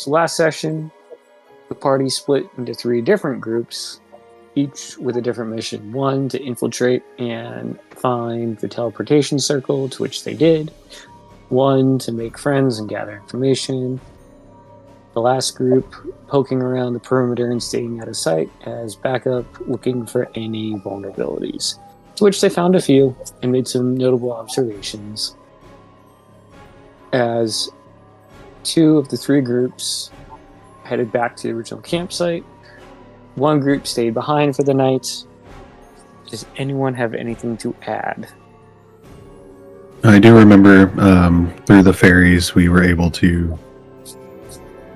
So last session, the party split into 3 different groups, each with a different mission. 1, to infiltrate and find the teleportation circle, to which they did. 1, to make friends and gather information. The last group poking around the perimeter and staying out of sight as backup, looking for any vulnerabilities. To which they found a few and made some notable observations. As 2 of the 3 groups headed back to the original campsite, 1 group stayed behind for the night. Does anyone have anything to add? I do remember through the ferries we were able to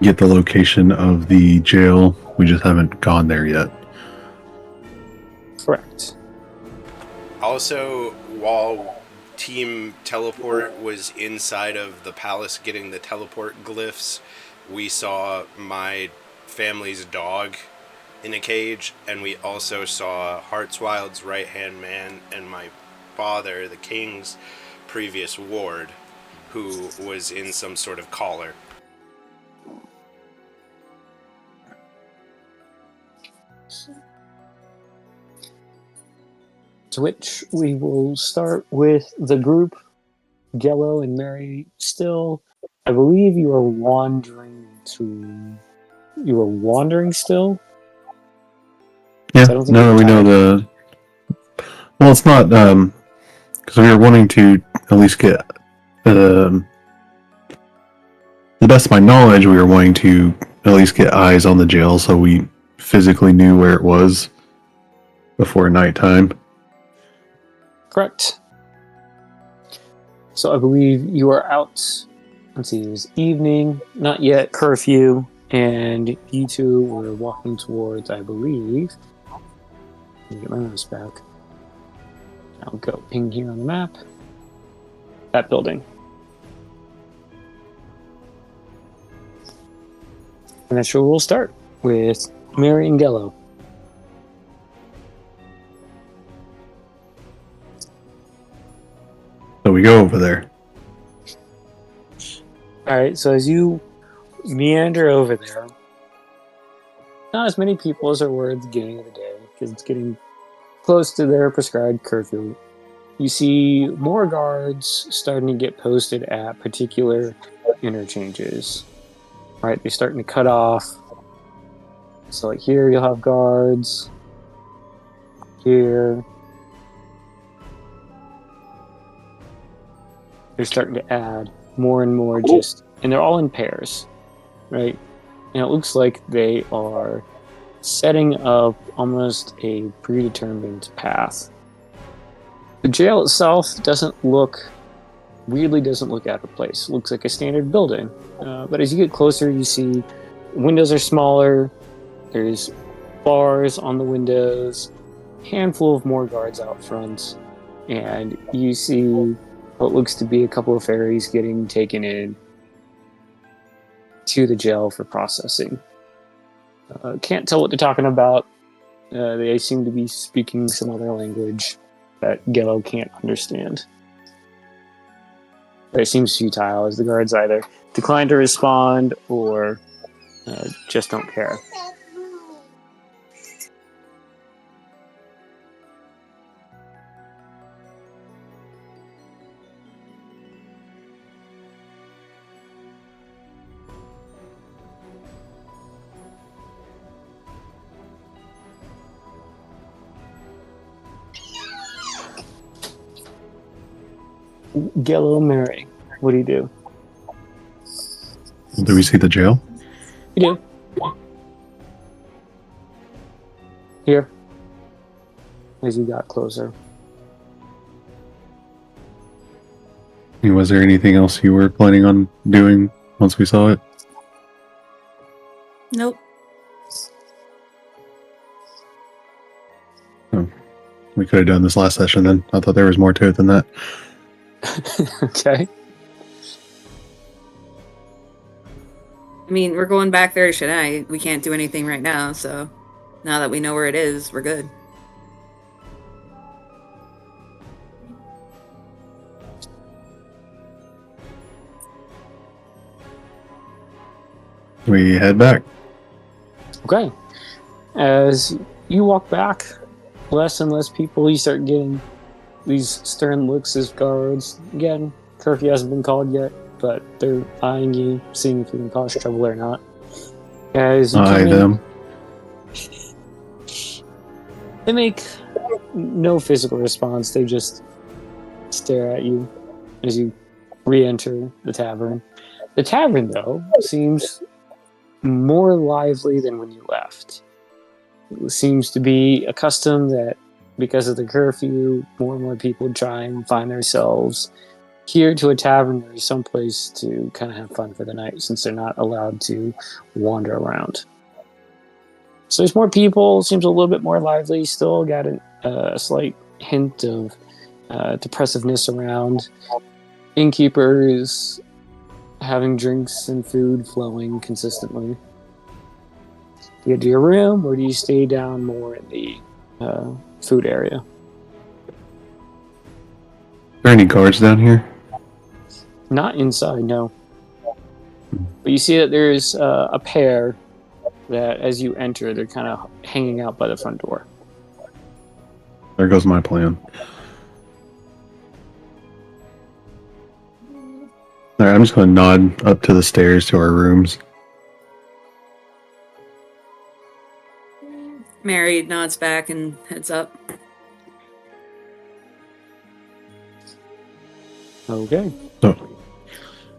get the location of the jail. We just haven't gone there yet. Correct. Also, while Team Teleport was inside of the palace getting the teleport glyphs, we saw my family's dog in a cage, and we also saw Heartswild's right-hand man and my father, the king's previous ward, who was in some sort of collar. To which we will start with the group. Gello and Mary, still, I believe you are wandering still? Yeah, no, we know the... Well, it's not, because we were wanting to at least get, to the best of my knowledge, we were wanting to at least get eyes on the jail so we physically knew where it was before nighttime. Correct. So I believe you are out, let's see, it was evening, not yet curfew, and you 2 were walking towards, I believe, let me get my mouse back. I'll go ping here on the map. That building. And that's where we'll start with Mary and Gello. So we go over there. Alright, so as you meander over there, not as many people as there were at the beginning of the day, because it's getting close to their prescribed curfew. You see more guards starting to get posted at particular interchanges. Right, they're starting to cut off. So like here you'll have guards. Here. They're starting to add more and more and they're all in pairs, right? And it looks like they are setting up almost a predetermined path. The jail itself doesn't look out of place. It looks like a standard building. But as you get closer, you see windows are smaller. There's bars on the windows, handful of more guards out front, and you see what looks to be a couple of ferries getting taken in to the jail for processing. Can't tell what they're talking about. They seem to be speaking some other language that Gello can't understand. But it seems futile, as the guards either decline to respond or just don't care. Gello, Mary, what do you do? Do we see the jail? You do. Here. As you got closer. Was there anything else you were planning on doing once we saw it? Nope. Oh, we could have done this last session then. I thought there was more to it than that. Okay. I mean, we're going back there to Chennai. We can't do anything right now, so now that we know where it is, we're good. we head back. Okay. As you walk back, less and less people, you start getting these stern looks as guards. Again, curfew hasn't been called yet, but they're eyeing you, seeing if you can cause trouble or not. As you Eye come in, them. they make no physical response. They just stare at you as you re-enter the tavern. The tavern, though, seems more lively than when you left. It seems to be a custom that, because of the curfew, more and more people try and find themselves here to a tavern or someplace to kind of have fun for the night, since they're not allowed to wander around. So there's more people, seems a little bit more lively, still got a slight hint of depressiveness around. Innkeepers having drinks and food flowing consistently. Do you go to your room, or do you stay down more in the food area? Are there any guards down here? Not inside, no. But you see that there's a pair that, as you enter, they're kind of hanging out by the front door. There goes my plan. Alright, I'm just going to nod up to the stairs to our rooms. Mary nods back and heads up. Okay. So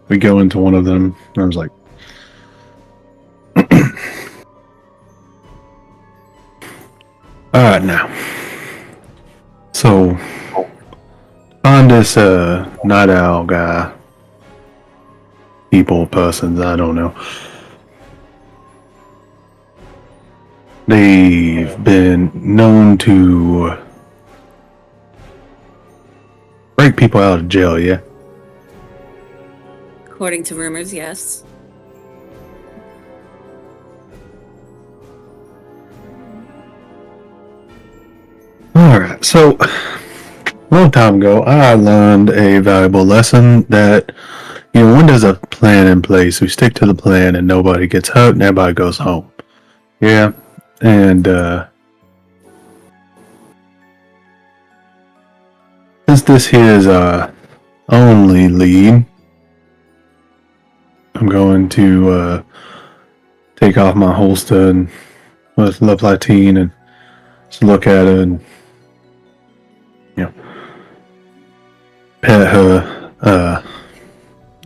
we go into one of them, and I was like, alright now. So, find this night owl guy, persons, I don't know. They've been known to break people out of jail, yeah? According to rumors, yes. Alright, so a long time ago, I learned a valuable lesson that, when there's a plan in place, we stick to the plan and nobody gets hurt and everybody goes home. Yeah, and since this here is our only lead, I'm going to take off my holster and with Love Latine and just look at her and pet her.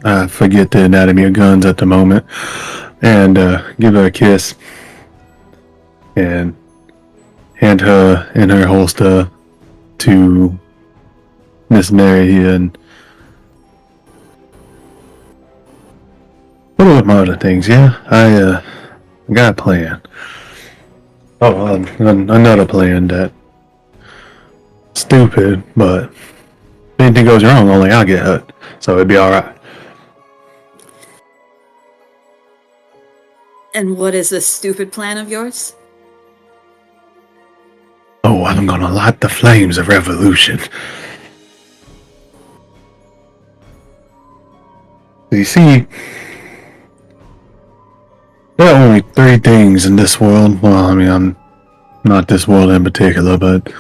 I forget the anatomy of guns at the moment, and give her a kiss and hand her in her holster to Miss Mary here. And what about my other things? Yeah, I got a plan. Oh, another plan that stupid, but if anything goes wrong, only I'll get hurt, so it'd be all right. And what is this stupid plan of yours? Oh, I'm gonna light the flames of revolution. You see, there are only three things in this world. Well, I mean, I'm not this world in particular, but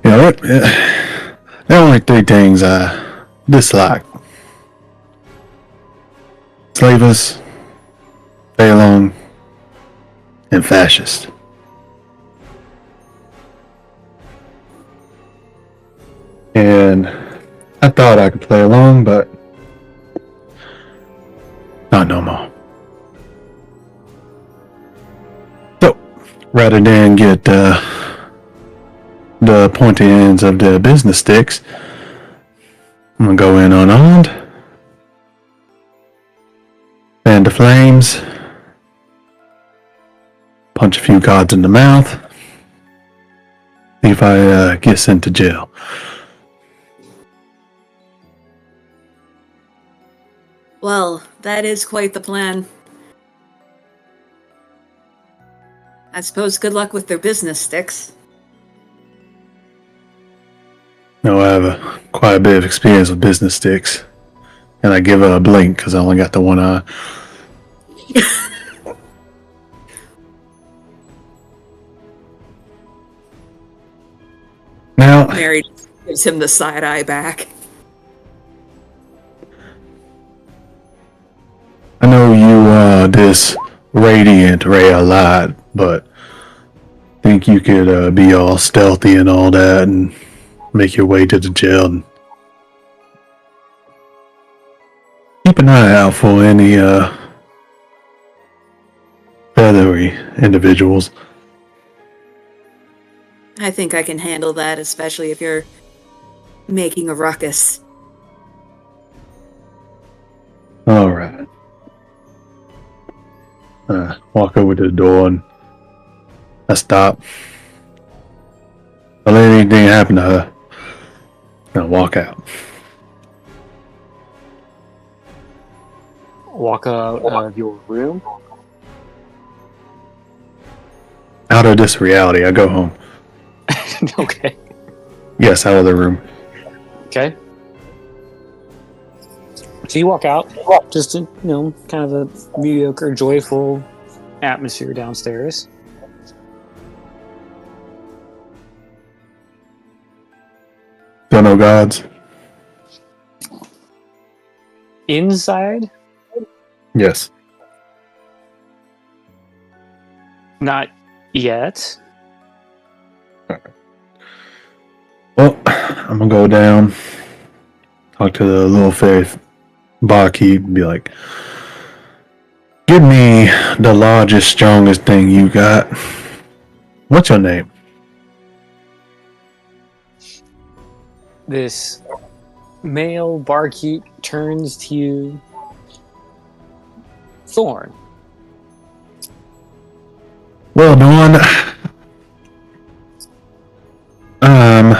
there are only three things I dislike: slavers, Phaelon, and fascist. And I thought I could play along, but not no more. So, rather than get the pointy ends of the business sticks, I'm gonna go in unarmed, fan the flames, punch a few guards in the mouth, see if I get sent to jail. Well, that is quite the plan. I suppose good luck with their business sticks. No, I have quite a bit of experience with business sticks. And I give her a blink because I only got the one eye. Now, Mary gives him the side eye back. I know you this radiant ray a lot, but think you could be all stealthy and all that and make your way to the jail and keep an eye out for any feathery individuals. I think I can handle that, especially if you're making a ruckus. All right. Walk over to the door and I stop. Don't let anything happen to her. And I walk out. Walk out of your room. Out of this reality, I go home. Okay. Yes, out of the room. Okay. So you walk out, just in, kind of a mediocre, joyful atmosphere downstairs. Don't know gods? Inside, Yes. not yet. Well, I'm gonna go down, talk to the little fairy barkeep, and be like, give me the largest, strongest thing you got. What's your name? This male barkeep turns to you. Thorn. Well, Dawn, I'm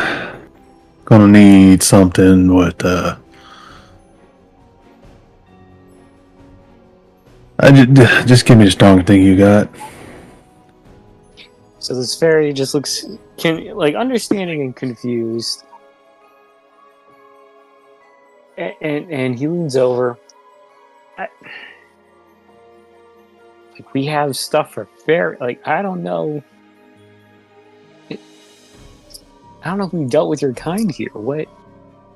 gonna need something with, just give me the strongest thing you got. So this fairy just looks understanding and confused. And he leans over. We have stuff for fairy. I don't know. I don't know if we've dealt with your kind here. What?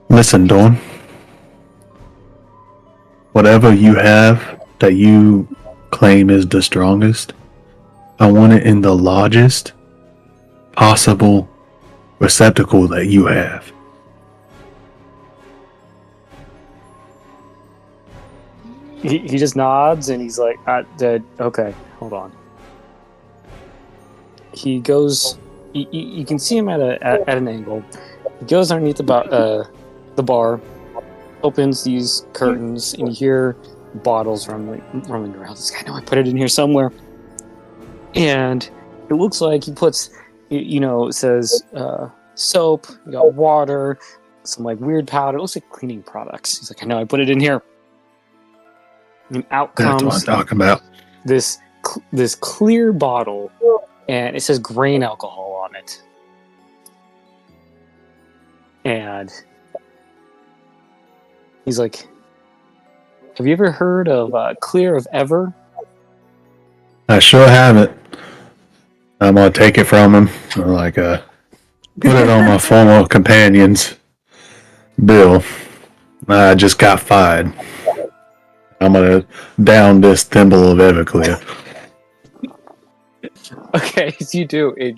Listen, Dawn. Whatever you have that you claim is the strongest, I want it in the largest possible receptacle that you have. He just nods and he's like, okay, hold on. He goes. You can see him at an angle. He goes underneath the bar, opens these curtains, and you hear bottles rumbling around. This guy, I know I put it in here somewhere. And it looks like he puts, it says soap, you got water, some weird powder. It looks like cleaning products. He's like, I know I put it in here. And out That's what I'm comes talking about. this clear bottle, and it says grain alcohol on it. And he's like, have you ever heard of Clear of Ever? I sure haven't. I'm gonna take it from him. Put it on my former companion's bill. I just got fired. I'm gonna down this thimble of Everclear. Okay, so you do. It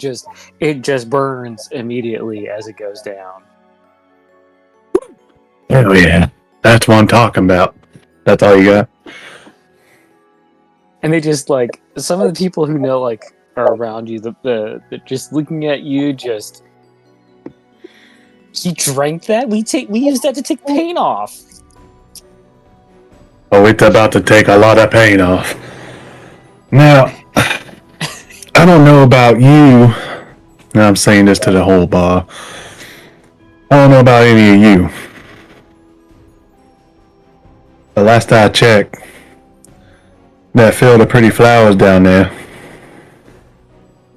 just burns immediately as it goes down. Hell yeah. That's what I'm talking about. That's all you got? And they just some of the people who know are around you, the just looking at you, just he drank that? We use that to take pain off. Oh, it's about to take a lot of pain off. Now, I don't know about you. Now I'm saying this to the whole bar. I don't know about any of you. The last I checked, that field of pretty flowers down there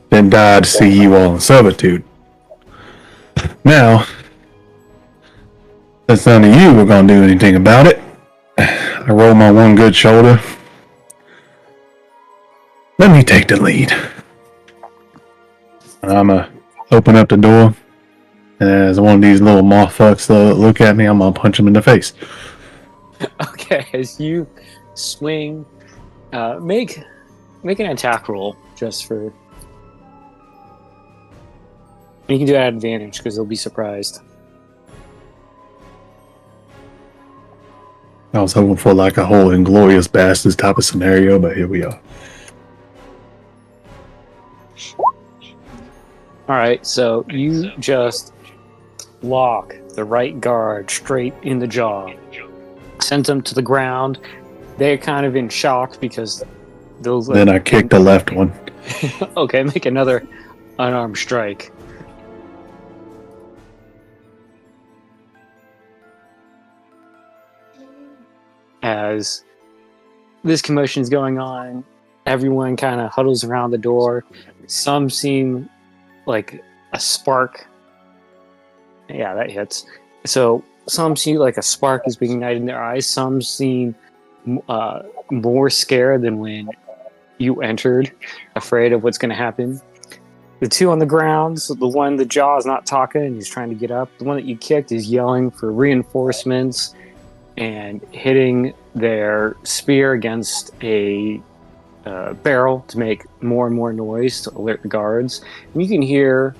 then died to see you all in servitude. Now, since none of you were going to do anything about it, I roll my one good shoulder. Let me take the lead. I'm going to open up the door, And as one of these little motherfuckers look at me, I'm gonna punch him in the face. Okay, as you swing, make an attack roll just for. You can do that at advantage because they'll be surprised. I was hoping for like a whole Inglorious Bastards type of scenario, but here we are. All right, so you just lock the right guard straight in the jaw, sent them to the ground. They're kind of in shock because those. Then I kicked the left one. Okay, make another unarmed strike. As this commotion is going on, everyone kind of huddles around the door. Some seem like a spark. Yeah, that hits. So some see like a spark is being ignited in their eyes. Some seem more scared than when you entered, afraid of what's going to happen. The two on the ground, so the one, the jaw is not talking and he's trying to get up. The one that you kicked is yelling for reinforcements and hitting their spear against a barrel to make more and more noise to alert the guards. And you can hear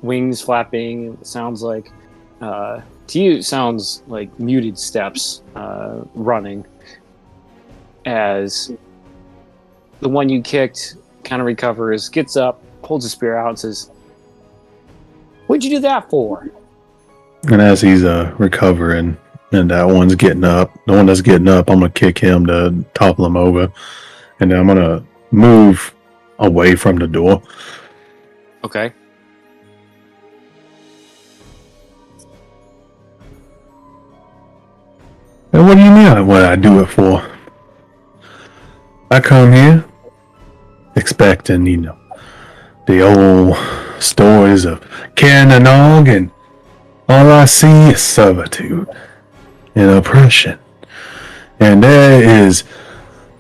wings flapping. It sounds like, to you, it sounds like muted steps running as the one you kicked kind of recovers, gets up, holds a spear out, and says, "What'd you do that for?" And as he's recovering, and that one's getting up, the one that's getting up, I'm gonna kick him to topple him over, and then I'm gonna move away from the door. Okay. And what do you mean? What I do it for? I come here expecting, the old stories of Cananog, and all I see is servitude and oppression. And there is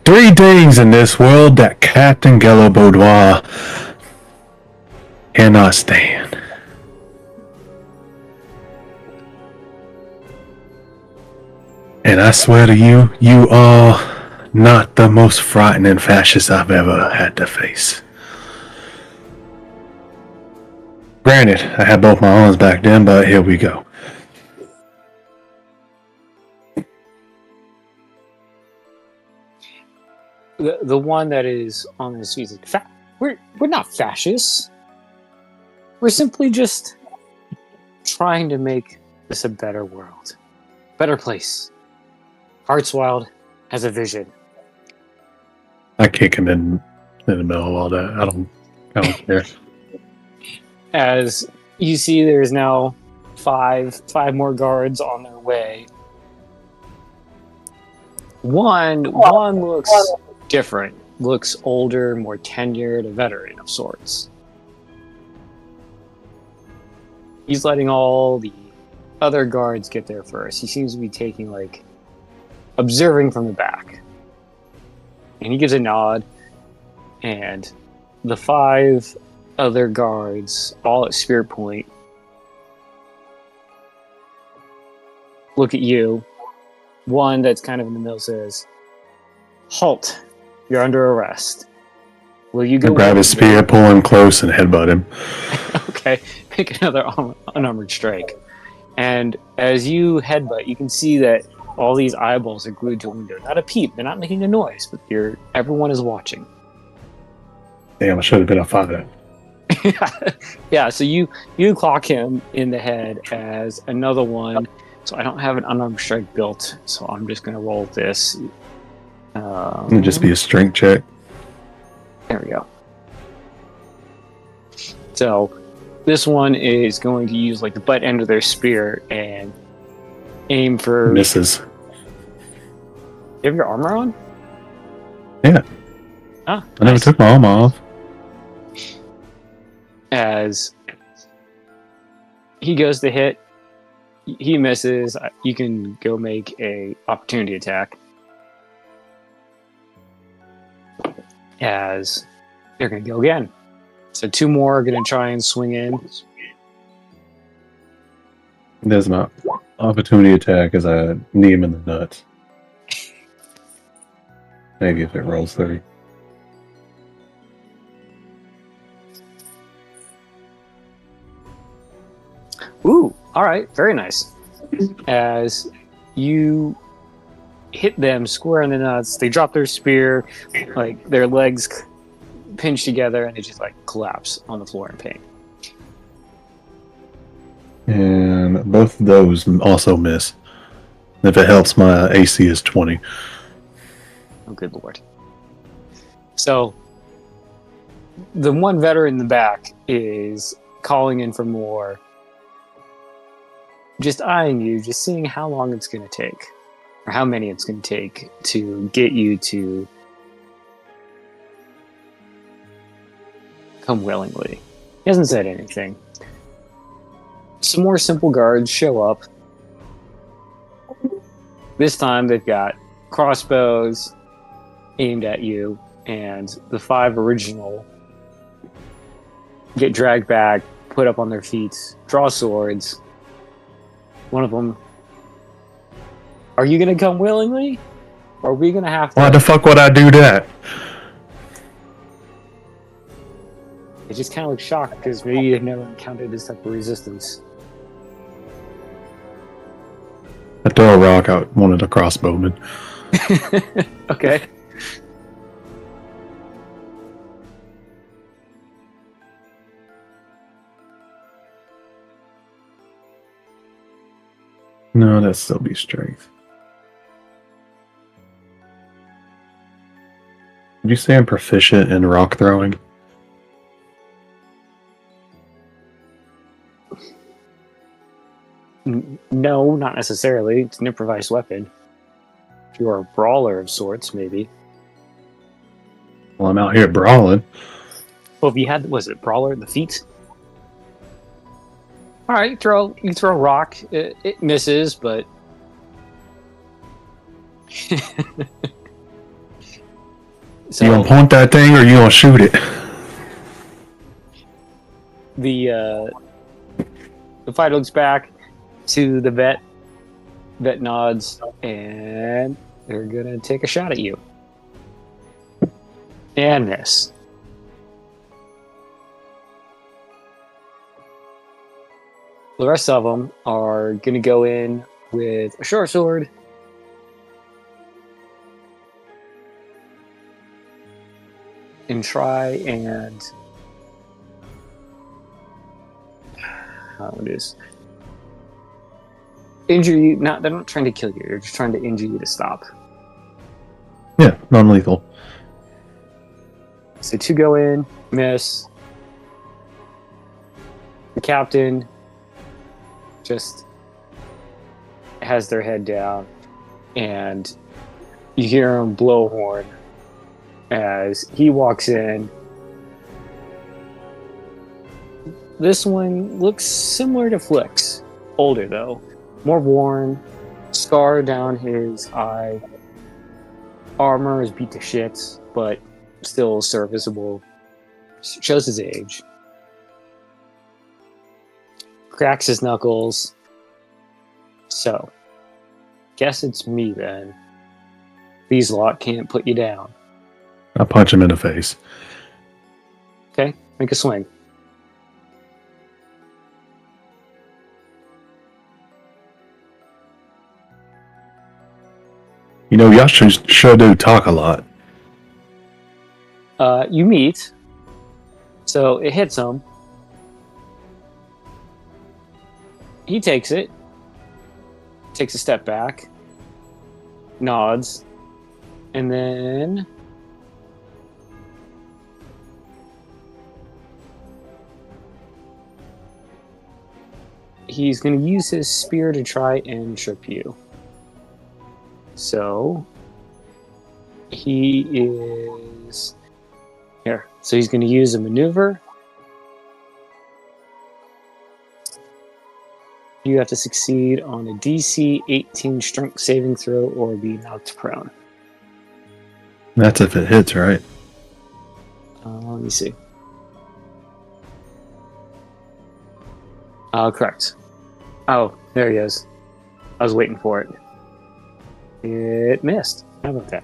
3 things in this world that Captain Gello Boudoir cannot stand. And I swear to you, you are not the most frightening fascist I've ever had to face. Granted, I had both my arms back then, but here we go. The one that is on his feet is like, we're not fascists. We're simply just trying to make this a better world, better place. Heartswild has a vision. I kick him in the middle of all that. I don't care. As you see, there's now five more guards on their way. One looks different, looks older, more tenured, a veteran of sorts. He's letting all the other guards get there first. He seems to be taking, observing from the back. And he gives a nod, and the 5 other guards, all at spear point, look at you. One that's kind of in the middle says, "Halt! You're under arrest. Will you go?" Grab his spear, pull him close, and headbutt him. Okay, make another unarmored strike. And as you headbutt, you can see that all these eyeballs are glued to a window. Not a peep. They're not making a noise, but everyone is watching. Damn, I should have been a fighter. Yeah, so you clock him in the head as another one. So I don't have an unarmed strike built, so I'm just going to roll this. It'll just be a strength check. There we go. So this one is going to use the butt end of their spear and aim for... Misses. You have your armor on? Yeah. Ah, I never took my armor off. As he goes to hit, he misses. You can go make a opportunity attack. As they're going to go again. So 2 more are going to try and swing in. There's my opportunity attack as I knee him in the nuts. Maybe if it rolls 30. Ooh, all right, very nice. As you hit them square in the nuts, they drop their spear, like their legs pinch together, and they just like collapse on the floor in pain. And both of those also miss. If it helps, my AC is 20. Oh, good lord. So, the one veteran in the back is calling in for more, just eyeing you, just seeing how long it's going to take, or how many it's going to take to get you to come willingly. He hasn't said anything. Some more simple guards show up. This time they've got crossbows aimed at you, and the 5 original get dragged back, put up on their feet, draw swords. One of them, are you going to come willingly? Or are we going to have to... Why the fuck would I do that? They just kind of look shocked, because maybe they've never encountered this type of resistance. I throw a rock out one of the crossbowmen. Okay. No, that'd still be strength. Did you say I'm proficient in rock throwing? No, not necessarily. It's an improvised weapon. If you're a brawler of sorts, maybe. Well, I'm out here brawling. Well, if you had, was it brawler, the feet? All right, you throw a rock. It misses, but so You gonna point that thing or you gonna shoot it? the fighter looks back to the vet. Vet nods, and they're gonna take a shot at you. And miss. The rest of them are gonna go in with a short sword. And try and... how it is. Injure you. They're not trying to kill you. They're just trying to injure you to stop. Yeah, non-lethal. So 2 go in, miss. The captain just has their head down, and you hear him blow a horn as he walks in. This one looks similar to Flick's. Older, though. More worn. Scar down his eye. Armor is beat to shit, but still serviceable. Shows his age. Cracks his knuckles. So, guess it's me then. These lot can't put you down. I punch him in the face. Okay, make a swing. You know, y'all sure do talk a lot. You meet. So it hits him. He takes it. Takes a step back. Nods. And then... he's going to use his spear to try and trip you. So... he is... here. So he's going to use a maneuver. You have to succeed on a DC 18 strength saving throw or be knocked prone. That's if it hits, right? Let me see. Correct. Oh, There he is. I was waiting for it. It missed. How about that?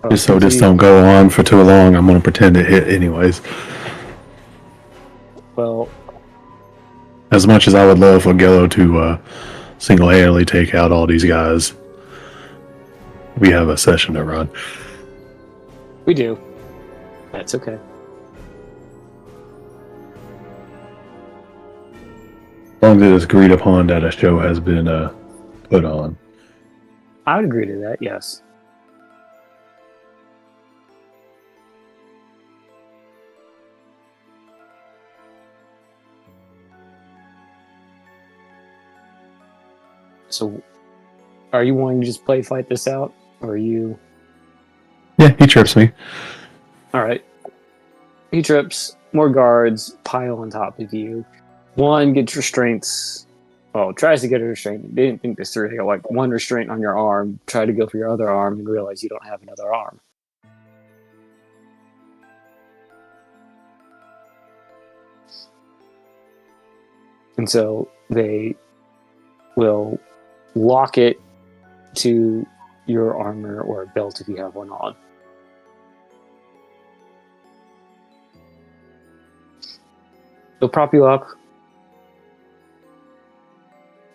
Just so this don't go on for too long, I'm gonna pretend it hit anyways. Well, As much as I would love for Gello to single-handedly take out all these guys, we have a session to run. we do. That's okay. As long as it is agreed upon that a show has been put on. I would agree to that, yes. So, are you wanting to just fight this out? Or are you... Yeah, he trips me. Alright. He trips, more guards pile on top of you. One gets restraints. Well, tries to get a restraint. They didn't think this through. They got like one restraint on your arm, try to go for your other arm, and realize you don't have another arm. And so they will lock it to your armor or belt if you have one on. They'll prop you up,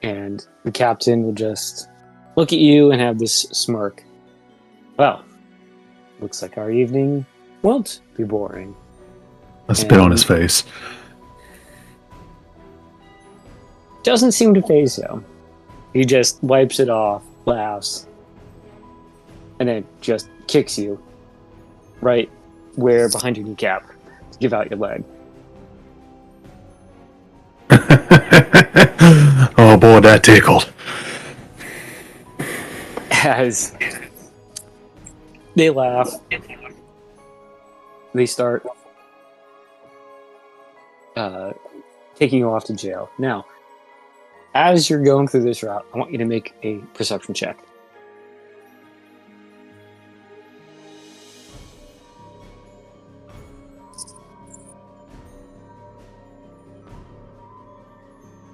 and the captain will just look at you and have this smirk. Well, looks like our evening won't be boring. I spit on his face. Doesn't seem to faze him. He just wipes it off, laughs, and then just kicks you right where behind your kneecap to give out your leg. Oh boy, that tickled. As they laugh, they start taking you off to jail. Now, as you're going through this route, I want you to make a perception check.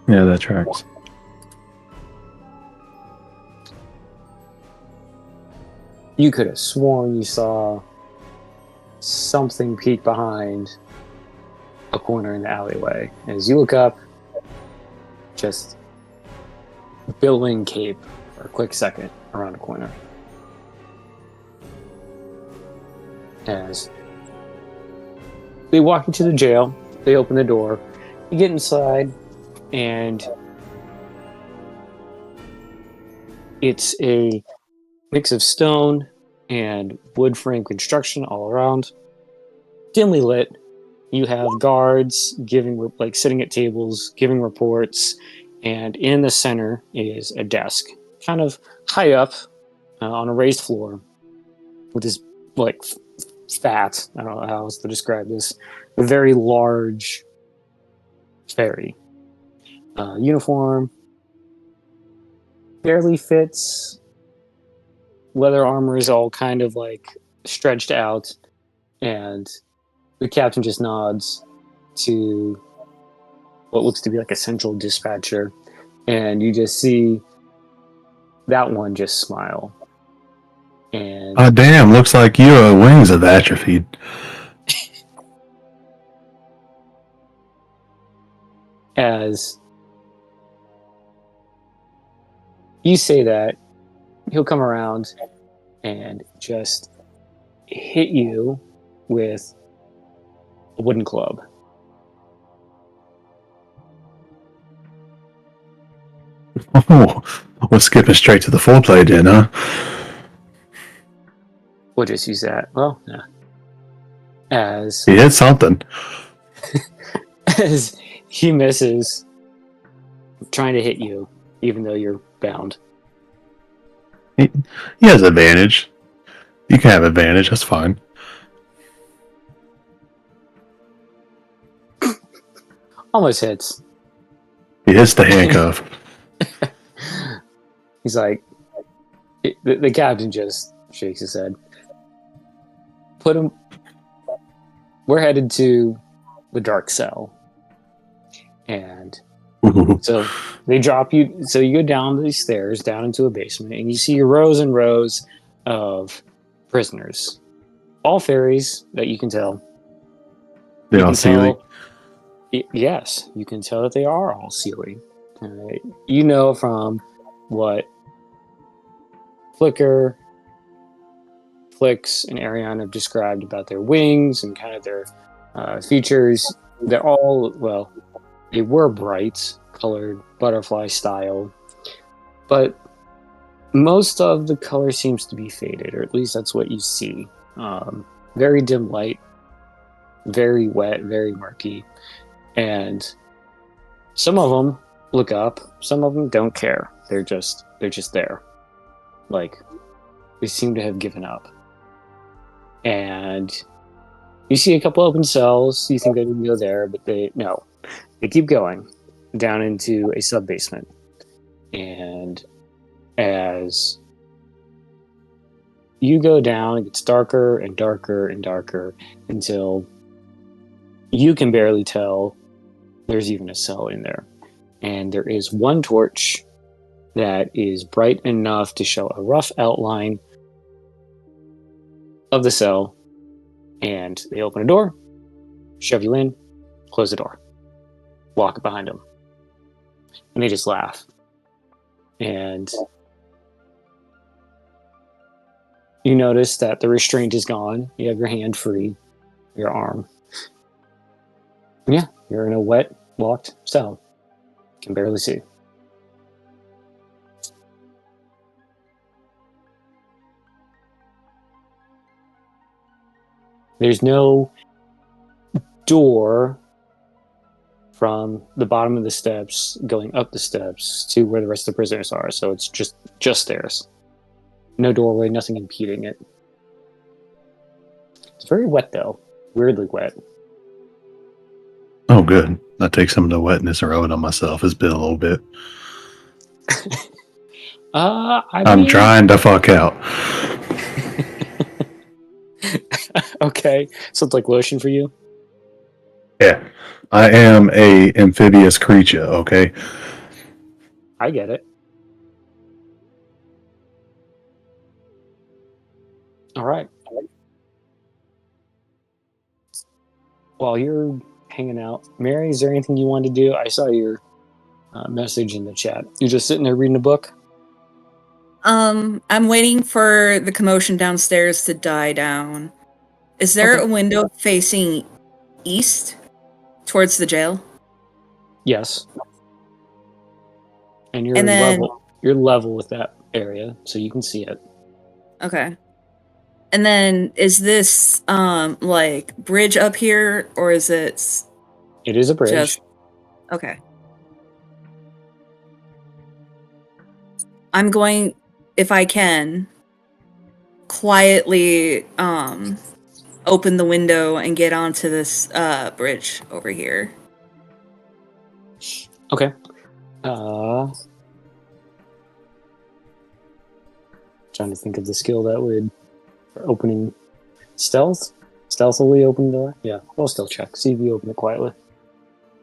Yeah, that tracks. You could have sworn you saw something peek behind a corner in the alleyway. As you look up, just billowing cape for a quick second around a corner. As they walk into the jail, they open the door, you get inside, and it's a mix of stone and wood frame construction all around. Dimly lit. You have guards sitting at tables, giving reports, and in the center is a desk, kind of high up on a raised floor, with this fat. I don't know how else to describe this. A very large fairy. Uniform barely fits. Leather armor is all kind of stretched out, and the captain just nods to what looks to be like a central dispatcher, and you just see that one just smile. And oh damn, looks like your wings have atrophied. as you say that, he'll come around and just hit you with a wooden club. Oh, we're skipping straight to the foreplay then, huh? We'll just use that. Well, yeah. As He hit something. as he misses, trying to hit you, even though you're bound. He has advantage. You can have advantage, that's fine. Almost hits. He hits the handcuff. He's like, the captain just shakes his head. We're headed to the dark cell. And so they drop you. So you go down these stairs, down into a basement, and you see rows and rows of prisoners, all fairies that you can tell. They You all can Sealy. tell. Yes, you can tell that they are all Sealy. You know from what Flicker, Flix, and Ariana have described about their wings and kind of their features. They're all, well, they were bright, colored, butterfly style, but most of the color seems to be faded, or at least that's what you see. Very dim light, very wet, very murky, and some of them look up, some of them don't care. They're just there. Like they seem to have given up. And you see a couple open cells. You think they can go there, but they keep going down into a sub basement. And as you go down, it gets darker and darker and darker until you can barely tell there's even a cell in there. And there is one torch that is bright enough to show a rough outline of the cell. And they open a door, shove you in, close the door, lock it behind them. And they just laugh. And you notice that the restraint is gone. You have your hand free, your arm. And yeah, you're in a wet, locked cell. You can barely see. There's no door from the bottom of the steps going up the steps to where the rest of the prisoners are, so it's just stairs. No doorway, nothing impeding it. It's very wet though, weirdly wet. Oh, good. I take some of the wetness and rub it on myself. It's been a little bit. I'm trying to fuck out. Okay, so it's like lotion for you? Yeah. I am a amphibious creature, okay? I get it. All right. While you're hanging out, Mary, is there anything you wanted to do? I saw your message in the chat. You're just sitting there reading a book? I'm waiting for the commotion downstairs to die down. Is there Okay. a window facing east towards the jail? Yes. And And then you're level with that area, so you can see it. okay. And then is this like bridge up here, or is it It is a bridge. just okay? I'm going, if I can, quietly open the window and get onto this bridge over here. Okay. Trying to think of the skill that would for opening stealthily open the door. Yeah, roll stealth check. See if you open it quietly.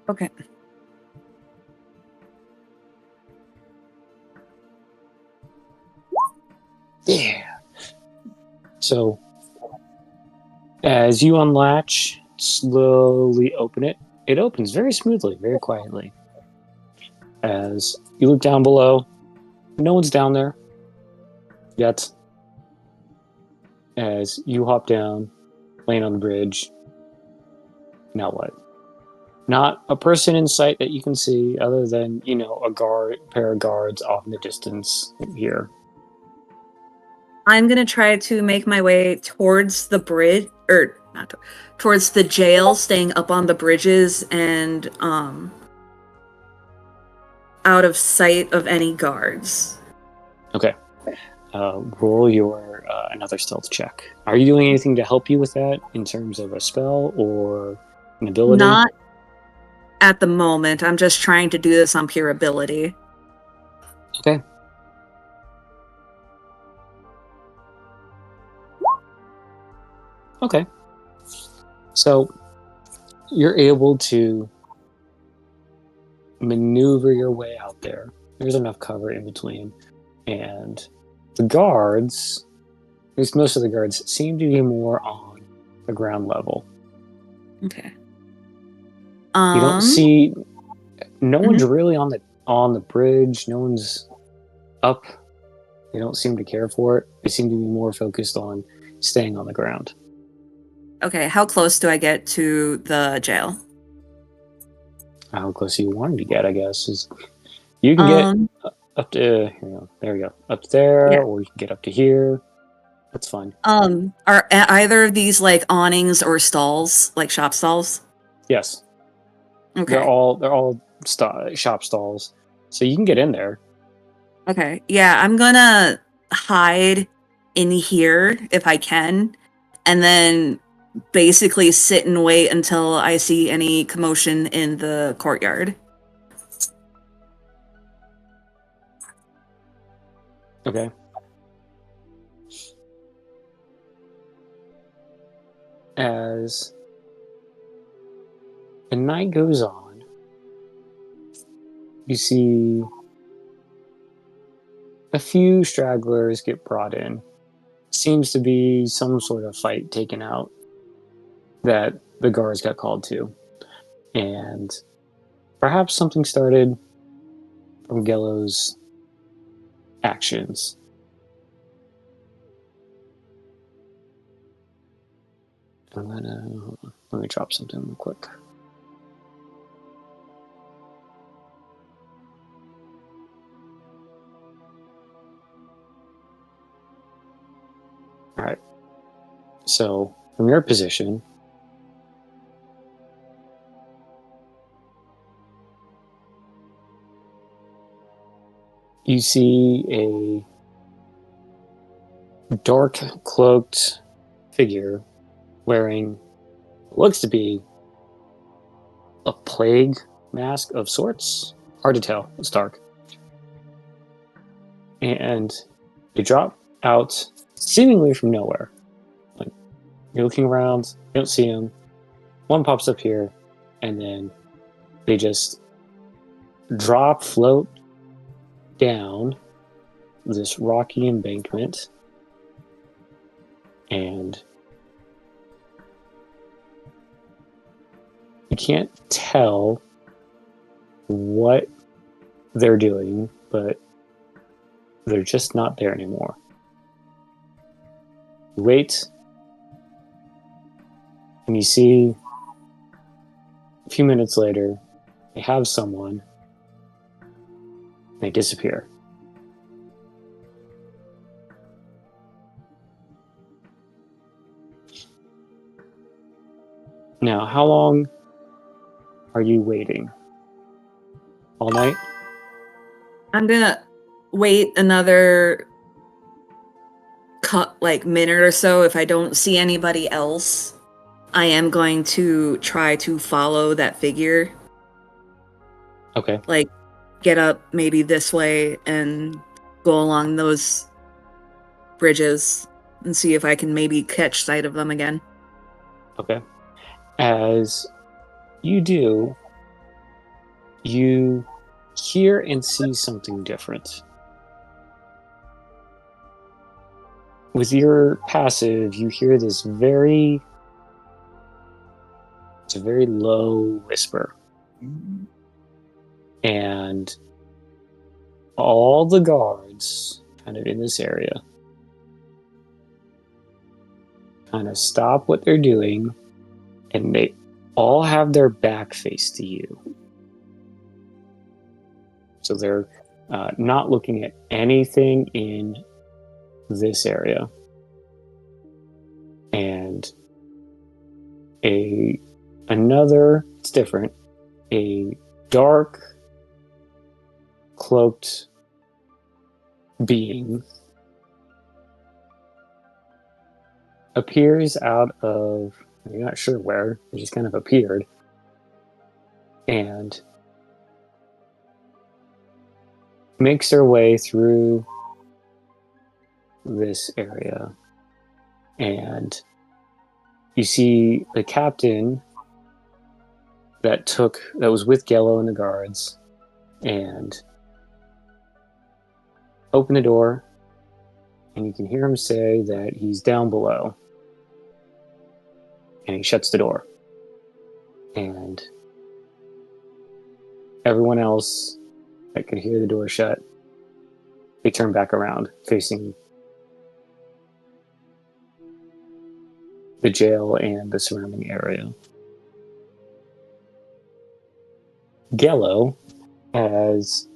Okay. Yeah. So, as you unlatch, slowly open it. It opens very smoothly, very quietly. As you look down below, no one's down there yet. As you hop down, land on the bridge. Now what? Not a person in sight that you can see, other than a pair of guards off in the distance here. I'm gonna try to make my way towards the bridge, or not towards the jail, staying up on the bridges and out of sight of any guards. Okay. Roll your another stealth check. Are you doing anything to help you with that in terms of a spell or an ability? Not at the moment. I'm just trying to do this on pure ability. Okay. Okay. So you're able to maneuver your way out there. There's enough cover in between. And the guards, at least most of the guards, seem to be more on the ground level. Okay. You don't see no one's Mhm. really on the bridge, no one's up. They don't seem to care for it. They seem to be more focused on staying on the ground. Okay, how close do I get to the jail? How close you wanting to get, I guess, is you can get Um, up to there we go. Up there, yeah. or you can get up to here. That's fine. Are either of these like awnings or stalls, like shop stalls? Yes. Okay. They're all shop stalls. So you can get in there. Okay. Yeah, I'm gonna hide in here if I can, and then basically sit and wait until I see any commotion in the courtyard. Okay. As the night goes on, you see a few stragglers get brought in. Seems to be some sort of fight taken out that the guards got called to. And perhaps something started from Gello's actions. Let me drop something real quick. All right. So from your position, you see a dark cloaked figure wearing what looks to be a plague mask of sorts. Hard to tell. It's dark. And they drop out seemingly from nowhere. Like you're looking around, you don't see them. One pops up here, and then they just float down this rocky embankment, and you can't tell what they're doing, but they're just not there anymore. You wait, and you see a few minutes later, they have someone, and they disappear. Now, how long are you waiting? All night? I'm gonna wait another minute or so. If I don't see anybody else, I am going to try to follow that figure. Okay. Like, get up maybe this way and go along those bridges and see if I can maybe catch sight of them again. Okay. As you do, you hear and see something different. With your passive, you hear it's a very low whisper. And all the guards kind of in this area kind of stop what they're doing, and they all have their back face to you. So they're not looking at anything in this area. And it's different, a dark cloaked being appears out of, you're not sure where, it just kind of appeared, and makes their way through this area. And you see the captain that was with Gello and the guards and open the door, and you can hear him say that he's down below. And he shuts the door. And everyone else that could hear the door shut, they turn back around, facing the jail and the surrounding area. Gello, as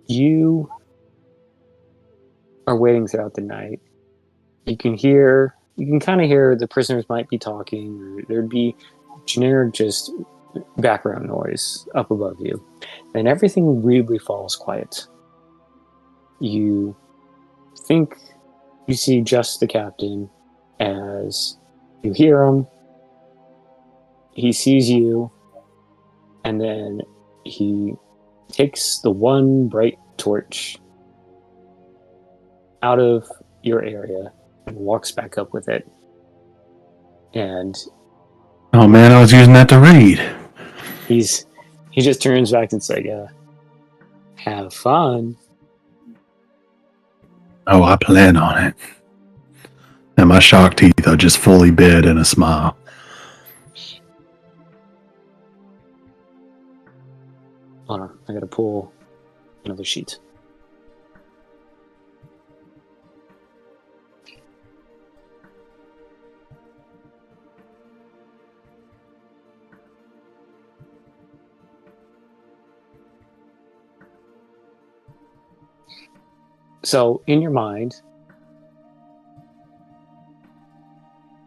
you are waiting throughout the night, you can kind of hear the prisoners might be talking, or there'd be generic just background noise up above you. And everything weirdly falls quiet. You think you see just the captain as you hear him. He sees you, and then he takes the one bright torch out of your area and walks back up with it. And oh man, I was using that to read. he just turns back and says, "Yeah, have fun." Oh, I plan on it. And my shark teeth are just fully bared in a smile. Hold on, I gotta pull another sheet. So, in your mind,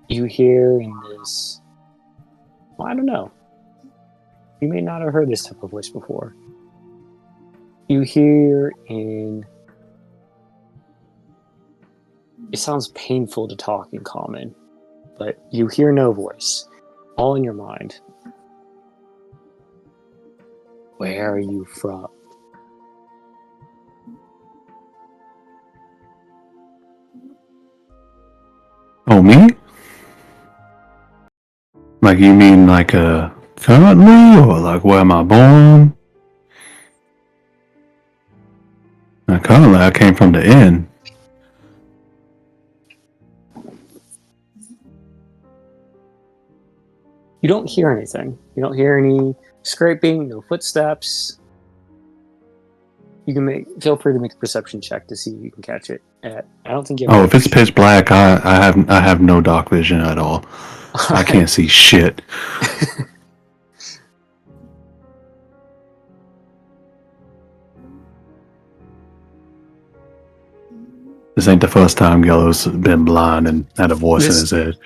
you hear in this... Well, I don't know. You may not have heard this type of voice before. You hear in... It sounds painful to talk in common, but you hear no voice. All in your mind. Where are you from? Oh, me? Like, you mean like currently, or like where am I born? Currently, I came from the inn. You don't hear anything. You don't hear any scraping, no footsteps. You can feel free to make a perception check to see if you can catch it. I don't think you have... Oh, if it's pitch black, I have no dark vision at all. I can't see shit. This ain't the first time Gello's been blind and had a voice in his head.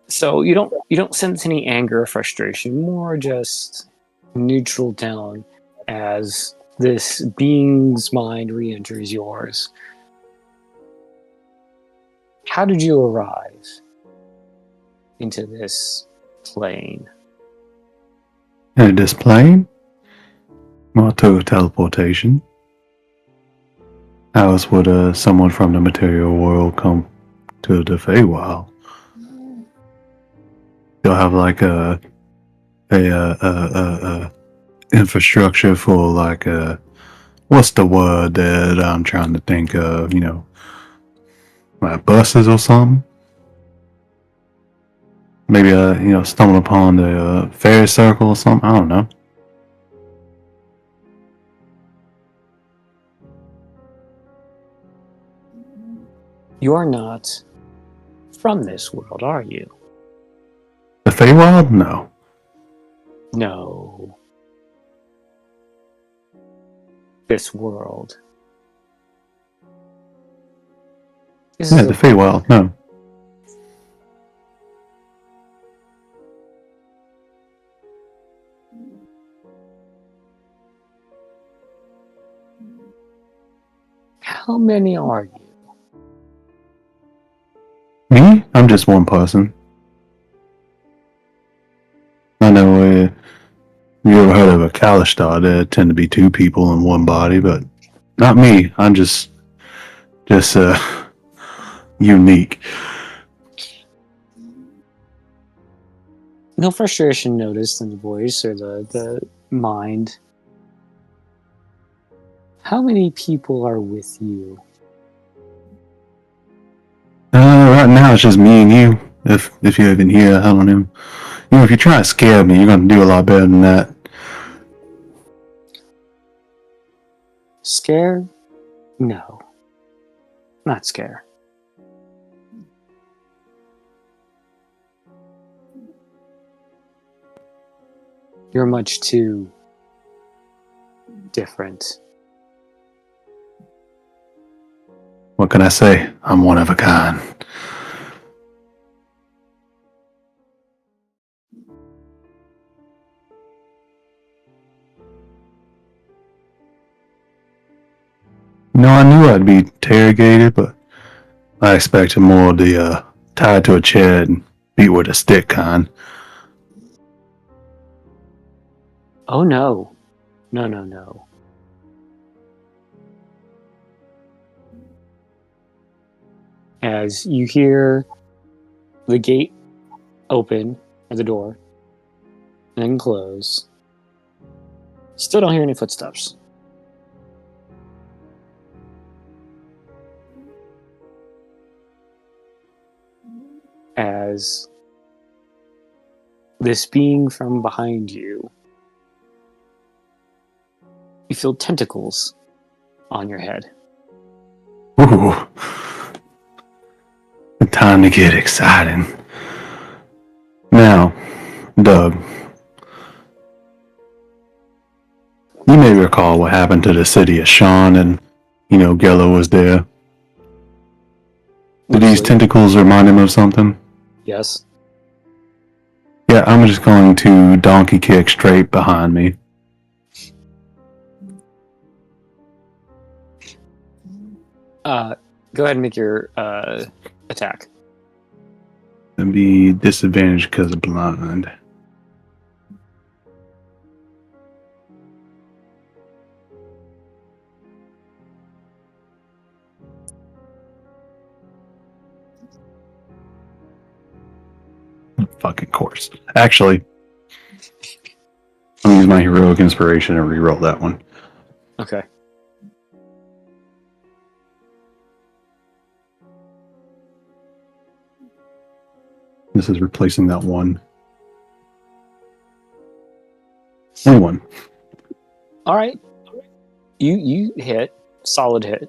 So you don't sense any anger or frustration, more just neutral tone as this being's mind re-enters yours. How did you arrive into this plane? And this plane? Well, to teleportation. How else would someone from the material world come to the Feywild? They'll have like a infrastructure for like what's the word that I'm trying to think of? You know, like buses or something. Maybe stumble upon the ferry circle or something. I don't know. You're not from this world, are you? The Feywild? No. No. This world. Yeah, the Feywild. No. How many are you? Me? I'm just one person. I know you ever heard of a Kalistar? There tend to be two people in one body, but not me. I'm just unique. No frustration noticed in the voice or the mind. How many people are with you? Right now it's just me and you. If you're even here, I don't know. You know, if you try to scare me, you're gonna do a lot better than that. Scare? No. Not scare. You're much too different. What can I say? I'm one of a kind. No, I knew I'd be interrogated, but I expected more of the tied to a chair and beat with a stick kind. Oh no. No. As you hear the gate open at the door and then close. Still don't hear any footsteps. As this being from behind you, you feel tentacles on your head. Ooh. Time to get exciting. Now, Doug, you may recall what happened to the city of Sean and, Gello was there. Do these Loosely. tentacles remind him of something? Yes. Yeah, I'm just going to donkey kick straight behind me. Go ahead and make your attack. And be disadvantaged because of blind. Fucking course. Actually, I'm gonna use my heroic inspiration and reroll that one. Okay. This is replacing that one. And one. All right. You hit. Solid hit.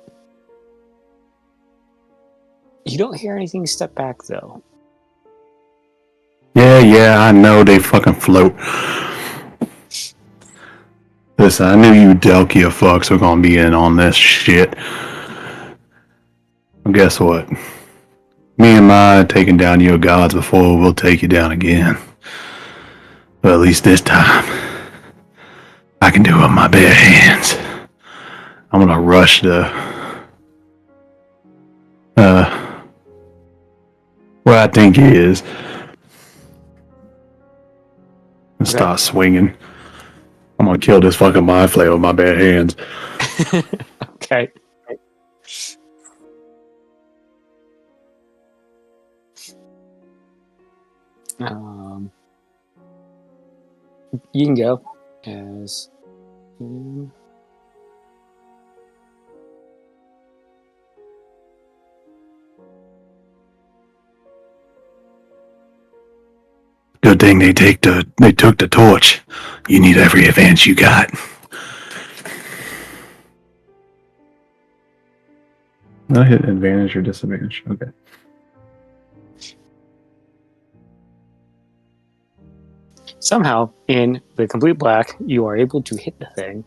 You don't hear anything step back though. Yeah, I know they fucking float. Listen, I knew you Delkia fucks were gonna be in on this shit. Well, guess what? Me and my taking down your gods before, we'll take you down again. But at least this time, I can do it with my bare hands. I'm gonna rush where I think he is. And start swinging. I'm gonna kill this fucking mind flayer with my bare hands. Okay. You can go as Good thing they took the torch. You need every advance you got. I hit advantage or disadvantage. Okay. somehow in the complete black, you are able to hit the thing.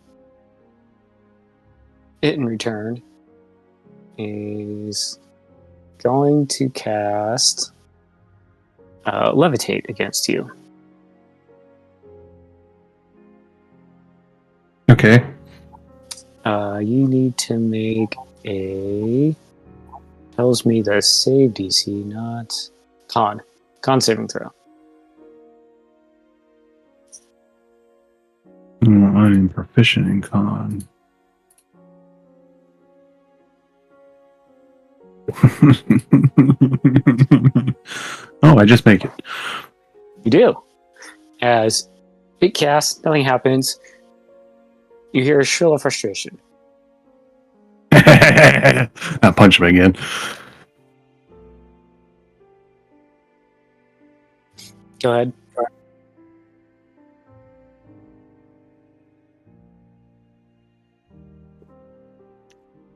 It in return is going to cast levitate against you. Okay. You need to make a tells me the save DC, not con saving throw. I'm proficient in con. Oh, I just make it. You do. As it casts, nothing happens. You hear a shrill of frustration. I punch him again. Go ahead.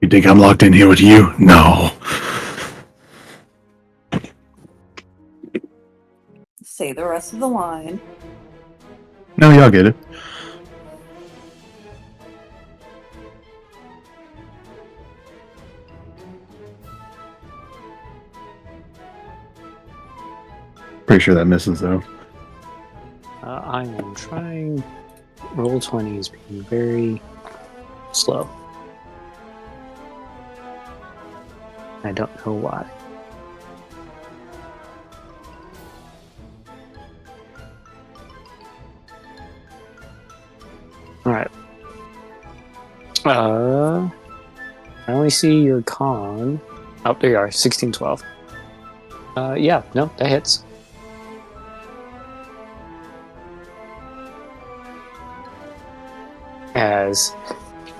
You think I'm locked in here with you? No. Say the rest of the line. No, y'all get it. Pretty sure that misses, though. I am trying. Roll 20 is being very slow. I don't know why. Alright. I only see your con. Oh, there you are. 1612. Yeah, no, that hits. As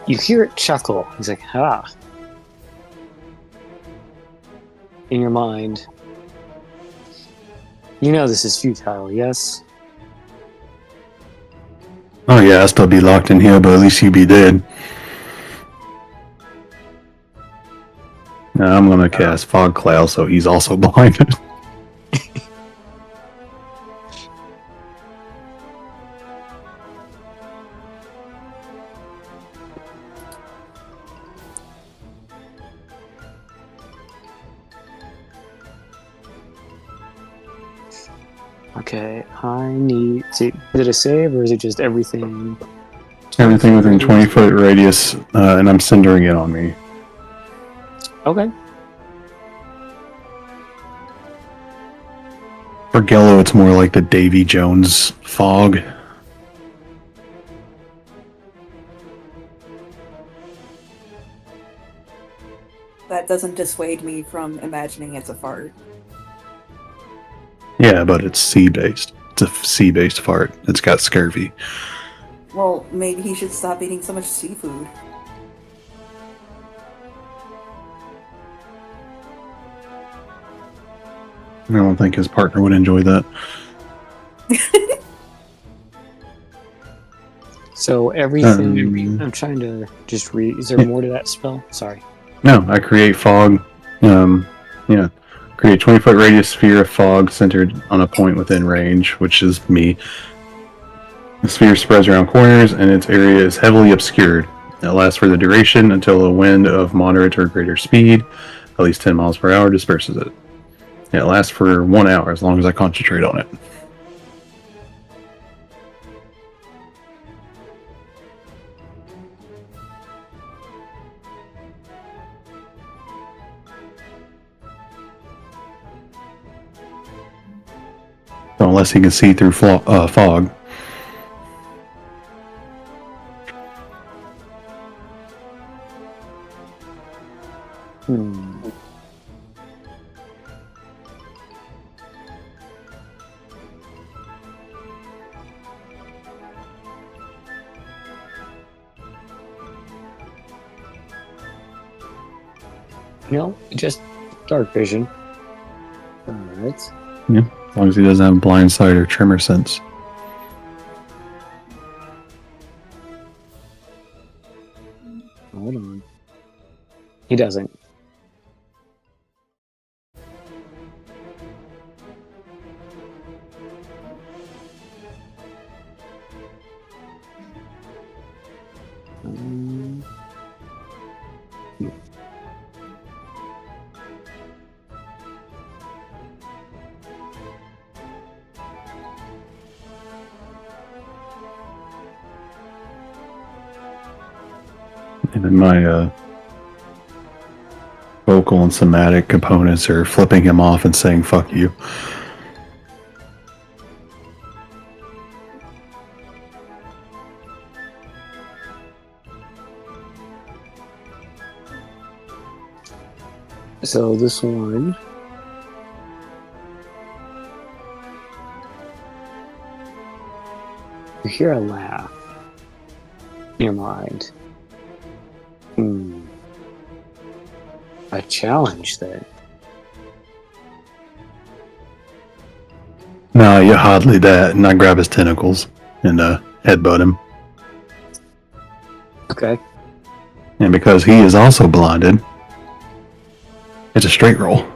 you hear it chuckle, he's like, ah. In your mind, you know this is futile, yes? Oh yeah, I'll still be locked in here, but at least you be dead. Now I'm gonna cast Fog Cloud, so he's also blinded. Okay, I need to. Is it a save or is it just everything? Everything within 20-foot radius, and I'm centering it on me. Okay. For Gello, it's more like the Davy Jones fog. That doesn't dissuade me from imagining it's a fart. Yeah, but it's sea-based. It's a sea-based fart. It's got scurvy. Well, maybe he should stop eating so much seafood. I don't think his partner would enjoy that. So everything. I'm trying to just read. Is there more to that spell? Sorry. No, I create fog. Create 20-foot radius sphere of fog centered on a point within range, which is me. The sphere spreads around corners, and its area is heavily obscured. It lasts for the duration until a wind of moderate or greater speed, at least 10 miles per hour, disperses it. It lasts for 1 hour, as long as I concentrate on it. So unless he can see through fog. No, just dark vision. Alright. Yeah, as long as he doesn't have blind sight or tremor sense. Hold on. He doesn't. And then my vocal and somatic components are flipping him off and saying, fuck you. So this one. hear a laugh in your mind. A challenge then. No, you hardly that, and I grab his tentacles and headbutt him. Okay. And because he is also blinded, it's a straight roll.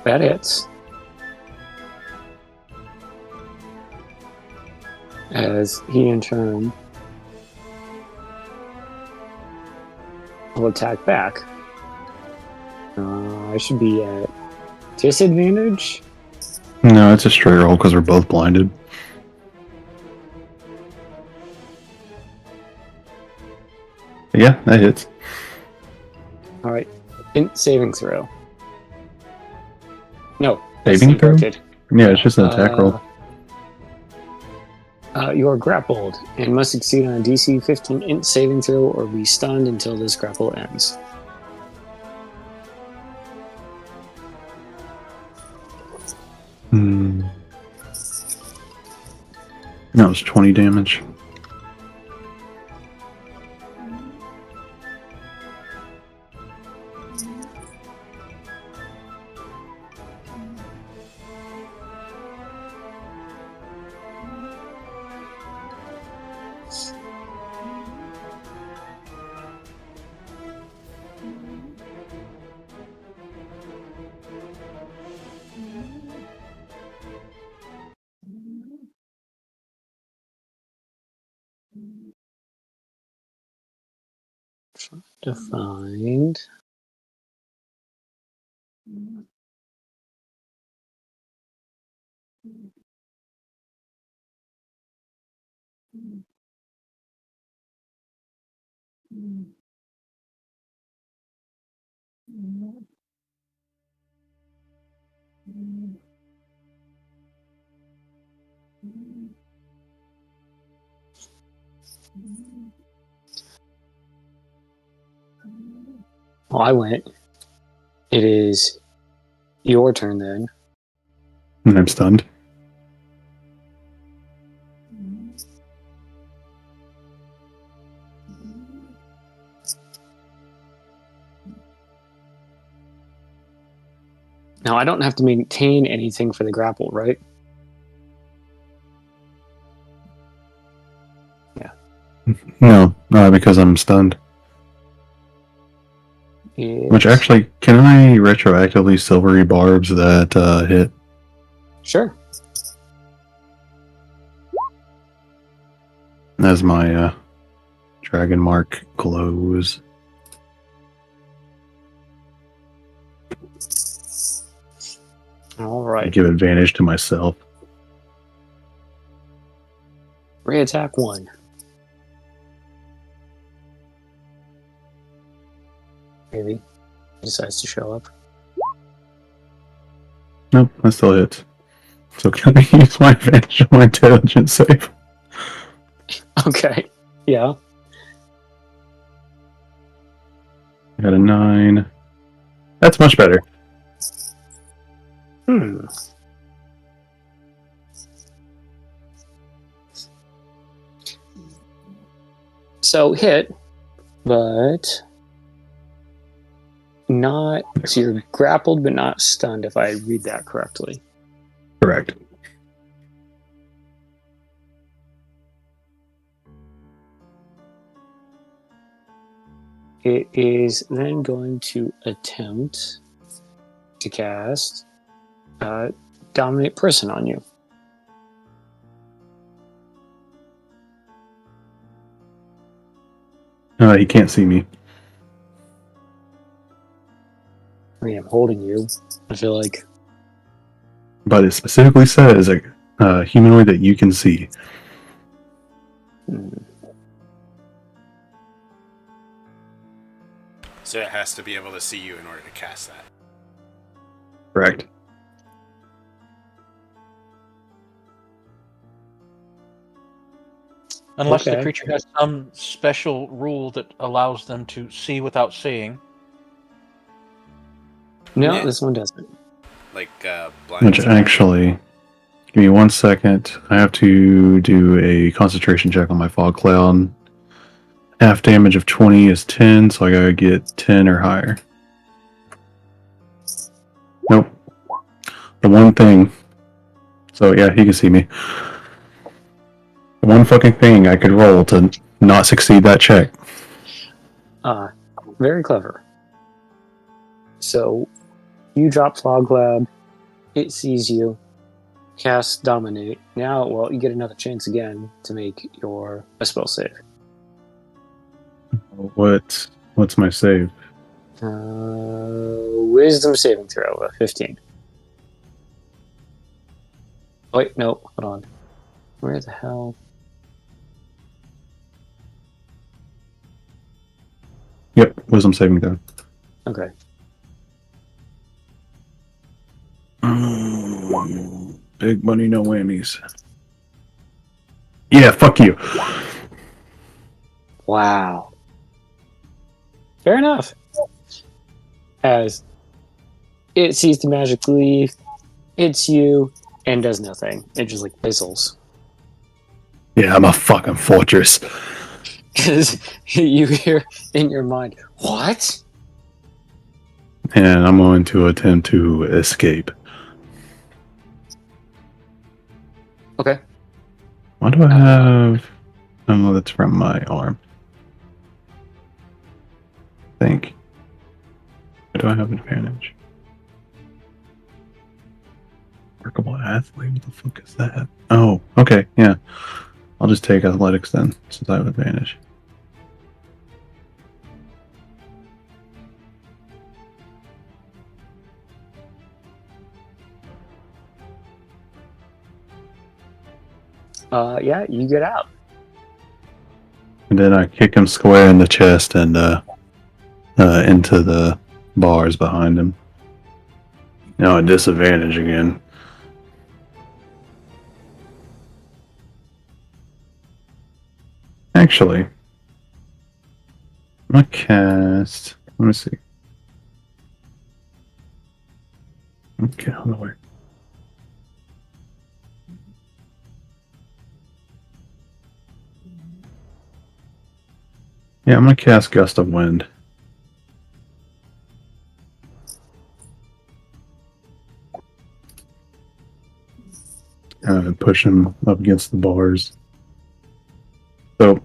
That hits. As he in turn will attack back. I should be at disadvantage. No, it's a straight roll because we're both blinded. Yeah, that hits. All right. Saving throw. No. Saving throw? Inverted. Yeah, it's just an attack roll. You are grappled and must succeed on a DC 15 int saving throw or be stunned until this grapple ends. That was 20 damage. To find. Well, I went. It is your turn then. And I'm stunned. Now, I don't have to maintain anything for the grapple, right? Yeah. No, because I'm stunned. Which actually, can I retroactively silvery barbs that hit? Sure. As my dragon mark glows. All I right. give advantage to myself. Re-attack 1. Maybe. Decides to show up. Nope, that still hits. So can I use my advantage on my intelligence save? Okay. Yeah. I got a 9. That's much better. So hit, but not. So you're grappled but not stunned, if I read that correctly. Correct. It is then going to attempt to cast Dominate Person on you. He can't see me. I mean, I'm holding you. I feel like. But it specifically says a humanoid that you can see. So it has to be able to see you in order to cast that. Correct. Unless the Okay. creature has some special rule that allows them to see without seeing. No, Yeah. this one doesn't. Like blind Which sight. actually, give me 1 second. I have to do a concentration check on my fog cloud. Half damage of 20 is 10, so I gotta get 10 or higher. Nope. The one thing. So yeah, he can see me. The one fucking thing I could roll to not succeed that check. Very clever. So you drop Fog Lab, it sees you, casts Dominate. Now, well, you get another chance again to make a spell save. What's my save? Wisdom saving throw, 15. Wait, no, hold on. Where the hell? Yep, wisdom saving throw. Okay. Big money, no whammies. Yeah, fuck you. Wow. Fair enough. As it sees the magic leaf, hits you, and does nothing. It just like fizzles. Yeah, I'm a fucking fortress. Because you hear in your mind, what? And I'm going to attempt to escape. Okay. Why do I have... Oh, that's from my arm. I think. Why do I have advantage? Workable athlete? What the fuck is that? Oh, okay, yeah. I'll just take athletics then, since I have advantage. Yeah, you get out. And then I kick him square in the chest and into the bars behind him. Now at disadvantage again. Actually, I'm gonna cast. Let me see. Okay, hold on. Wait. Yeah, I'm gonna cast Gust of Wind. Push him up against the bars. So,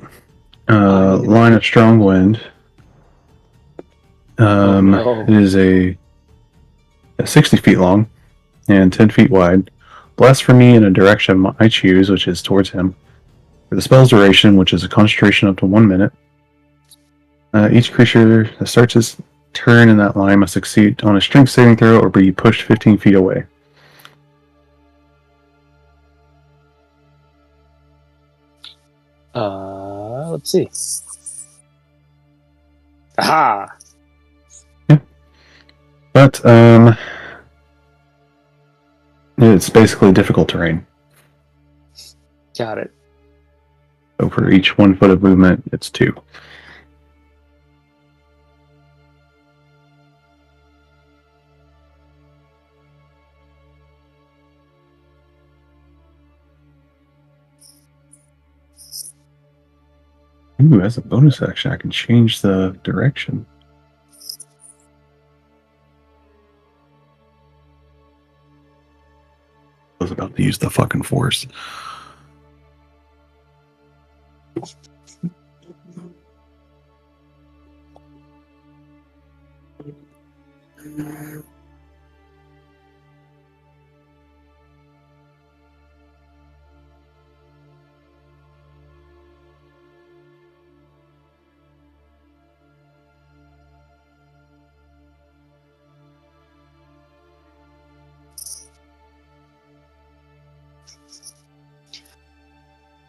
line of strong wind. No. It is a 60 feet long and 10 feet wide. Blast for me in a direction I choose, which is towards him. For the spell's duration, which is a concentration up to 1 minute. Each creature that starts its turn in that line must succeed on a strength saving throw or be pushed 15 feet away. Let's see. Aha! Yeah. But, it's basically difficult terrain. Got it. So for each 1 foot of movement, it's 2. Ooh, as a bonus action, I can change the direction. I was about to use the fucking force.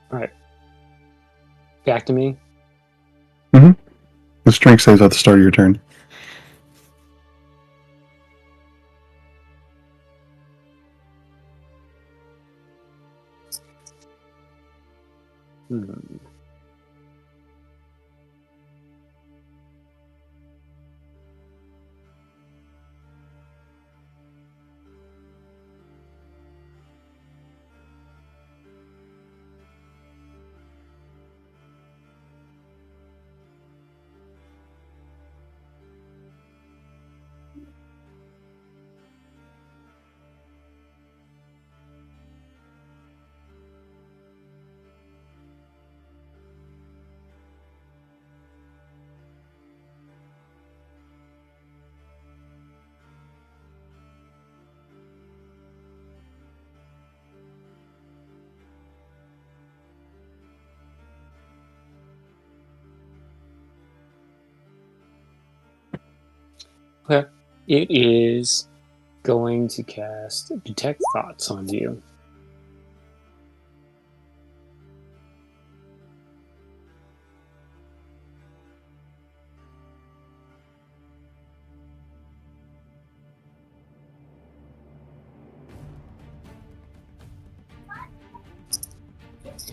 Alright. Back to me. The strength saves at the start of your turn. Okay. It is going to cast Detect Thoughts on you.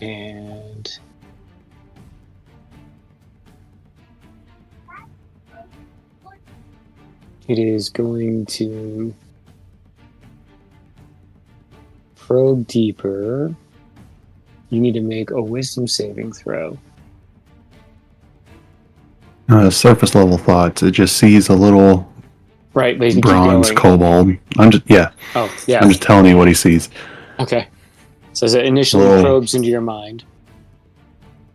And it is going to probe deeper. You need to make a wisdom saving throw. Surface level thoughts. It just sees a little Right, but if you keep bronze going. kobold. Oh, yeah. I'm just telling you what he sees. Okay. So as it initially Little- probes into your mind.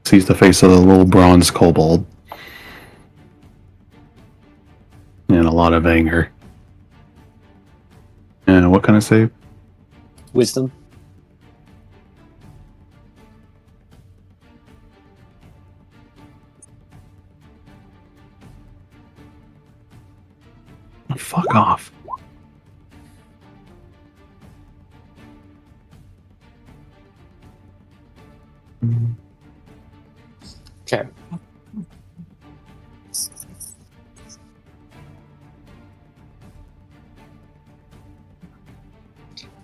Sees the face of a little bronze kobold. And a lot of anger. And what kind of save? Wisdom. Fuck off. Okay.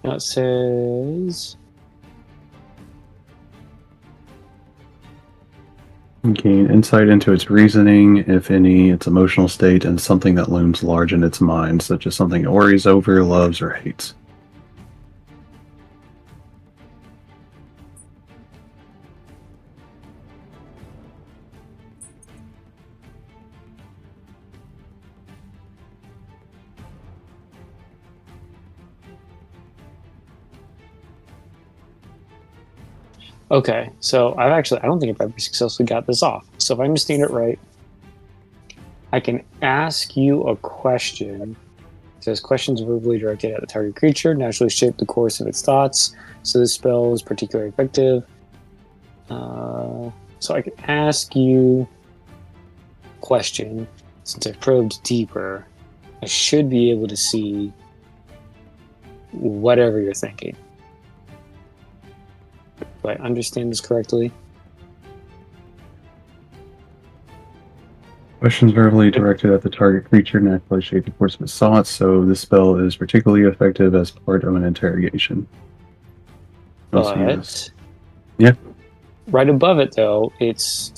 Now it says Gain insight into its reasoning, if any, its emotional state, and something that looms large in its mind, such as something it worries over, loves, or hates. okay. So I don't think I've ever successfully got this off. So if I understand it right, I can ask you a question. It says questions verbally directed at the target creature naturally shape the course of its thoughts. So this spell is particularly effective. So I can ask you a question. Since I probed deeper, I should be able to see whatever you're thinking. Do I understand this correctly? Questions verbally directed at the target creature naturally shape the course of its thoughts, so this spell is particularly effective as part of an interrogation. But Yeah. right above it though, it's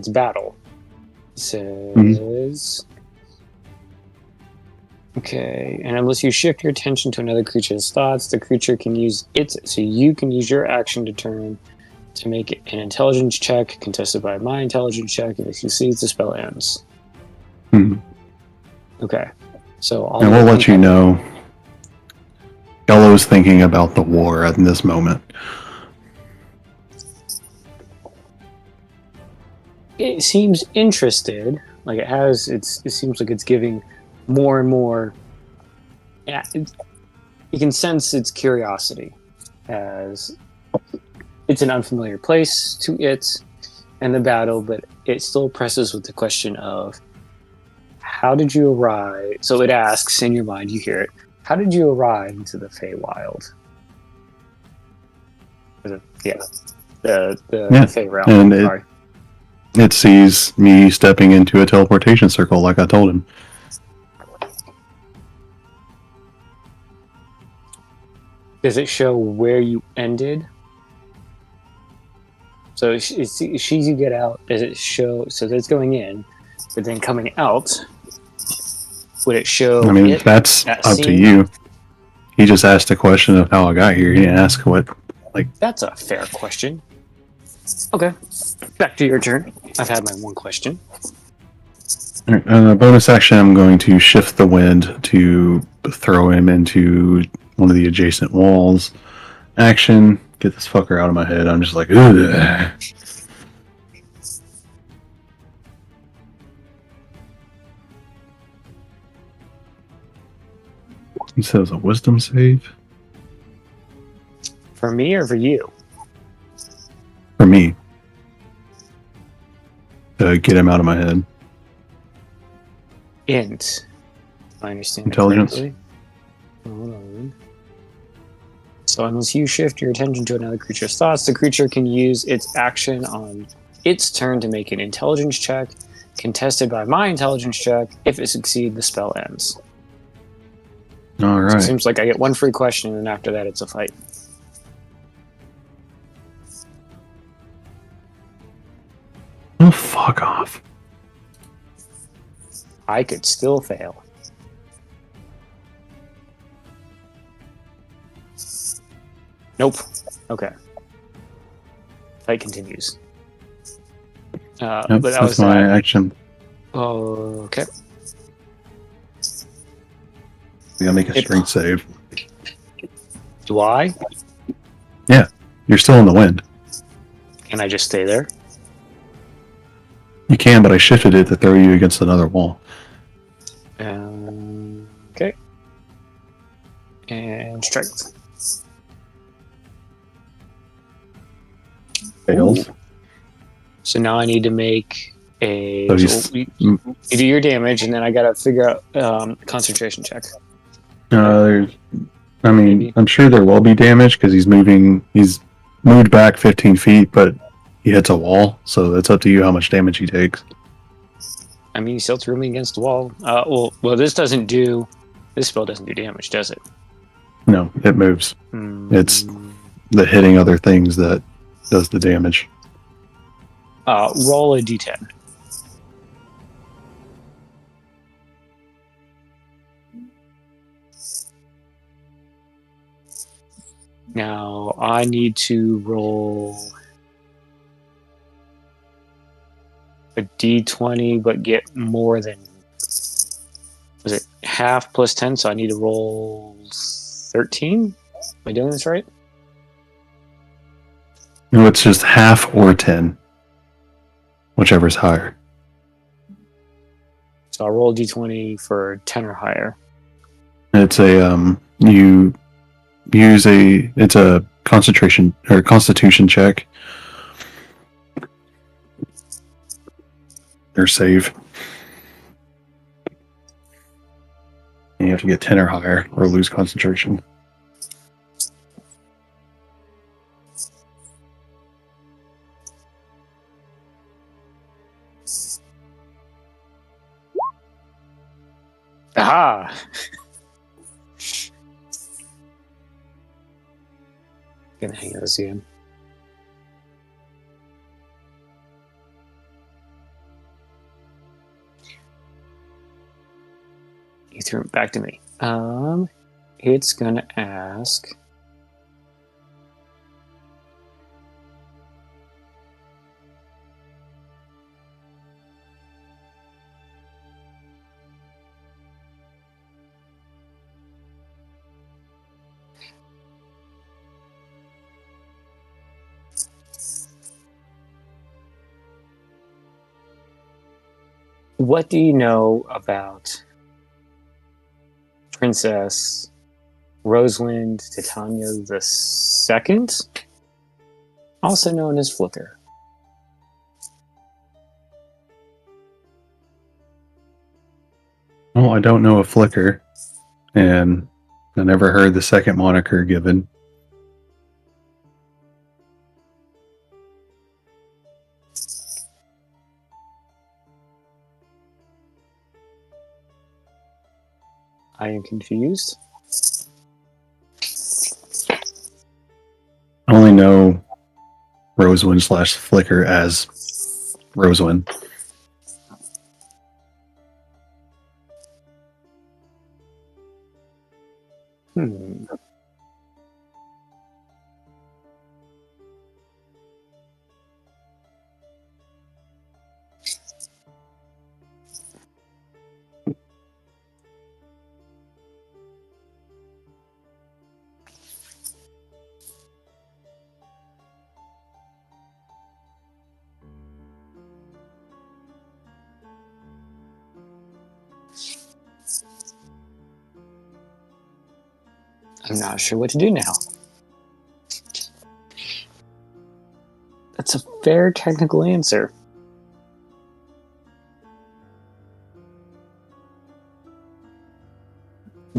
battle. It says okay, and unless you shift your attention to another creature's thoughts, the creature can use you can use your action to turn to make an intelligence check contested by my intelligence check, and if you succeeds, the spell ends. Okay. So and we'll let you know. Yellow's thinking about the war at this moment. It seems interested. Like it seems like it's giving more and more. Yeah, you can sense its curiosity as it's an unfamiliar place to it and the battle, but it still presses with the question of how did you arrive? So it asks in your mind, you hear it. How did you arrive into the Feywild? Yeah, the Fey realm. And Sorry. It sees me stepping into a teleportation circle like I told him. Does it show where you ended? So as you get out, does it show? So that's going in, but then coming out, would it show? I mean, that's up to you. He just asked a question of how I got here. He didn't ask what, like. That's a fair question. Okay, back to your turn. I've had my one question. Bonus action, I'm going to shift the wind to throw him into one of the adjacent walls. Action, get this fucker out of my head. I'm just like, ugh. He says a wisdom save? For me or for you? For me. To get him out of my head. Int. I understand Intelligence. correctly. Hold on. So unless you shift your attention to another creature's thoughts, the creature can use its action on its turn to make an intelligence check, contested by my intelligence check. If it succeeds, the spell ends. All So it right. seems like I get one free question, and then after that, it's a fight. Oh, fuck off. I could still fail. Nope. Okay. Fight continues. Yep, But that that's was my that. action. Oh, okay. I gotta make a It- strength save. Do I? Yeah, you're still in the wind. Can I just stay there? You can, but I shifted it to throw you against another wall. Okay. And strength. Fails. Ooh. So now I need to make a. So So he's. you do your damage, and then I gotta figure out concentration check. There's, I mean, Maybe. I'm sure there will be damage because he's moving. He's moved back 15 feet, but he hits a wall, so it's up to you how much damage he takes. I mean, he still threw me against the wall. Well, this doesn't do. This spell doesn't do damage, does it? No, it moves. It's the hitting other things that does the damage. Roll a d10. Now I need to roll a d20, but get more than. Was it half plus 10? So I need to roll 13? Am I doing this right? No, it's just half or 10, whichever's higher. So I'll roll a d20 for 10 or higher. It's a you use it's a concentration or constitution check or save. And you have to get 10 or higher or lose concentration. Aha! Gonna hang those again. He threw it back to me. It's gonna ask. What do you know about Princess Rosalind Titania II, also known as Flicker? Well, I don't know a flicker, and I never heard the second moniker given. I am confused. I only know Rosewind / Flicker as Rosewind. Hmm. I'm not sure what to do now. That's a fair technical answer.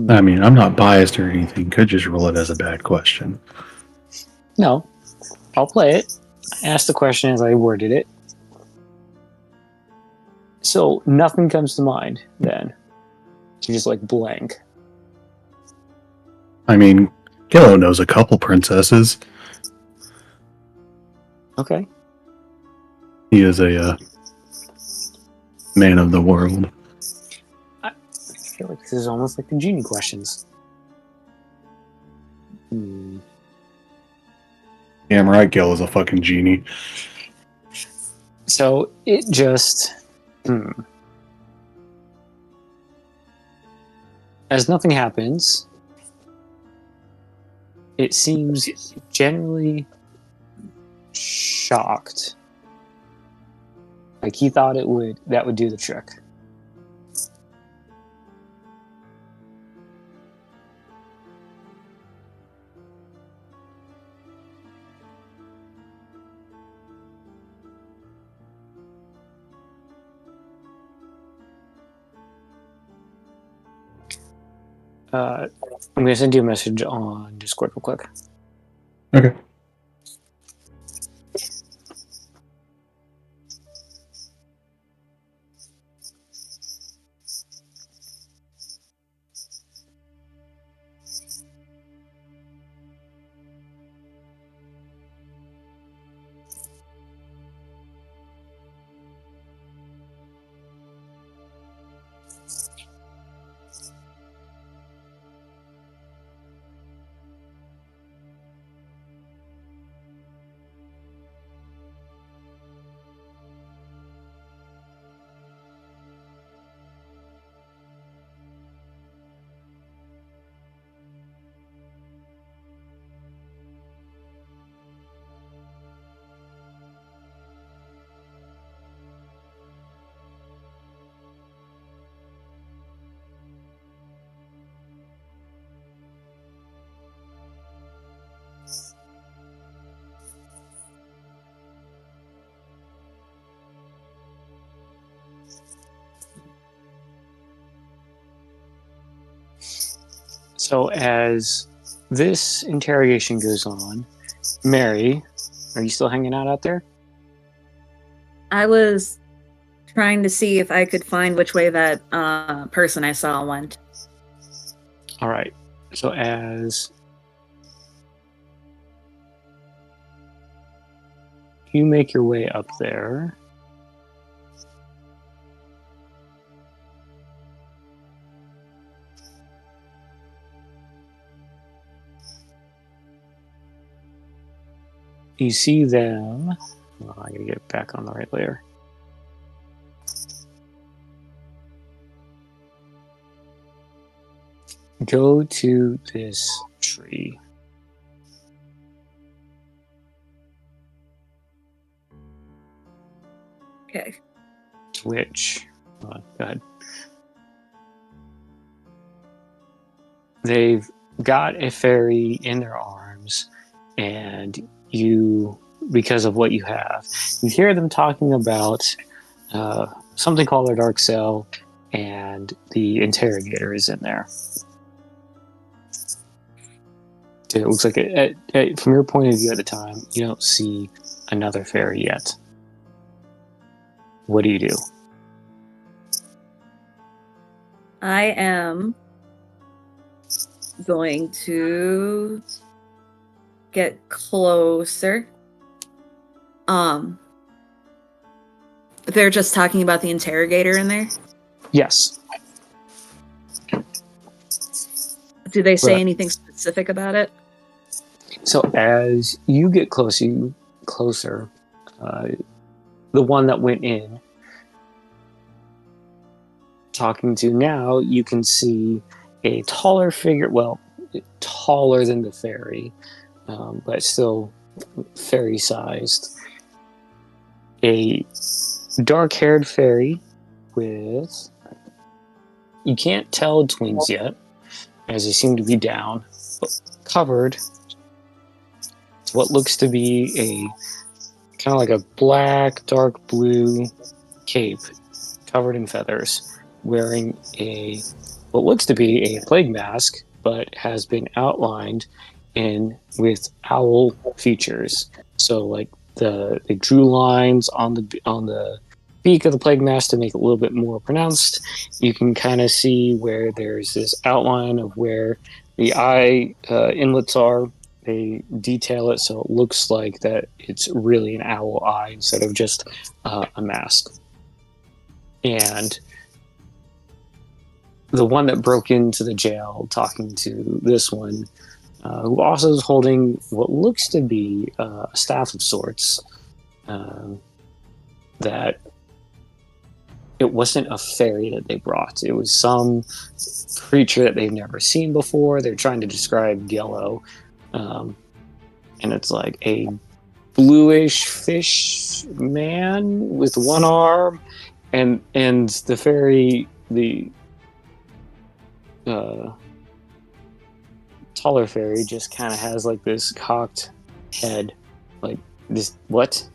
I mean, I'm not biased or anything. Could just roll it as a bad question. No, I'll play it. I asked the question as I worded it. So nothing comes to mind then. You just like blank. I mean, Gillo knows a couple princesses. Okay. He is a man of the world. I feel like this is almost like the genie questions. Damn right, Gil is a fucking genie. So it just. As nothing happens, it seems generally shocked. Like he thought that would do the trick. I'm going to send you a message on Discord real quick. Okay. So as this interrogation goes on, Mary, are you still hanging out there? I was trying to see if I could find which way that person I saw went. All right. So as you make your way up there, you see them. Oh, I gotta get back on the right layer. Go to this tree. Okay. Twitch. Go ahead. They've got a fairy in their arms, and you, because of what you have, you hear them talking about something called a dark cell, and the interrogator is in there. It looks like, from your point of view at the time, you don't see another fairy yet. What do you do? I am going to get closer. They're just talking about the interrogator in there. Yes. Do they say Right. anything specific about it? So as you get closer, the one that went in, talking to now, you can see a taller figure, well, taller than the fairy, but still fairy-sized. A dark-haired fairy with... You can't tell twins yet, as they seem to be down, but covered to what looks to be a kind of like a black, dark blue cape covered in feathers. wearing what looks to be a plague mask, but has been outlined in with owl features. So like they drew lines on the beak of the plague mask to make it a little bit more pronounced. You can kind of see where there's this outline of where the eye inlets are. They detail it so it looks like that it's really an owl eye instead of just a mask. And the one that broke into the jail, talking to this one, who also is holding what looks to be a staff of sorts, that it wasn't a fairy that they brought. It was some creature that they've never seen before. They're trying to describe yellow. And it's like a bluish fish man with one arm. And the fairy, the taller fairy, just kind of has like this cocked head. Like, this, what?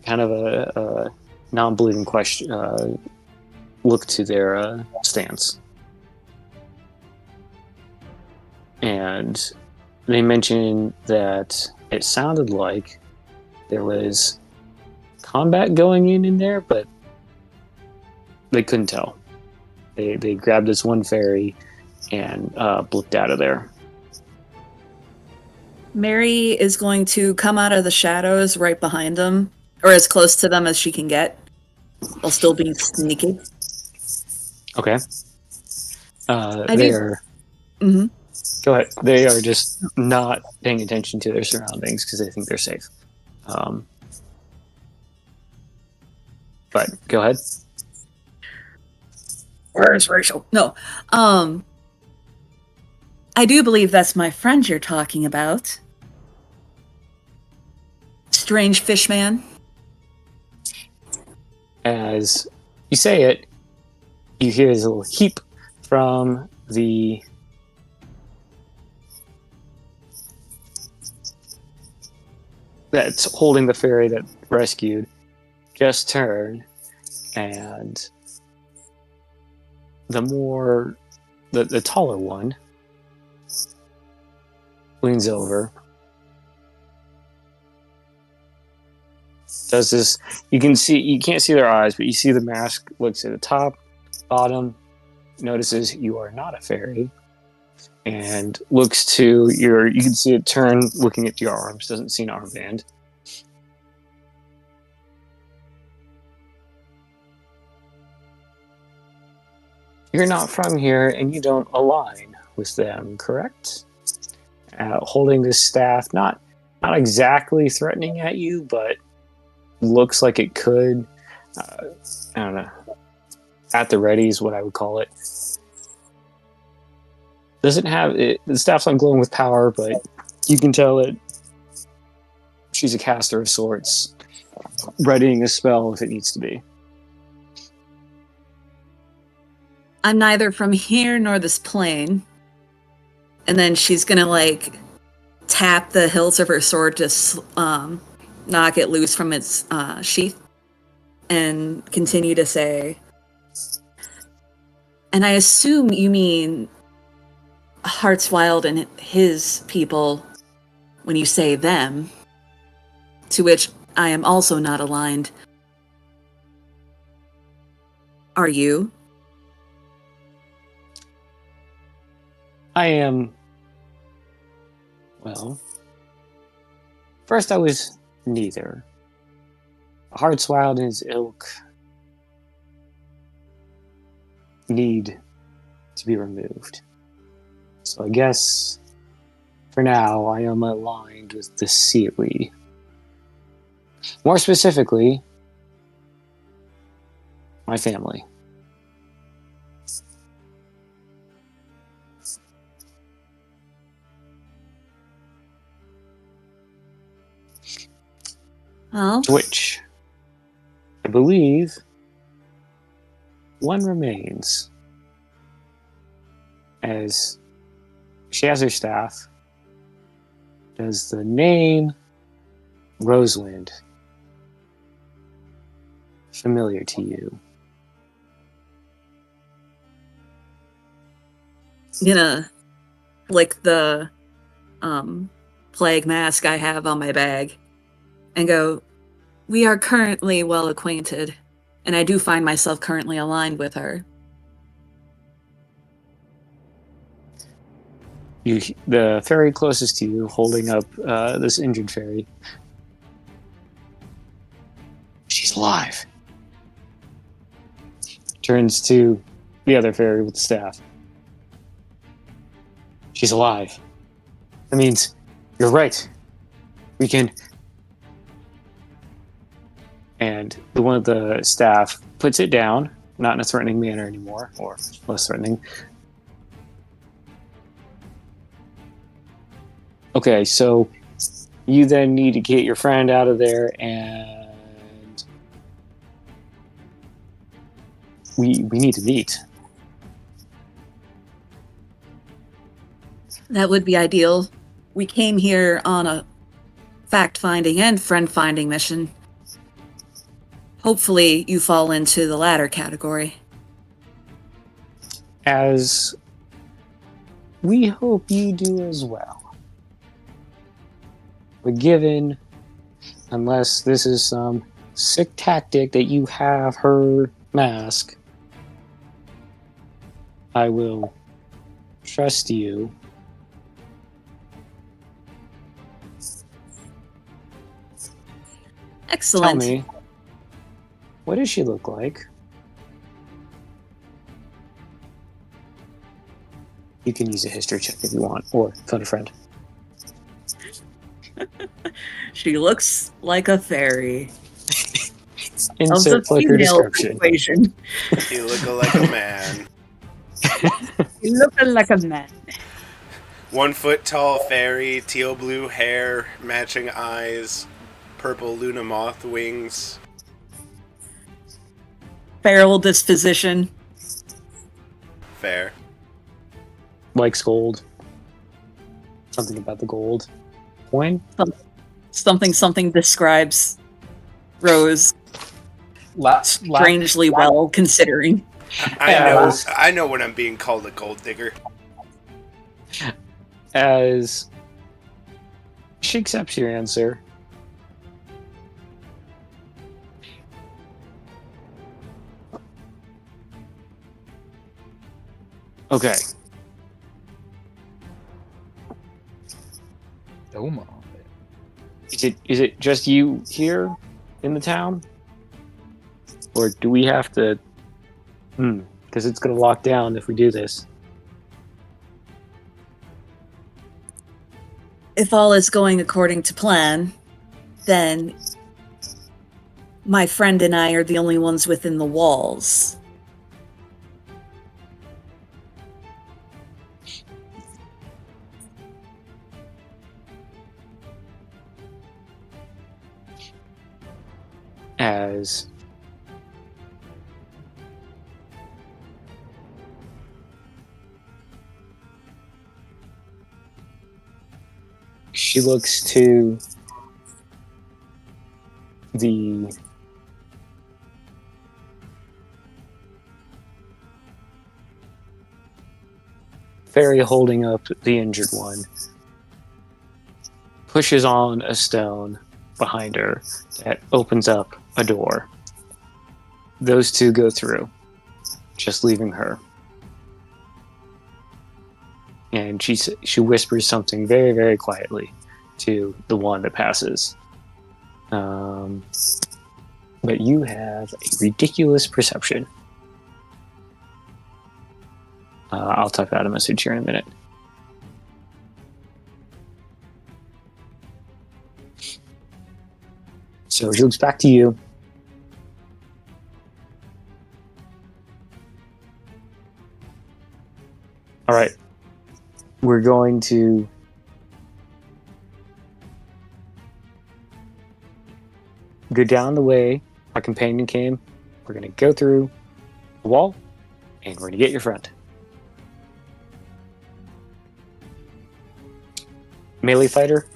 Kind of a non-believing question look to their stance. And they mentioned that it sounded like there was combat going in there, but they couldn't tell. They grabbed this one fairy and blipped out of there. Mary is going to come out of the shadows right behind them, or as close to them as she can get, while still being sneaky. Okay. I they're... Mm-hmm. Go ahead. They are just not paying attention to their surroundings because they think they're safe. But go ahead. Where's Rachel? No. I do believe that's my friend you're talking about. Strange Fishman. As you say it, you hear this little heap from the that's holding the fairy that rescued. Just turn, and the taller one leans over, does this. You can't see their eyes, but you see the mask looks at the top, bottom, notices you are not a fairy, and looks to you can see it turn, looking at your arms, doesn't see an armband. You're not from here, and you don't align with them, correct? Holding this staff, not exactly threatening at you, but looks like it could. I don't know. At the ready is what I would call it. Doesn't have it. The staff's not glowing with power, but you can tell that she's a caster of sorts, readying a spell if it needs to be. I'm neither from here nor this plane. And then she's gonna tap the hilt of her sword to knock it loose from its sheath and continue to say, and I assume you mean Hearts Wild and his people when you say them, to which I am also not aligned. Are you? I am. Well, first I was neither. Hearts Wild and his ilk need to be removed. So I guess for now I am aligned with the Sealy. More specifically, my family. Well, Which I believe one remains, as she has her staff. Does the name Rosewind familiar to you? gonna flick the plague mask I have on my bag and go, "We are currently well acquainted, and I do find myself currently aligned with her." The fairy closest to you, holding up this injured fairy. She's alive. Turns to the other fairy with the staff. She's alive. That means you're right. We can. And the one of the staff puts it down, not in a threatening manner anymore, or less threatening. Okay, so you then need to get your friend out of there, and we need to meet. That would be ideal. We came here on a fact-finding and friend-finding mission. Hopefully you fall into the latter category. As we hope you do as well. But given, unless this is some sick tactic that you have her mask, I will trust you. Excellent. Tell me, what does she look like? You can use a history check if you want, or phone a friend. She looks like a fairy. Insert of the flicker female description. persuasion. You look like a man. You look like a man. 1 foot tall fairy, teal blue hair, matching eyes, purple Luna moth wings. Feral disposition. Fair. Likes gold. Something about the gold. Coin? Something describes Rose strangely well, considering. I know when I'm being called a gold digger. As she accepts your answer, okay. Doma. Is it just you here in the town? Or do we have to... because it's going to lock down if we do this. If all is going according to plan, then my friend and I are the only ones within the walls. As she looks to the fairy holding up the injured one, pushes on a stone behind her that opens up a door. Those two go through, just leaving her. And she whispers something very, very quietly to the one that passes. But you have a ridiculous perception. I'll type out a message here in a minute. So she looks back to you. All right. We're going to go down the way our companion came. We're going to go through the wall, and we're going to get your friend. Melee fighter?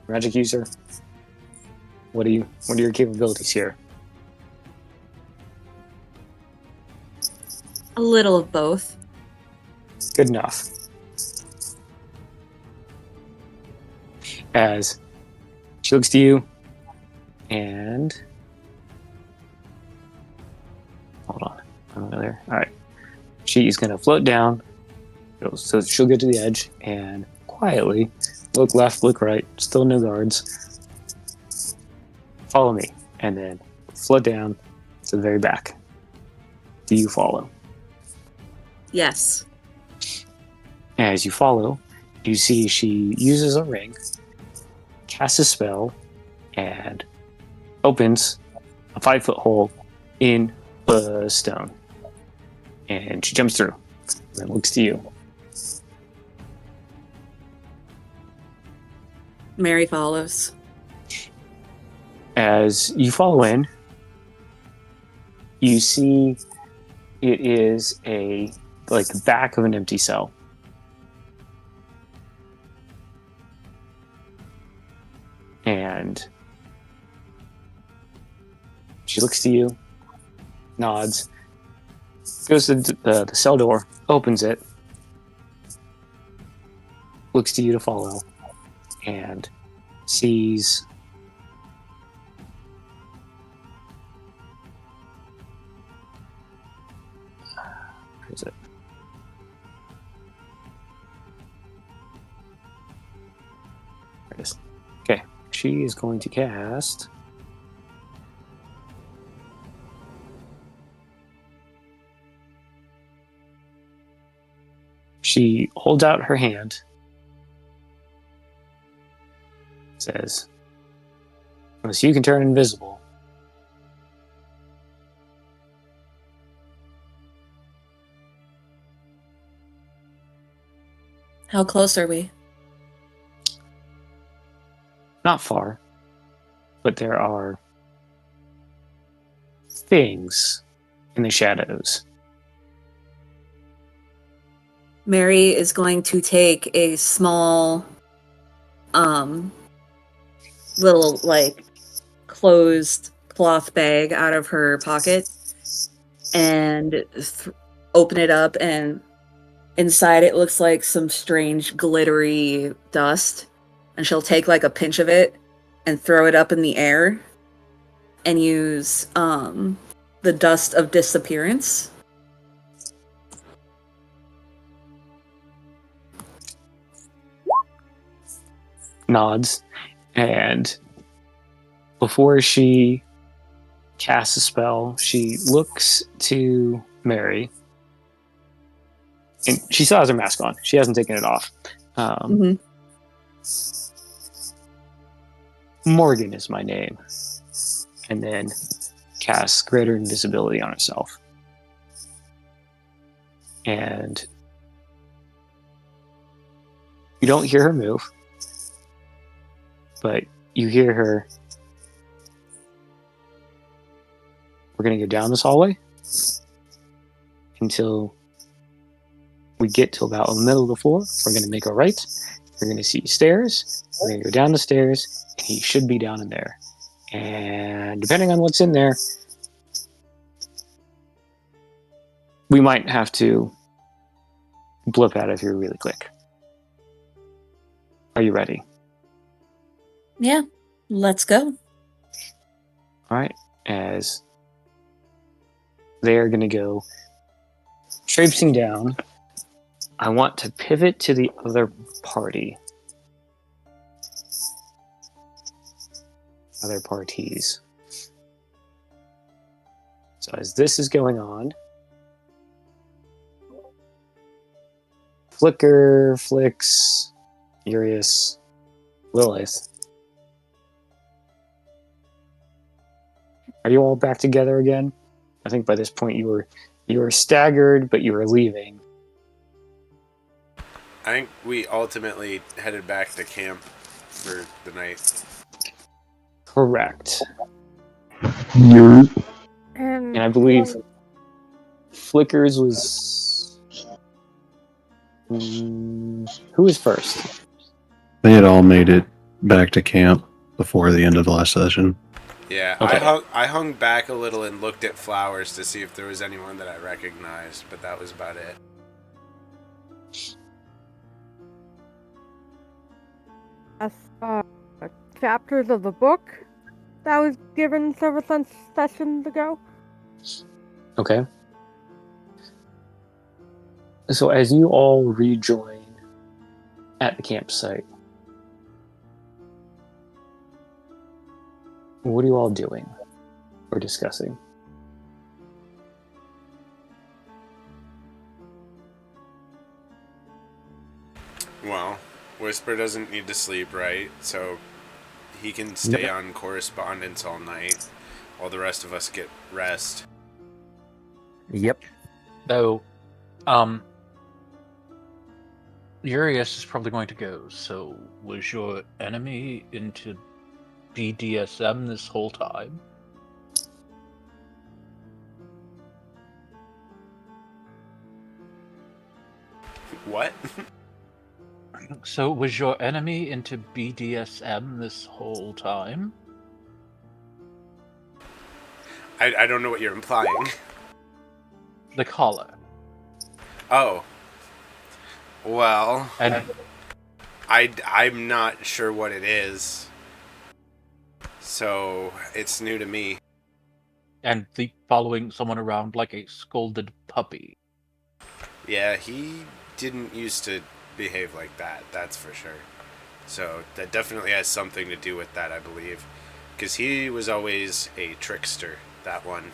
Magic user? What are your capabilities here? A little of both. Good enough. As she looks to you, and hold on, I'm over there. All right, she's gonna float down, so she'll get to the edge and quietly look left, look right. Still no guards. Follow me, and then float down to the very back. Do you follow? Yes. As you follow, you see she uses a ring, casts a spell, and opens a 5-foot hole in the stone. And she jumps through and then looks to you. Mary follows. As you follow in, you see it is like the back of an empty cell. And she looks to you, nods, goes to the cell door, opens it, looks to you to follow, and sees where is it? There it is. Okay, she is going to cast she holds out her hand, says, unless you can turn invisible, How close are we? not far, but there are things in the shadows. Mary is going to take a small, little, like, closed cloth bag out of her pocket and open it up, and inside it looks like some strange glittery dust. And she'll take like a pinch of it and throw it up in the air and use the dust of disappearance. Nods, and before she casts a spell, she looks to Mary, and she still has her mask on. She hasn't taken it off. Morgan is my name, and then casts greater invisibility on herself. And you don't hear her move, but you hear her. We're going to go down this hallway until we get to about the middle of the floor. We're going to make a right. We're going to see stairs. We're going to go down the stairs, and he should be down in there. And depending on what's in there, we might have to blip out of here really quick. Are you ready? Yeah, let's go. All right. As they're going to go traipsing down, I want to pivot to the other party. Other parties. So as this is going on, Flicker, Flix, Urius, Lilith. Are you all back together again? I think by this point you were staggered, but you were leaving. I think we ultimately headed back to camp for the night. Correct. You're And I believe Flickers was... who was first? They had all made it back to camp before the end of the last session. Yeah, Okay. I hung back a little and looked at Flowers to see if there was anyone that I recognized, but that was about it. As chapters of the book that was given several sessions ago. Okay. So as you all rejoin at the campsite, what are you all doing or discussing? Well, Whisper doesn't need to sleep, right? So he can stay Yep. on correspondence all night while the rest of us get rest. Yep. Though, Urias is probably going to go. So, was your enemy into BDSM this whole time? What? So, was your enemy into BDSM this whole time? I don't know what you're implying. The collar. Oh. Well, And I'm not sure what it is. So it's new to me. and the following someone around like a scolded puppy. Yeah, he didn't used to behave like that, that's for sure. So that definitely has something to do with that, I believe. Because he was always a trickster, that one.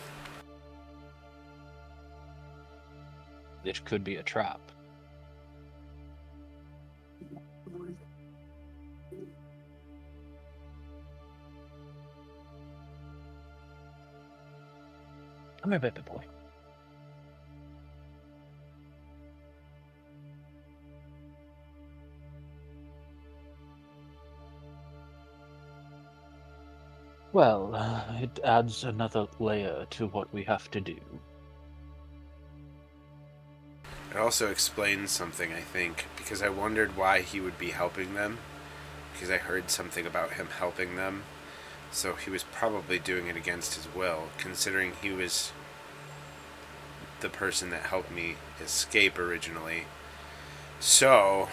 It could be a trap. Come here, baby boy. Well, it adds another layer to what we have to do. It also explains something, I think, because I wondered why he would be helping them. Because I heard something about him helping them. So he was probably doing it against his will, considering he was the person that helped me escape originally. So,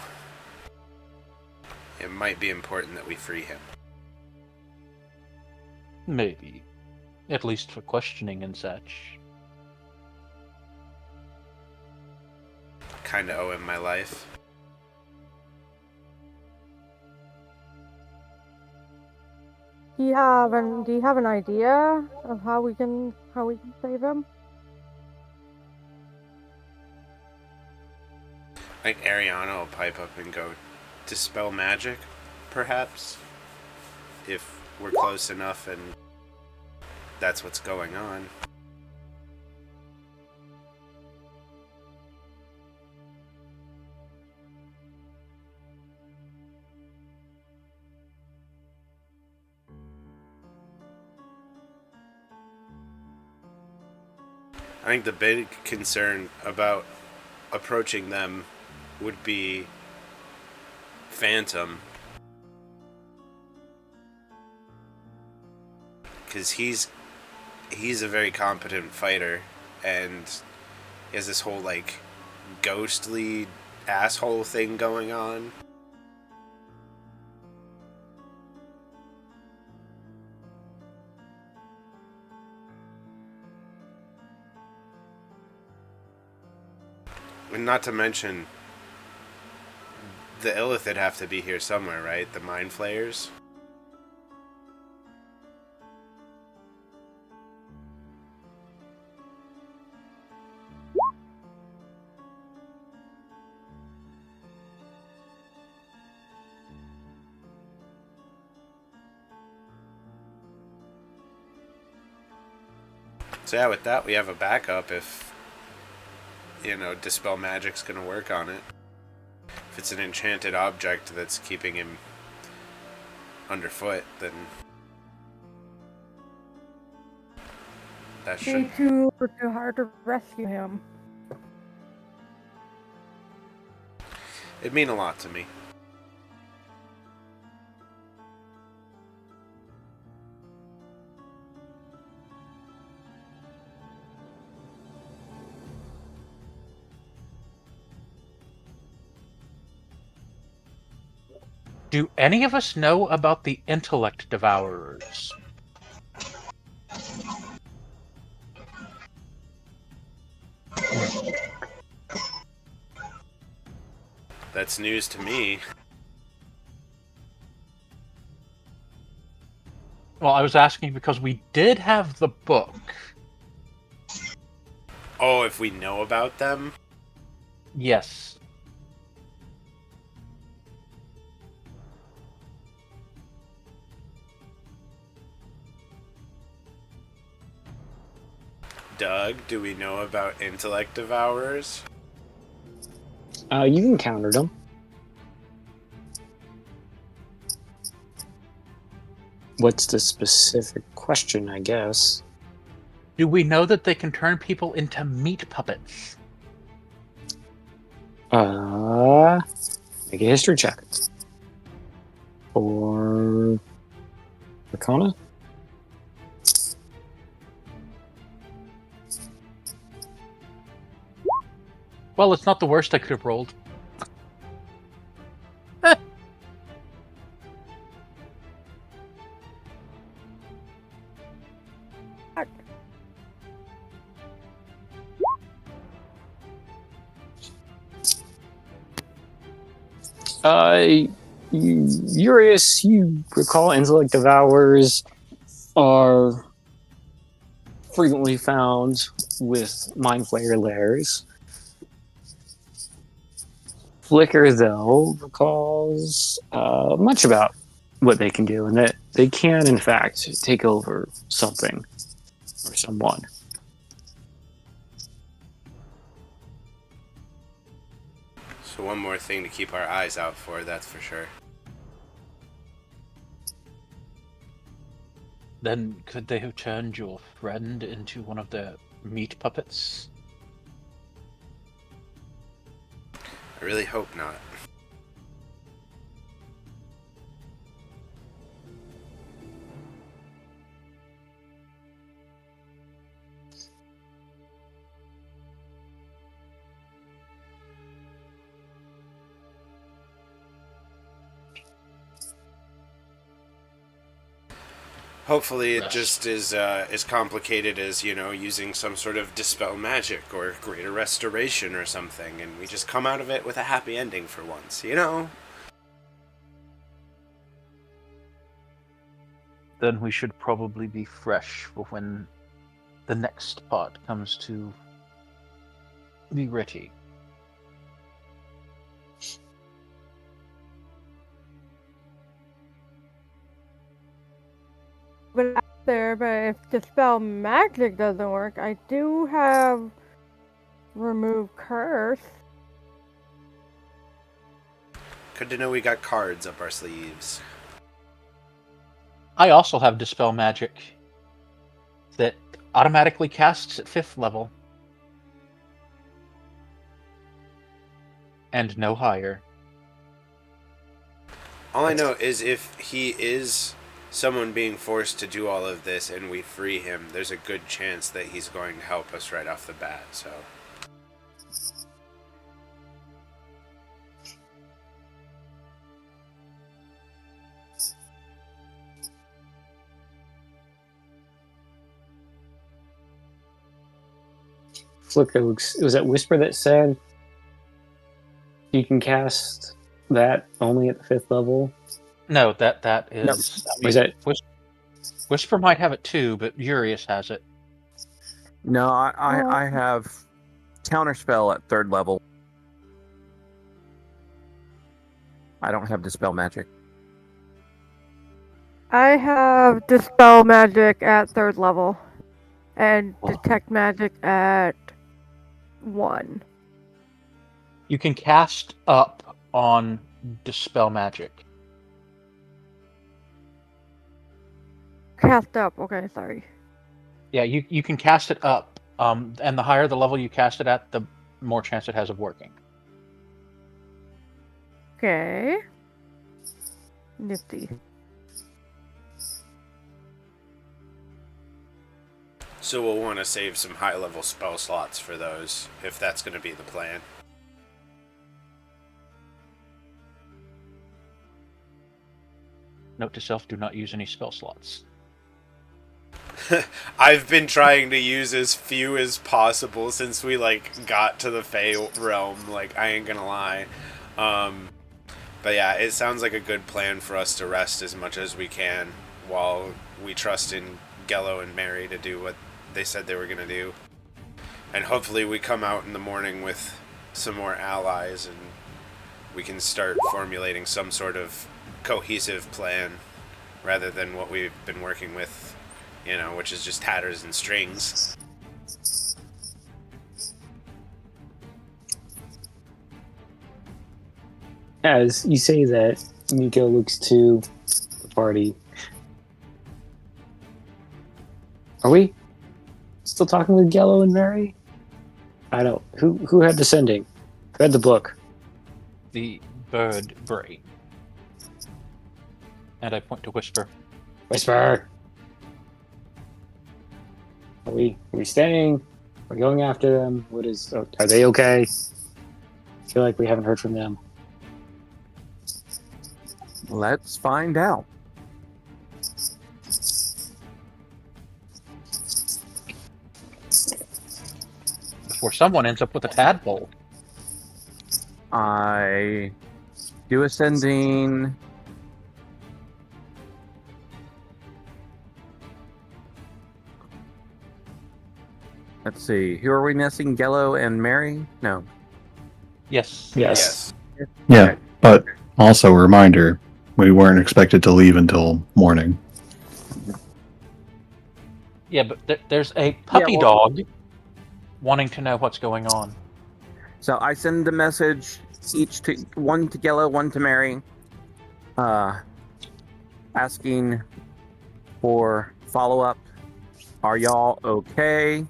it might be important that we free him. Maybe. At least for questioning and such. Kinda owe him my life. Do you have an idea of how we can save him? I think Ariana will pipe up and go, dispel magic, perhaps? If we're close enough and that's what's going on. I think the big concern about approaching them would be Phantom. Because he's a very competent fighter, and he has this whole, like, ghostly asshole thing going on. And not to mention, the Illithid have to be here somewhere, right? The Mind Flayers? So yeah, with that, we have a backup if, Dispel Magic's gonna work on it. If it's an enchanted object that's keeping him underfoot, then that should... Too hard to rescue him. It'd mean a lot to me. Do any of us know about the intellect devourers? That's news to me. Well, I was asking because we did have the book. Oh, if we know about them? Yes. Doug, do we know about intellect devourers? You've encountered them. What's the specific question, I guess? Do we know that they can turn people into meat puppets? Make a history check. Or Arcana? Well, it's not the worst I could have rolled. Urius, you recall intellect devourers are frequently found with mind flayer lairs. Flicker, though, recalls much about what they can do, and that they can, in fact, take over something or someone. So one more thing to keep our eyes out for, that's for sure. Then could they have turned your friend into one of their meat puppets? I really hope not. Hopefully it just is as complicated as, using some sort of dispel magic or greater restoration or something, and we just come out of it with a happy ending for once, Then we should probably be fresh for when the next part comes to be ready. But out there, but if dispel magic doesn't work, I do have remove curse. Good to know we got cards up our sleeves. I also have dispel magic that automatically casts at 5th level. And no higher. All I know is if he is someone being forced to do all of this and we free him, there's a good chance that he's going to help us right off the bat, so... Flicker looks. Was that Whisper that said you can cast that only at the 5th level? No, that is... No. Was that... Whisper might have it too, but Urius has it. No, I have counterspell at 3rd level. I don't have dispel magic. I have dispel magic at 3rd level, and detect magic at 1. You can cast up on dispel magic. Cast up. Okay, sorry. Yeah, you can cast it up, and the higher the level you cast it at, the more chance it has of working. Okay. Nifty. So we'll want to save some high-level spell slots for those, if that's going to be the plan. Note to self: do not use any spell slots. I've been trying to use as few as possible since we got to the Fey realm. I ain't gonna lie. But yeah, it sounds like a good plan for us to rest as much as we can while we trust in Gello and Mary to do what they said they were gonna do. And hopefully we come out in the morning with some more allies and we can start formulating some sort of cohesive plan rather than what we've been working with, which is just tatters and strings. As you say that, Miko looks to the party. Are we still talking with Gello and Mary? I don't. Who had the sending? Who had the book? The bird brain. And I point to Whisper. Whisper. Are we staying? We're going after them. Are they okay? I feel like we haven't heard from them. Let's find out. Before someone ends up with a tadpole. I do ascending. Let's see. Who are we missing? Gello and Mary? No. Yes. Yes. Yeah, Okay. but also a reminder, we weren't expected to leave until morning. Yeah, but there's a puppy dog wanting to know what's going on. So I send a message, one to Gello, one to Mary, asking for follow-up. Are y'all okay?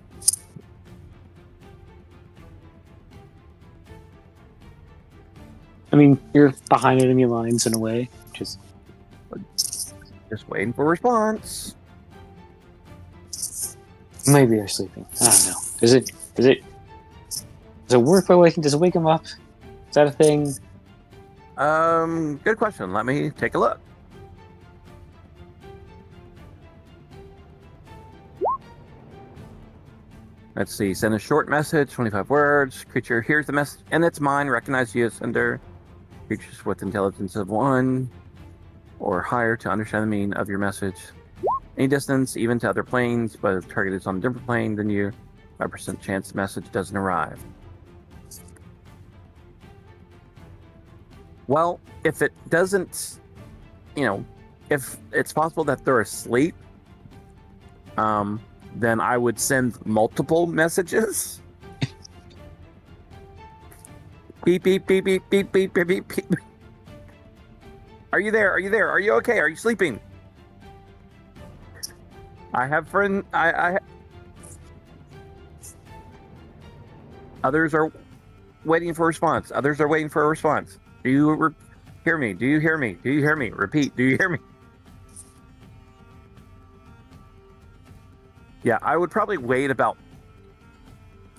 I mean, you're behind enemy lines in a way. Just waiting for response. maybe they're sleeping. I don't know. Does it work by waking? Does it wake them up? Is that a thing? Good question. Let me take a look. Let's see. Send a short message, 25 words. Creature hears the message, and it's mine. Recognize you as sender. Creatures with intelligence of 1 or higher to understand the meaning of your message. Any distance, even to other planes, but if the target is on a different plane than you, 5% chance the message doesn't arrive. Well, if it doesn't, if it's possible that they're asleep, then I would send multiple messages. Beep, beep, beep, beep, beep, beep, beep, beep, beep. Are you there? Are you there? Are you okay? Are you sleeping? I have friends. Others are waiting for a response. Others are waiting for a response. Do you hear me? Do you hear me? Do you hear me? Repeat. Do you hear me? Yeah, I would probably wait about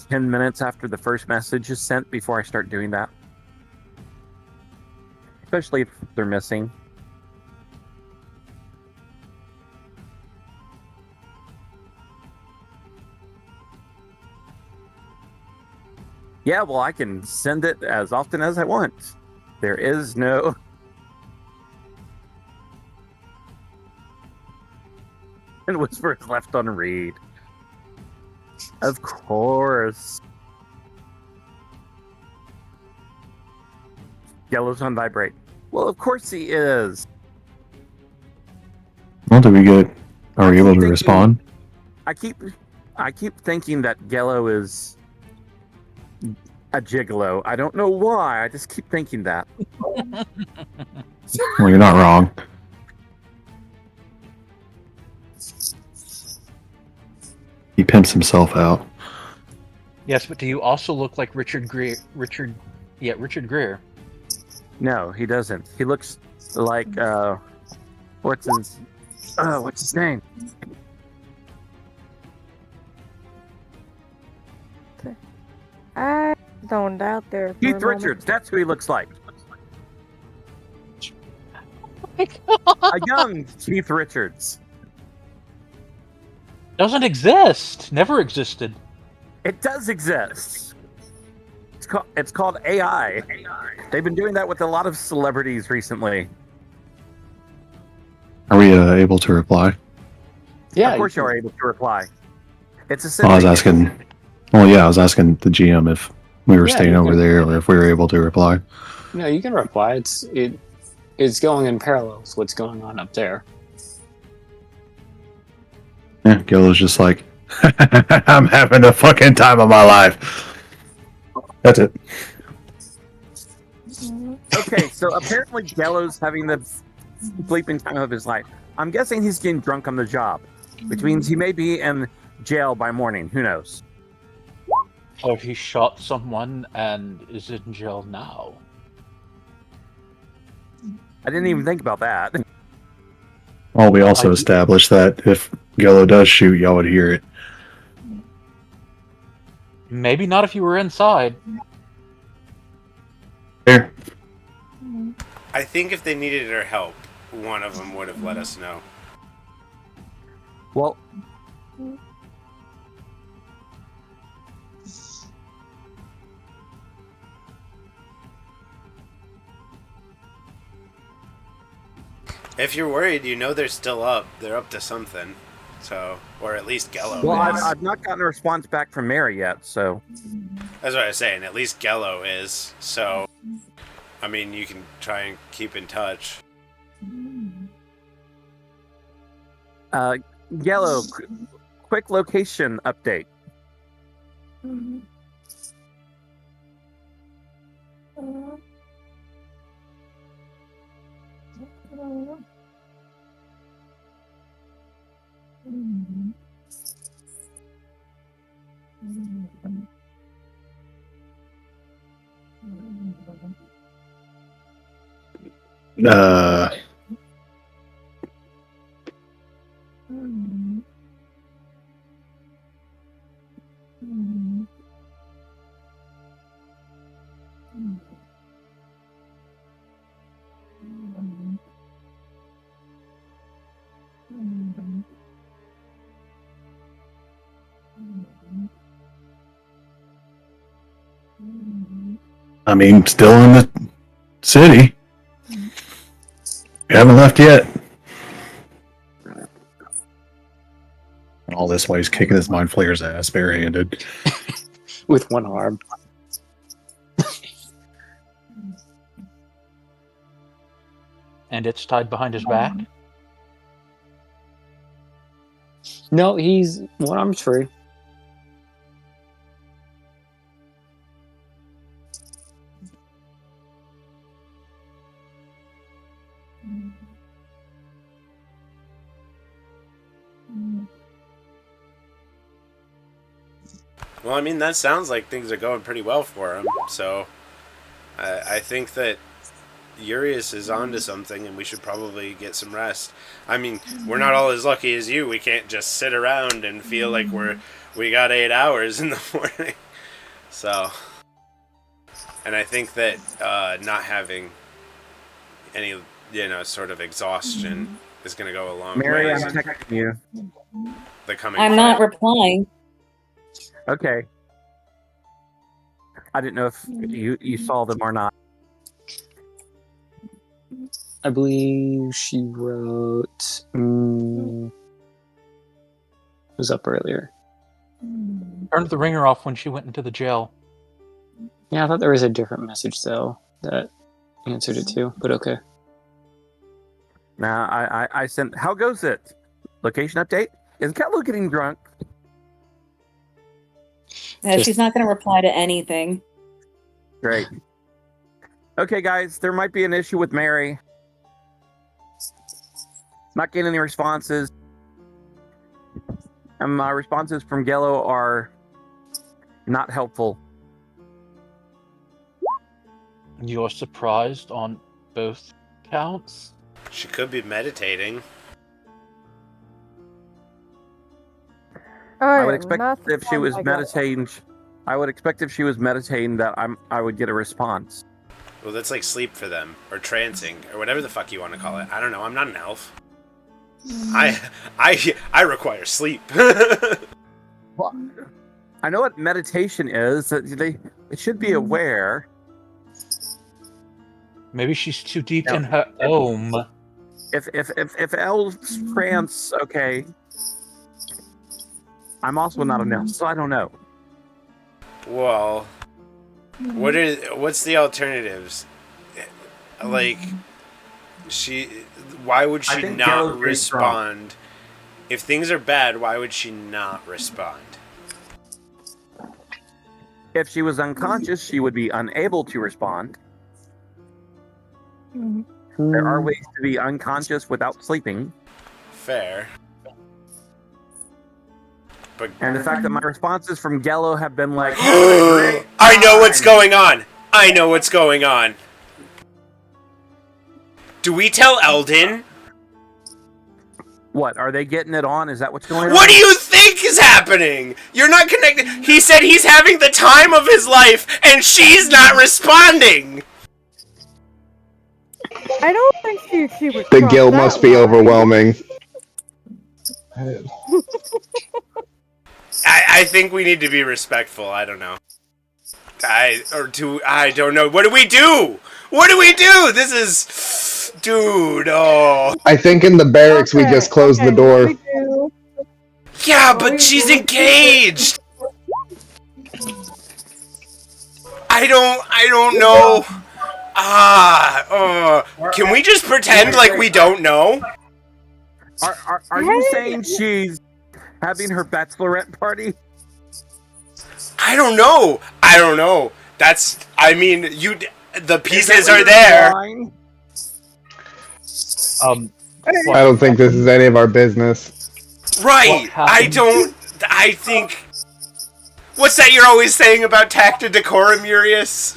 10 minutes after the first message is sent before I start doing that. Especially if they're missing. Yeah, well, I can send it as often as I want. There is no... And Whisper left on read. Of course. Yellow's on vibrate. Well, of course he is. Well, are we able to respond? I keep thinking that Gello is a gigolo. I don't know why. I just keep thinking that. Well, you're not wrong. He pimps himself out. Yes, but do you also look like Richard Greer? Richard Greer. No, he doesn't. He looks like what's his name? I zoned out there. For Keith a moment. Richards. That's who he looks like. A young Keith Richards. Doesn't exist. Never existed. It does exist. It's called AI. They've been doing that with a lot of celebrities recently. Are we able to reply? Yeah, Of course, you are able to reply. It's a Well, I was simple. asking. Well, yeah, I was asking the GM if we were Yeah, staying you over can- there or if we were able to reply. No, you can reply. It's going in parallel with what's going on up there. Yeah, Gillo's just like, I'm having the fucking time of my life. That's it. Okay, so apparently Gello's having the sleeping time of his life. I'm guessing he's getting drunk on the job, which means he may be in jail by morning. Who knows? Or he shot someone and is in jail now. I didn't even think about that. Well, we also I- established that if Gillo does shoot, y'all would hear it. Maybe not if you were inside. There. I think if they needed our help, one of them would have let us know. Well, If you're worried, you know they're still up. They're up to something. So, or at least Gello well, is. I've not gotten a response back from Mary yet, so That's what I was saying. At least Gello is. So, I mean, you can try and keep in touch. Yellow, quick location update. Uh, I mean, still in the city. We haven't left yet. And all this while he's kicking his mind flayer's ass barehanded. With one arm. And it's tied behind his back. No, he's one arm's free. Well, I mean, that sounds like things are going pretty well for him. So, I think that Urias is onto something, and we should probably get some rest. I mean, we're not all as lucky as you. We can't just sit around and feel like we got 8 hours in the morning. So, and I think that not having any, sort of exhaustion is going to go a long Mary, way. I'm texting you. The coming I'm not replying. Okay. I didn't know if you saw them or not. I believe she wrote. Was up earlier. Turned the ringer off when she went into the jail. Yeah, I thought there was a different message though that answered it too. But okay. Now, I sent. How goes it? Location update? Is Ketlo getting drunk? Yeah, Just- she's not going to reply to anything. Great. Okay, guys, there might be an issue with Mary. Not getting any responses. And my responses from Gello are not helpful. You're surprised on both counts? She could be meditating. I would expect if she was meditating. I would expect if she was meditating that I would get a response. Well, that's like sleep for them, or trancing, or whatever the fuck you want to call it. I don't know. I'm not an elf. I require sleep. Well, I know what meditation is. They should be aware. Maybe she's too deep No. in her ohm. If elves trance, okay. I'm also not an elf, so I don't know. Well, what's the alternatives? Like, why would I she think not Gallo's pretty respond? If things are bad, why would she not respond? If she was unconscious, she would be unable to respond. There are ways to be unconscious without sleeping. Fair. But And the fact that my responses from Gello have been like, I know what's going on. I know what's going on. Do we tell Eldon? What, are they getting it on? Is that what's going on? What do you think is happening? You're not connected. He said he's having the time of his life, and she's not responding. I don't think she would. The cross guilt that must be line. overwhelming. I think we need to be respectful. I don't know. I don't know. What do we do? What do we do? This is... Dude, oh. I think in the barracks we just close the door. We do. Yeah, but she's engaged! I don't know. Can we just pretend like we don't know? Are you saying she's having her bachelorette party? I don't know. That's, I mean, the pieces are there. I don't think this is any of our business. Right. I think... What's that you're always saying about tact and decorum, Urius?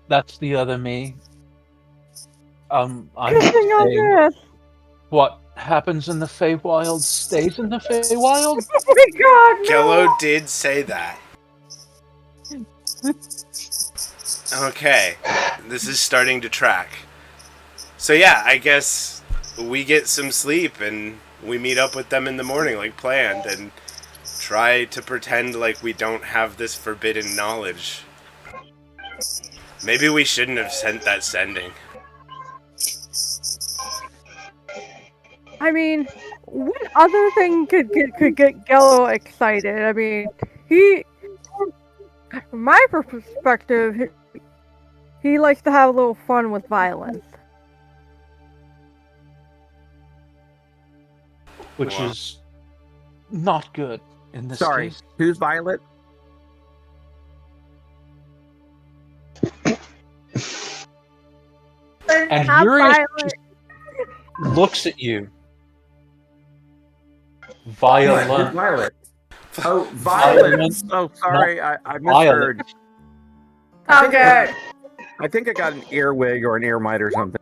That's the other me. I'm Kissing on saying this. what happens in the Feywild stays in the Feywild. Oh my god, no. Gello did say that. Okay. This is starting to track. So yeah, I guess we get some sleep and we meet up with them in the morning like planned and try to pretend like we don't have this forbidden knowledge. Maybe we shouldn't have sent that sending. I mean, what other thing could get Gello excited? I mean, from my perspective, he likes to have a little fun with violence. Which Wow. is not good in this Sorry, case. who's Violet? And Not Urius violent. just looks at you. Violent. Violet. Oh, Violet. Violent. Oh, sorry, I Violet. misheard. Okay. I think I got an earwig or an ear mite or something.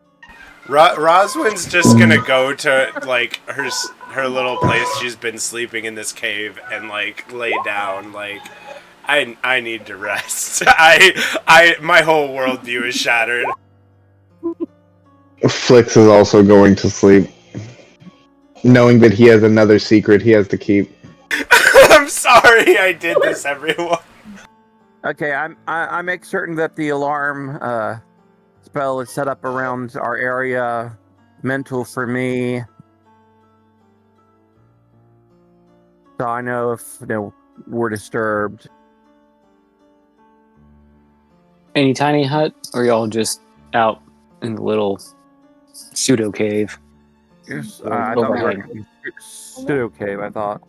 Roswin's just gonna go to like her little place she's been sleeping in this cave and like lay down like I need to rest. My whole worldview is shattered. Flix is also going to sleep, knowing that he has another secret he has to keep. I'm sorry I did this, everyone. Okay, I make certain that the alarm spell is set up around our area. Mental for me. So I know if we're disturbed. Any tiny hut, or y'all just out in the little pseudo cave? Yes, I thought we were in pseudo cave, I thought.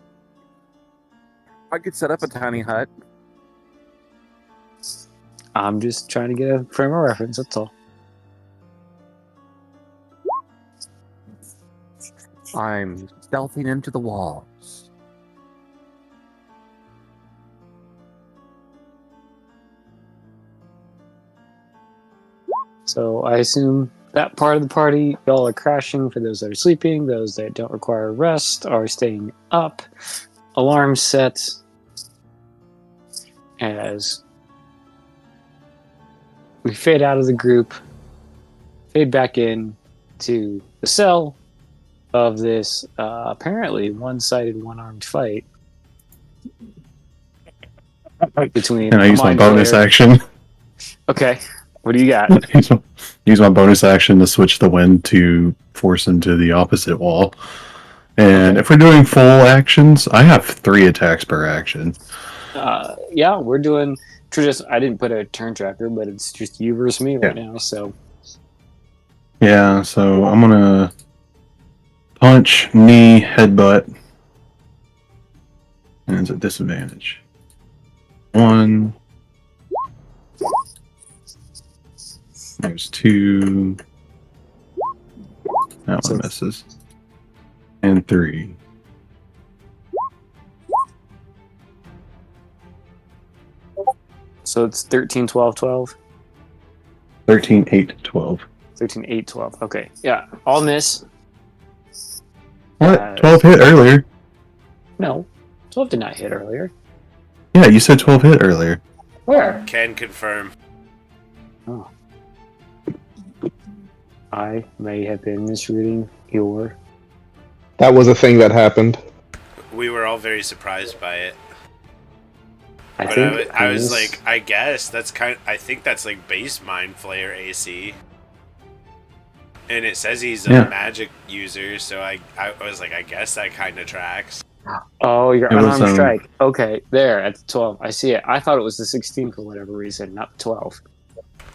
I could set up a tiny hut. I'm just trying to get a frame of reference, that's all. I'm stealthing into the walls. So I assume that part of the party, y'all are crashing. For those that are sleeping, those that don't require rest are staying up. Alarm set as we fade out of the group, fade back in to the cell of this apparently one-sided, one-armed fight between And I a use my mind bonus flayer. action. Okay, what do you got? Use my bonus action to switch the wind to force him to the opposite wall. And Okay. if we're doing full actions, I have 3 attacks per action. Yeah, we're doing. I didn't put a turn tracker, but it's just you versus me right now. So Yeah, so I'm gonna punch, knee, headbutt, and it's a disadvantage. 1. There's 2. That one misses. And 3. so it's 13, 12, 12. 13, 8, 12. 13, 8, 12. Okay, yeah, all miss. What? 12 hit earlier. No, 12 did not hit earlier. Yeah, you said 12 hit earlier. Where? Can confirm. Oh. I may have been misreading your. That was a thing that happened. We were all very surprised by it. I But think I was like, I guess that's I think that's like base Mind Flayer AC. And it says he's a magic user, so I was like, I guess that kind of tracks. Oh, your It was, unarmed strike. Okay, there at the 12. I see it. I thought it was the 16 for whatever reason, not the 12.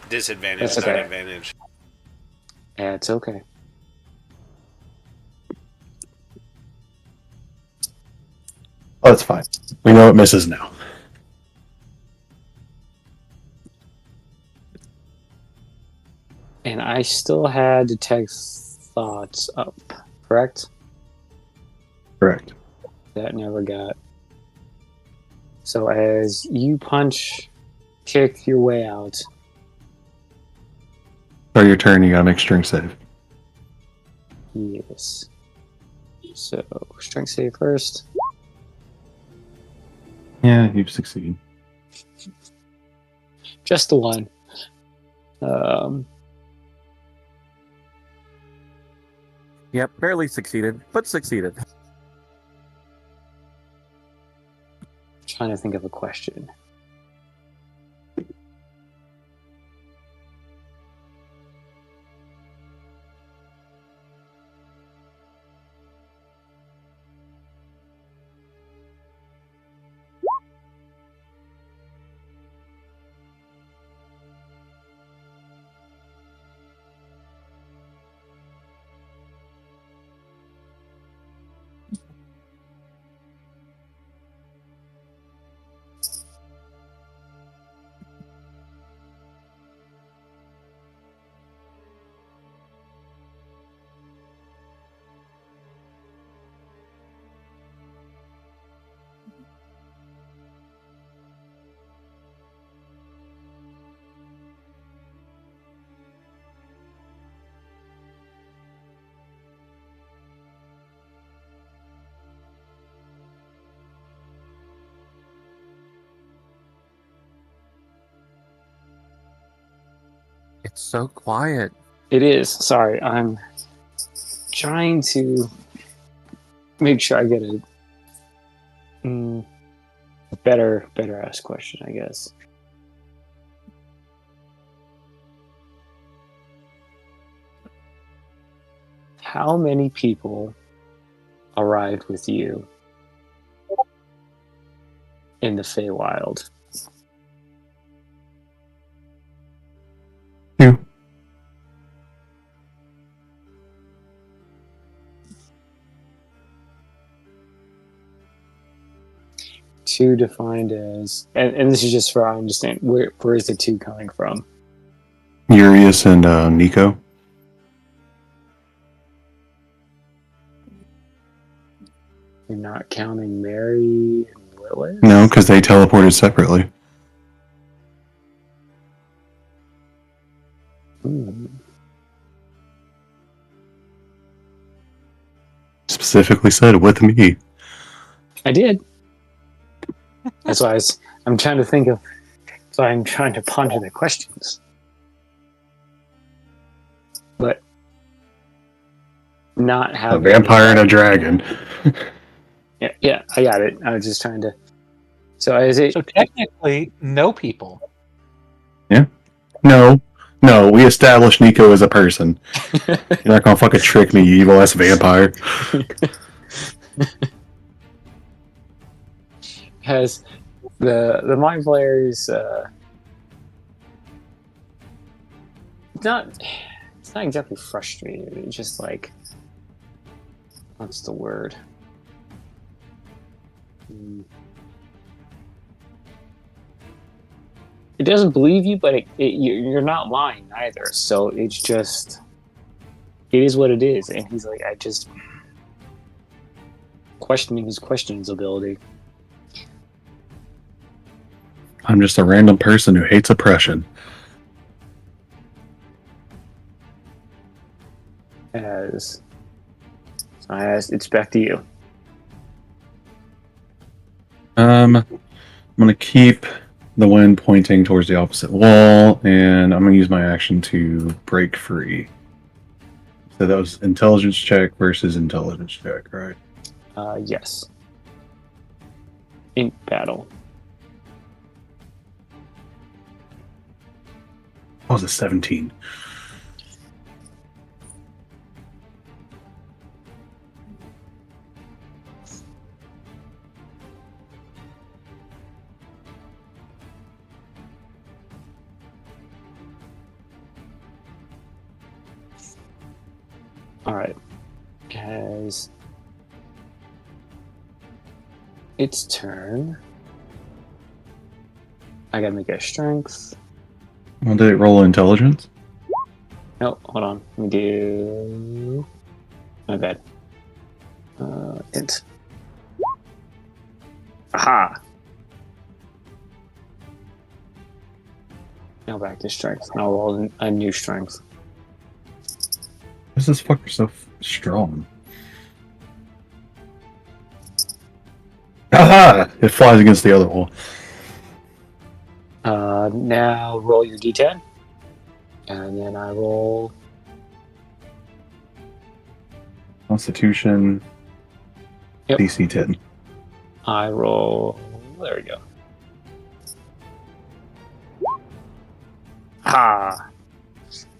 Disadvantage, That's not okay. advantage. Yeah, it's okay. Oh, that's fine. We know it misses now. And I still had Detect Thoughts up, correct? Correct. That never got. So as you punch, kick your way out. Start your turn, you gotta make strength save. Yes. So strength save first. Yeah, you succeed. Just the one. Yep, barely succeeded, but succeeded. Trying to think of a question. It's so quiet. It is. Sorry, I'm trying to make sure I get a better asked question, I guess. How many people arrived with you in the Feywild? 2. Two defined as, and this is just for I understand. Where is the two coming from? Urius and Nico. You're not counting Mary and Lilith? No, because they teleported separately. Specifically said with me. I did. That's why I'm trying to think of. So I'm trying to ponder the questions. but not A have vampire and a dragon. Yeah, I got it. I was just trying to. So is it? So technically, no people. No, we established Nico as a person. You're not gonna fucking trick me, you evil ass vampire. Has the mind players it's not exactly frustrated. It's just like, what's the word? It doesn't believe you, but you're not lying either. So it's just, it is what it is. And he's like, I just questioning his questions ability. I'm just a random person who hates oppression. As so I asked, it's back to you. I'm gonna keep the wind pointing towards the opposite wall, and I'm gonna use my action to break free. So that was intelligence check versus intelligence check, right? Yes. In battle. That was a 17. All right, guys. Its turn. I gotta make a strength. Well, did it roll intelligence? No, hold on. Let me do. My bad. Int. Aha! Now back to strength. Now roll a new strength. Why is this fucker so strong? Aha! It flies against the other wall. Now roll your d10. And then I roll. Constitution. Yep. DC 10. I roll. There we go. Ah.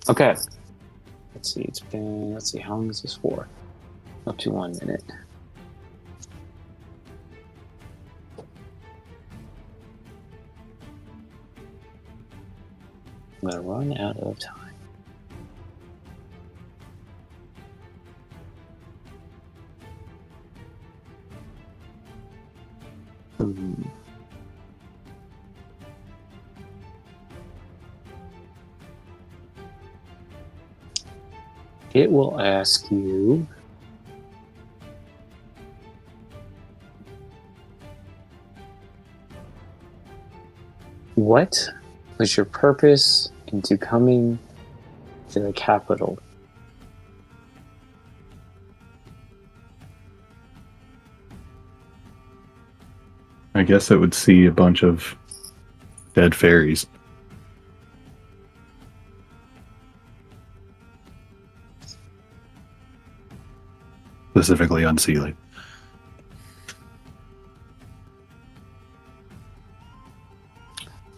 Okay. Let's see. It's been. Let's see. How long is this for? Up to 1 minute. I'm gonna run out of time. It will ask you what was your purpose into coming to the capital? I guess it would see a bunch of dead fairies. Specifically unsealing.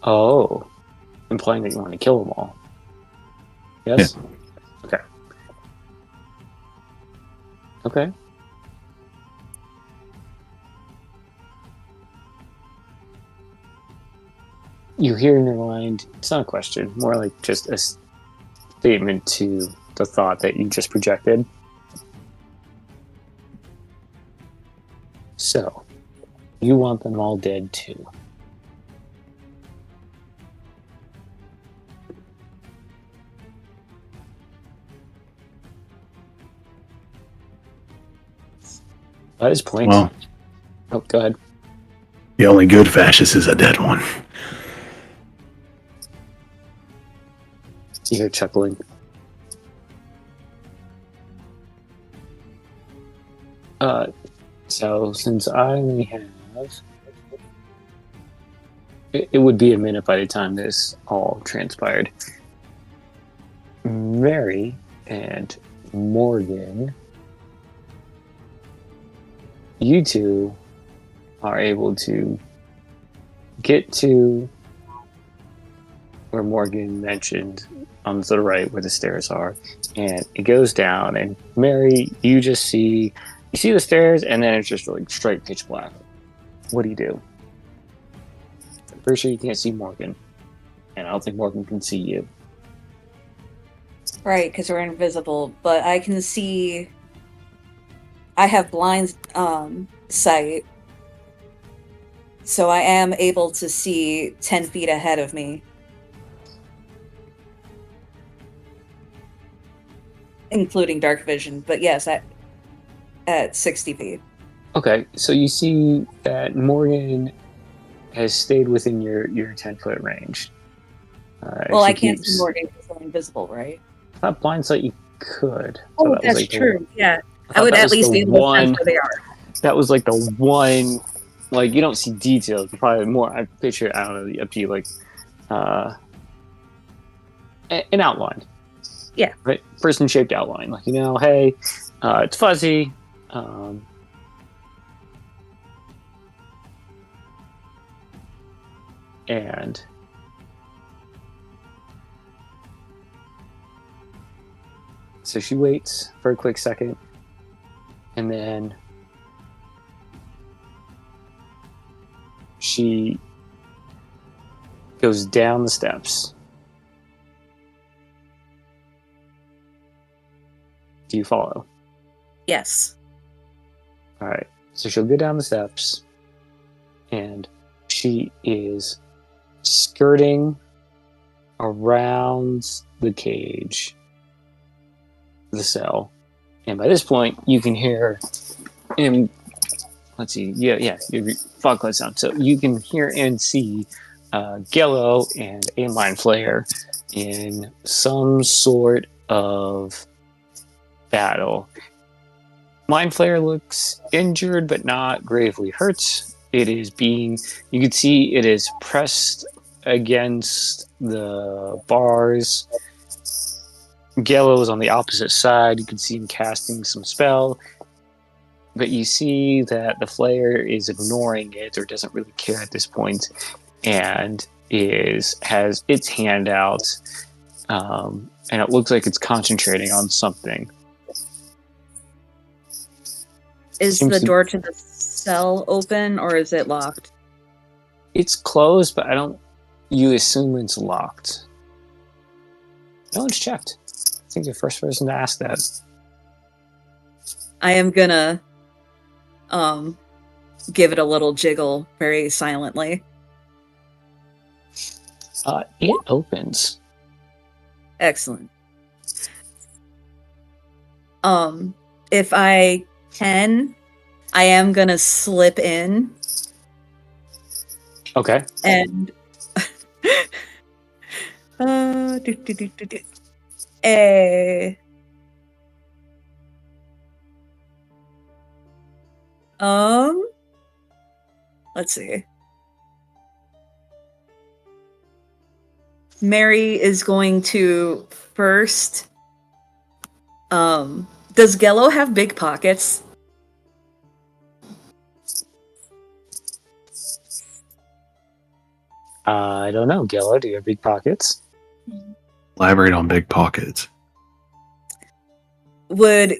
Oh, implying that you want to kill them all. Yes? Yeah. Okay. Okay. You hear in your mind, it's not a question, more like just a statement to the thought that you just projected. So, you want them all dead too. That is point. Well, Oh, go ahead. the only good fascist is a dead one. You hear chuckling. So since I only have, it would be a minute by the time this all transpired. Mary, and Morgan, you two are able to get to where Morgan mentioned on the right where the stairs are, and it goes down. And Mary, you see the stairs, and then it's just like straight pitch black. What do you do? I'm pretty sure you can't see Morgan, and I don't think Morgan can see you. Right, because we're invisible, but I can see. I have blind sight, so I am able to see 10 feet ahead of me. Including dark vision, but yes, at 60 feet. Okay, so you see that Morgan has stayed within your 10-foot range. Well, she I can't see keeps Morgan because I'm invisible, right? not blindsight. You could. Oh, that was that's like true. Yeah, I thought would that at was least the be able to sense one. where they are. That was like the one. Like you don't see details. Probably more. I picture. I don't know. Up to you. Like an outline. Yeah. Right. Person shaped outline. Like hey, it's fuzzy. And so she waits for a quick second, and then she goes down the steps. Do you follow? Yes. All right. So she'll go down the steps, and she is skirting around the cage, the cell. And by this point, you can hear him. Let's see. Yeah. Foglet sound. So you can hear and see Gello and a Mind Flayer in some sort of battle. Mind Flayer looks injured, but not gravely hurt. It is being. You can see it is pressed against the bars. Gello is on the opposite side. You can see him casting some spell. But you see that the Flayer is ignoring it or doesn't really care at this point, and has its hand out, and it looks like it's concentrating on something. Is the door to the cell open or is it locked? It's closed, but you assume it's locked. No one's checked. I think you're the first person to ask that. I am gonna give it a little jiggle very silently. It opens. Excellent. If I can, I am gonna slip in. Okay. And let's see. Mary is going to first. Does Gello have big pockets? I don't know. Gello, do you have big pockets? Elaborate on big pockets. Does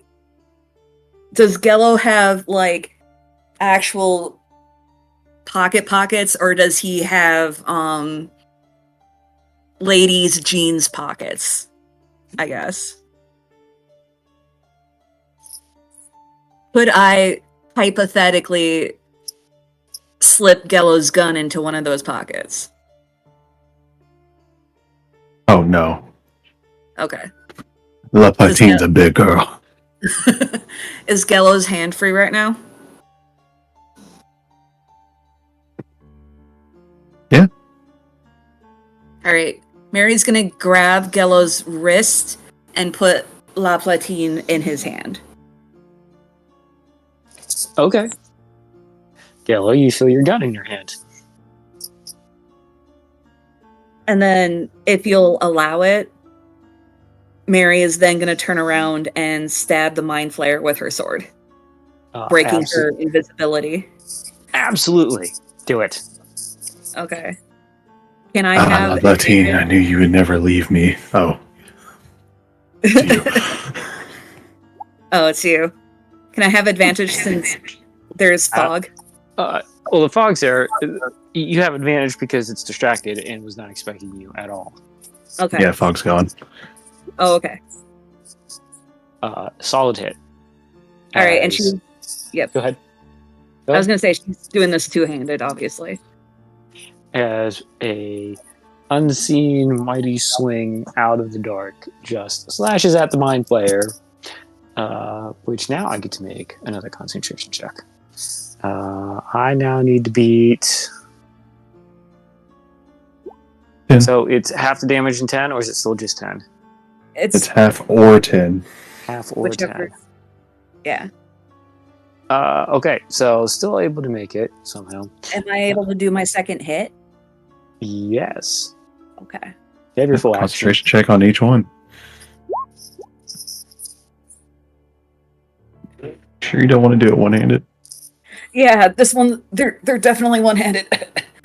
Gello have like actual pockets, or does he have ladies' jeans pockets? I guess. Could I hypothetically slip Gello's gun into one of those pockets? Oh no. Okay. La Patine's a big girl. Is Gello's hand free right now? Yeah. Alright. Mary's gonna grab Gello's wrist and put La Platine in his hand. Okay. Gello, you feel your gun in your hand. And then, if you'll allow it, Mary is then going to turn around and stab the Mind Flayer with her sword, breaking her invisibility. Absolutely. Do it. Okay. Can I have... Latine, I knew you would never leave me. Oh. It's you. Oh, it's you. Can I have advantage since there's fog? Well, the fog's there. You have advantage because it's distracted and was not expecting you at all. Okay. Yeah, fog's gone. Oh, okay. Solid hit. All right, and she... Yep. Go ahead. I was going to say, she's doing this two-handed, obviously. As a unseen mighty swing out of the dark just slashes at the Mind Flayer, which now I get to make another concentration check. I now need to beat... 10. So it's half the damage in 10, or is it still just 10? It's half or 10. Half or Whichever. 10. Yeah. Okay, so still able to make it somehow. Am I able to do my second hit? Yes. Okay. You have your full action. Concentration check on each one. Sure you don't want to do it one-handed? Yeah, this one, they're definitely one-handed.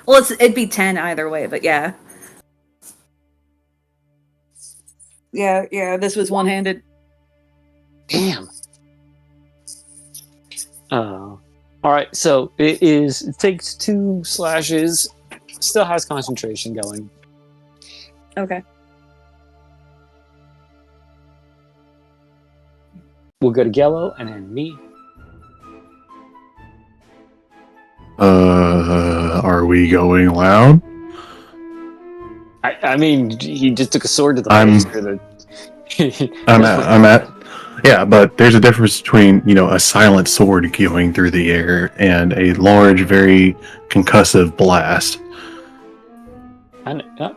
Well, it'd be 10 either way, but yeah. Yeah, this was one-handed. Damn. Alright, so it takes 2 slashes, still has concentration going. Okay. We'll go to Gello and then me. Are we going loud? I mean, he just took a sword to the I'm- face for the... I'm at. Yeah, but there's a difference between, a silent sword going through the air and a large, very concussive blast.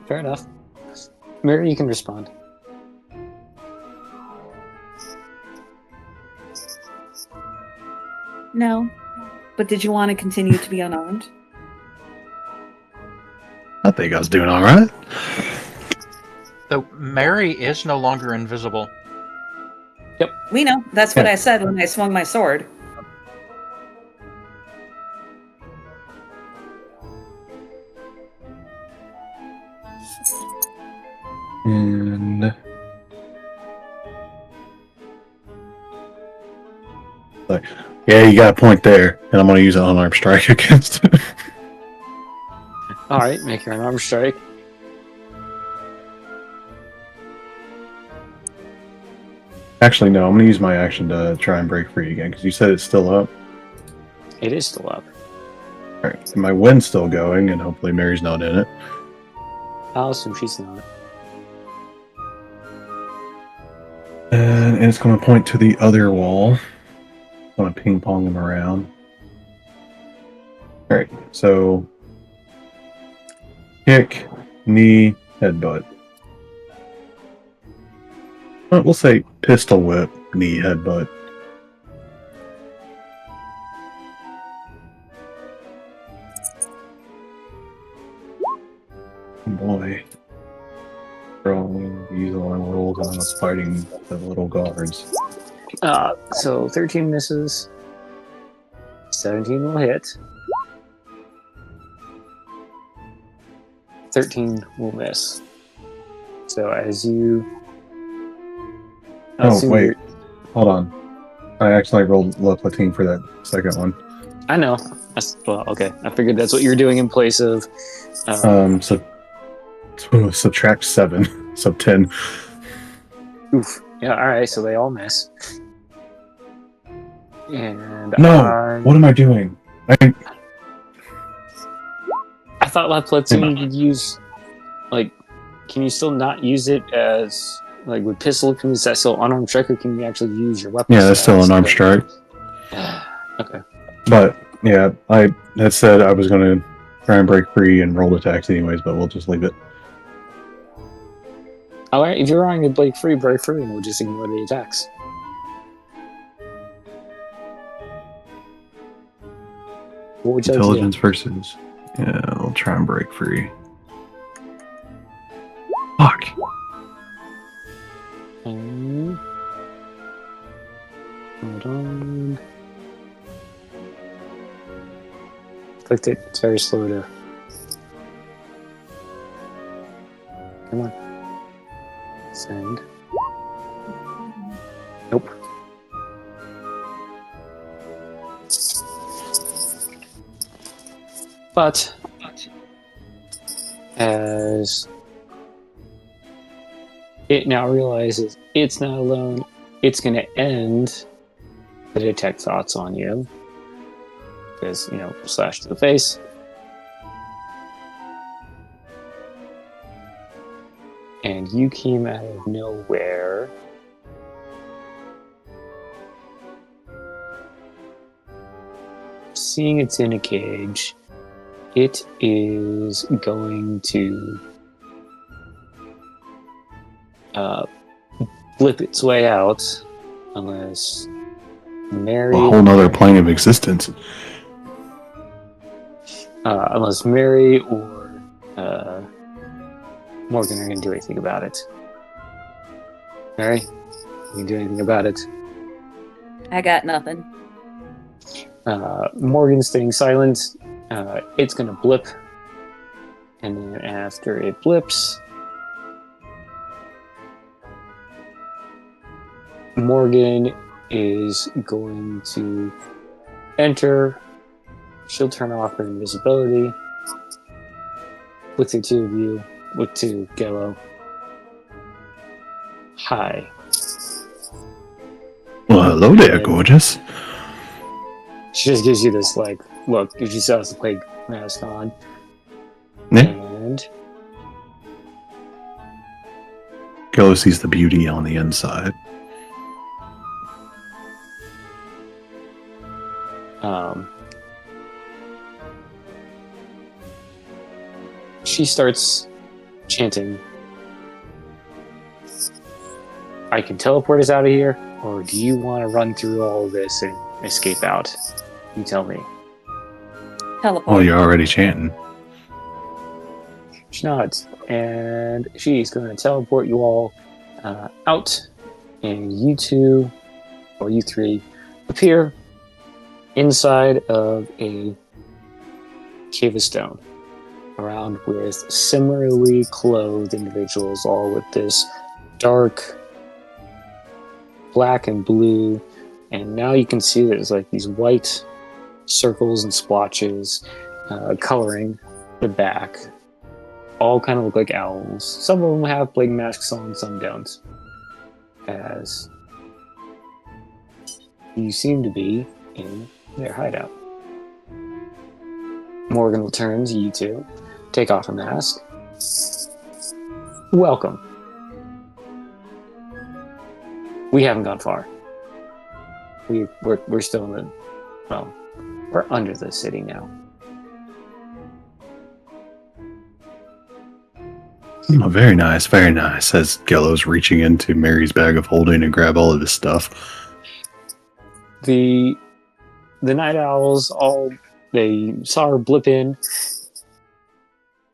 Fair enough. Mary, you can respond. No. But did you want to continue to be unarmed? I think I was doing all right. So Mary is no longer invisible. We know. That's what I said when I swung my sword. And yeah, you got a point there, and I'm going to use an unarmed strike against it. Alright, make your unarmed strike. Actually, no, I'm going to use my action to try and break free again, because you said it's still up. It is still up. Alright, my wind's still going, and hopefully Mary's not in it. I'll assume she's not. And it's going to point to the other wall. I'm going to ping pong them around. Alright, so kick, knee, headbutt. We'll say pistol whip, knee, headbutt. Boy. These long rolls on us fighting the little guards. So 13 misses. 17 will hit. 13 will miss. So as you... Oh, wait. Hold on. I actually rolled low platine for that second one. I know. Well, okay. I figured that's what you're doing in place of... So subtract 7. So 10. Oof. Yeah, alright, so they all miss. And No! What am I doing? I thought left platoon could use... Like, can you still not use it as... Like, with pistol, is that still unarmed strike, or can you actually use your weapon? Yeah, that's still an armed strike. Okay. But, yeah, I had said I was going to try and break free and roll attacks anyways, but we'll just leave it. Alright, if you're going to break free, and we'll just ignore the attacks. What would you like to do? Intelligence versus... Yeah, I'll try and break free. Fuck! And Hold on. Clicked it. It's very slow to. Come on. Send. Nope. But as it now realizes it's not alone, it's going to end the detect thoughts on you. Because, slash to the face. And you came out of nowhere. Seeing it's in a cage, it is going to blip its way out unless Mary... A whole nother plane of existence. Unless Mary or Morgan are going to do anything about it. Mary, you can do anything about it. I got nothing. Morgan's staying silent. It's going to blip. And then after it blips, Morgan is going to enter. She'll turn off her invisibility. With the two of you, with two Gello. Hi. Well, hello there, gorgeous. She just gives you this, look. She still has the plague mask on. Yeah. And Gello sees the beauty on the inside. She starts chanting, I can teleport us out of here, or do you want to run through all of this and escape out? You tell me. Teleport. Oh, you're already chanting. She nods, and she's going to teleport you all out, and you two, or you three, appear inside of a cave of stone, around with similarly clothed individuals, all with this dark black and blue, and now you can see there's these white circles and splotches coloring the back. All kind of look like owls. Some of them have plague masks on, some don't. As you seem to be in their hideout. Morgan will turn to you two, take off a mask. Welcome. We haven't gone far. We're still in the... Well, we're under the city now. Oh, very nice, as Gello's reaching into Mary's bag of holding and grab all of his stuff. The night owls they saw her blip in.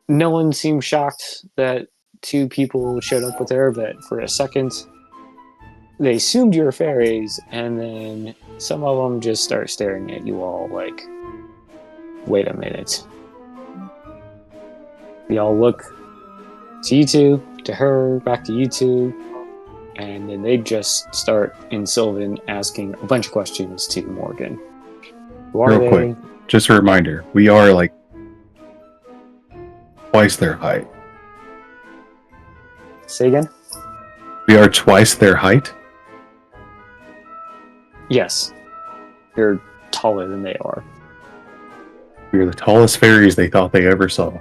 No one seemed shocked that two people showed up with her, but for a second they assumed you were fairies, and then some of them just start staring at you all like, wait a minute. They all look to you two, to her, back to you two, and then they just start in Sylvan asking a bunch of questions to Morgan. Who are Real they? quick, just a reminder, we are twice their height. Say again? We are twice their height? Yes. You're taller than they are. We are the tallest fairies they thought they ever saw.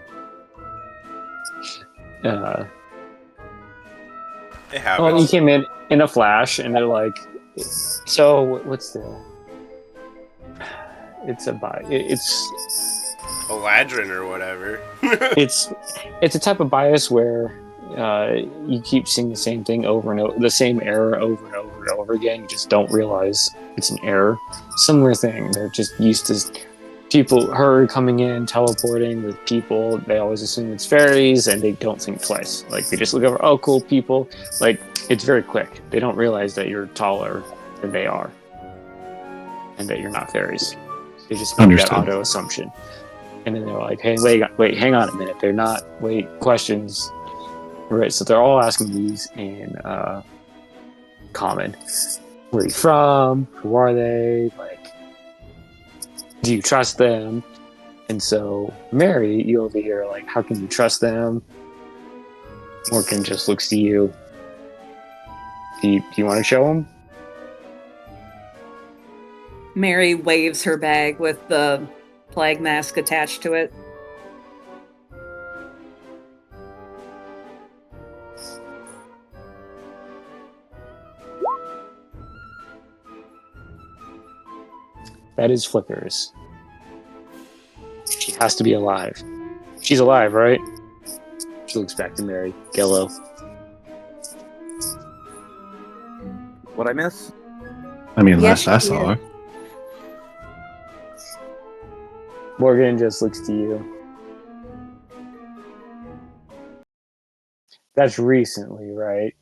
It happens. Well, you came in a flash, and they're like, so what's the... It's A ladrin or whatever. it's a type of bias where you keep seeing the same thing over and over, the same error over and over and over again. You just don't realize it's an error. Similar thing. They're just used to her coming in, teleporting with people. They always assume it's fairies, and they don't think twice. They just look over, oh, cool people. It's very quick. They don't realize that you're taller than they are. and that you're not fairies. They just make that Understood. auto assumption. And then they're like, hey, wait, hang on a minute. They're not, questions. Right, so they're all asking these in common. Where are you from? Who are they? Like, do you trust them? And so, Mary, you over here, like, how can you trust them? Morgan just looks to you. Do you want to show him? Mary waves her bag with the plague mask attached to it. That is Flickers. She has to be alive. She's alive, right? She looks back to Mary. Gello. What I miss? I mean, Yes, last I she saw is. her. Morgan just looks to you. That's recently, right?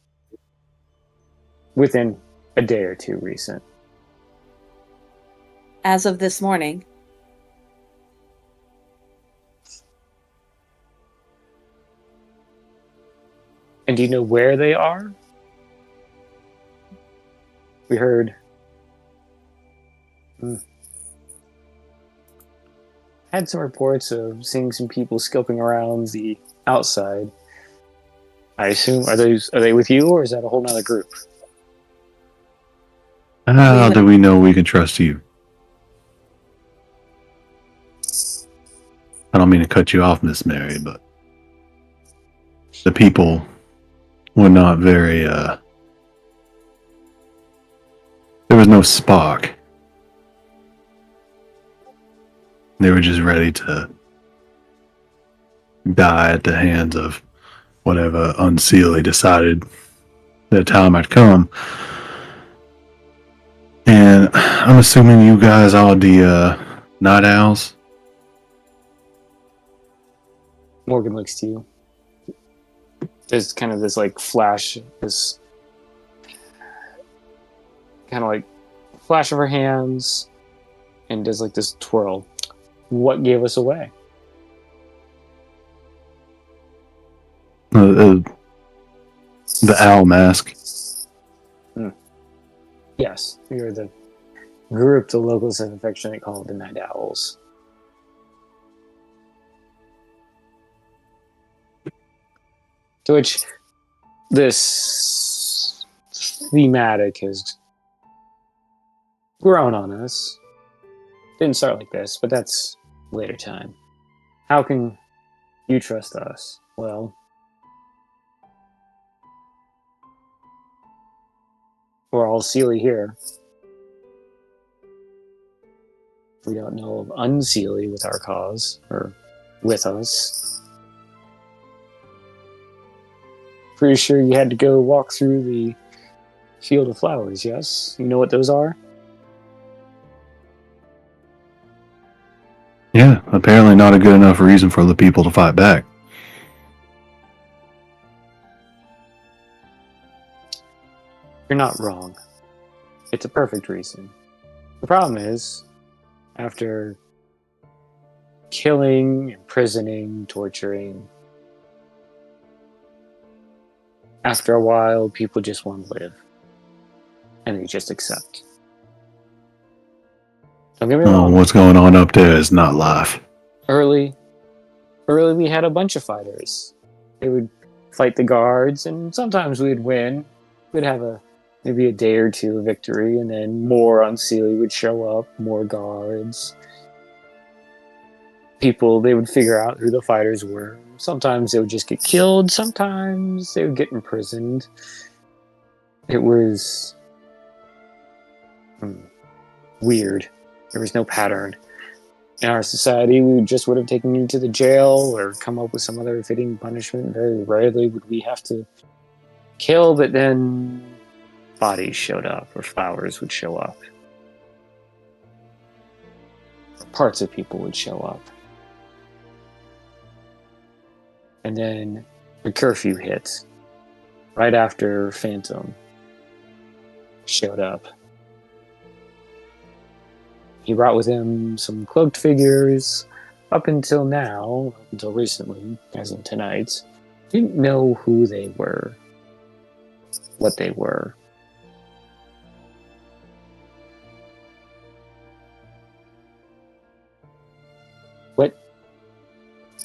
Within a day or two recent. As of this morning, And do you know where they are? We heard. Had some reports of seeing some people scoping around the outside. I assume are they with you, or is that a whole nother group? How would- do we know we can trust you? I don't mean to cut you off, Miss Mary, but the people were not very, there was no spark. They were just ready to die at the hands of whatever unseelie decided the time had come. And I'm assuming you guys are the night owls. Morgan looks to you. There's kind of this like flash, this kind of like flash of her hands, and does like this twirl. What gave us away? The owl mask. Yes, we are the group the locals have affectionately called the Night Owls. To which this thematic has grown on us. Didn't start like this, but that's later time. How can you trust us? Well, we're all Sealy here. We don't know of Unsealy with our cause, or with us. Pretty sure you had to go walk through the field of flowers, yes? You know what those are? Yeah, apparently not a good enough reason for the people to fight back. You're not wrong. It's a perfect reason. The problem is, after killing, imprisoning, torturing, after a while, people just want to live. And they just accept. Don't get me Oh, wrong. what's going on up there is not life. Early, we had a bunch of fighters. They would fight the guards, and sometimes we'd win. We'd have maybe a day or two of victory, and then more Unseelie would show up, more guards. People, they would figure out who the fighters were. Sometimes they would just get killed, sometimes they would get imprisoned. It was weird. There was no pattern. In our society, we just would have taken you to the jail or come up with some other fitting punishment. Very rarely would we have to kill, but then bodies showed up, or flowers would show up. Or parts of people would show up. And then the curfew hit right after Phantom showed up. he brought with him some cloaked figures. Up until now, up until recently, as in tonight, didn't know who they were, what they were. What?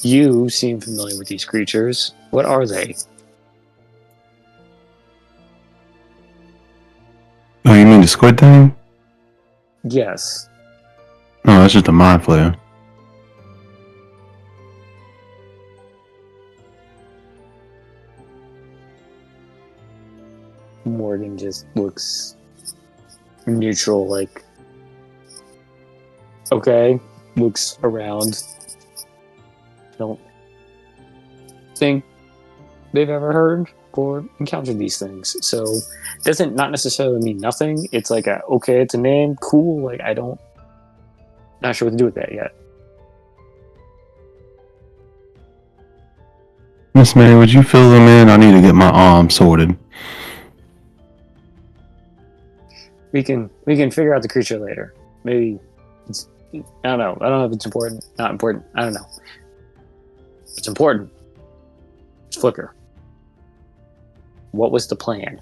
You seem familiar with these creatures. What are they? Oh, you mean the squid thing? Yes. No, that's just a mind flayer. Morgan just looks neutral, like, okay, looks around. Don't think they've ever heard or encountered these things. So doesn't not necessarily mean nothing. It's like okay, it's a name, cool. Like not sure what to do with that yet. Miss May, would you fill them in? I need to get my arm sorted. We can figure out the creature later. Maybe it's, I don't know. I don't know if it's important. Not important. I don't know. It's important. It's Flicker. What was the plan?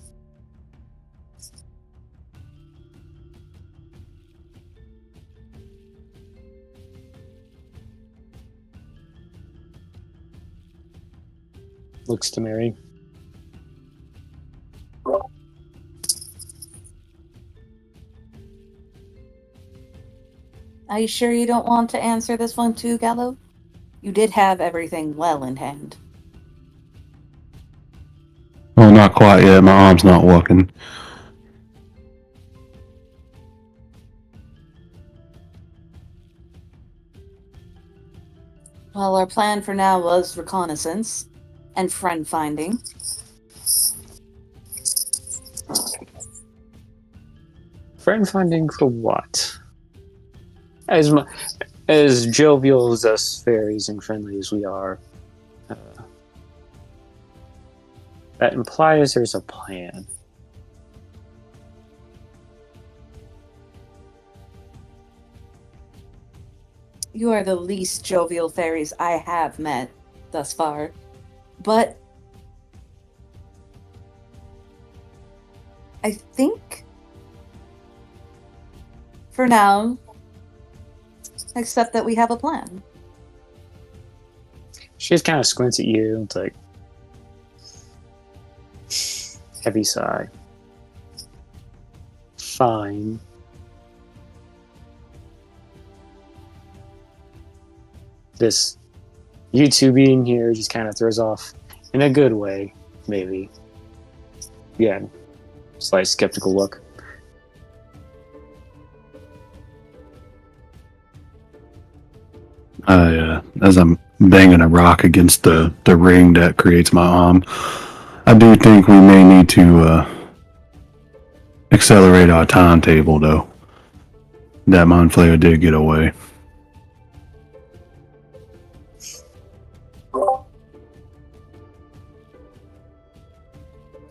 Looks to Mary. Are you sure you don't want to answer this one too, Gallo? You did have everything well in hand. Well, not quite yet. My arm's not working. Well, our plan for now was reconnaissance and friend finding. Friend finding for what? As jovial as us fairies and friendly as we are, that implies there's a plan. You are the least jovial fairies I have met thus far, but I think for now, accept that we have a plan. She just kind of squints at you. It's like heavy sigh. Fine. This you two being here just kind of throws off in a good way, maybe. Yeah, slight skeptical look. As I'm banging a rock against the ring that creates my arm, I do think we may need to accelerate our timetable, though. That mind flayer did get away.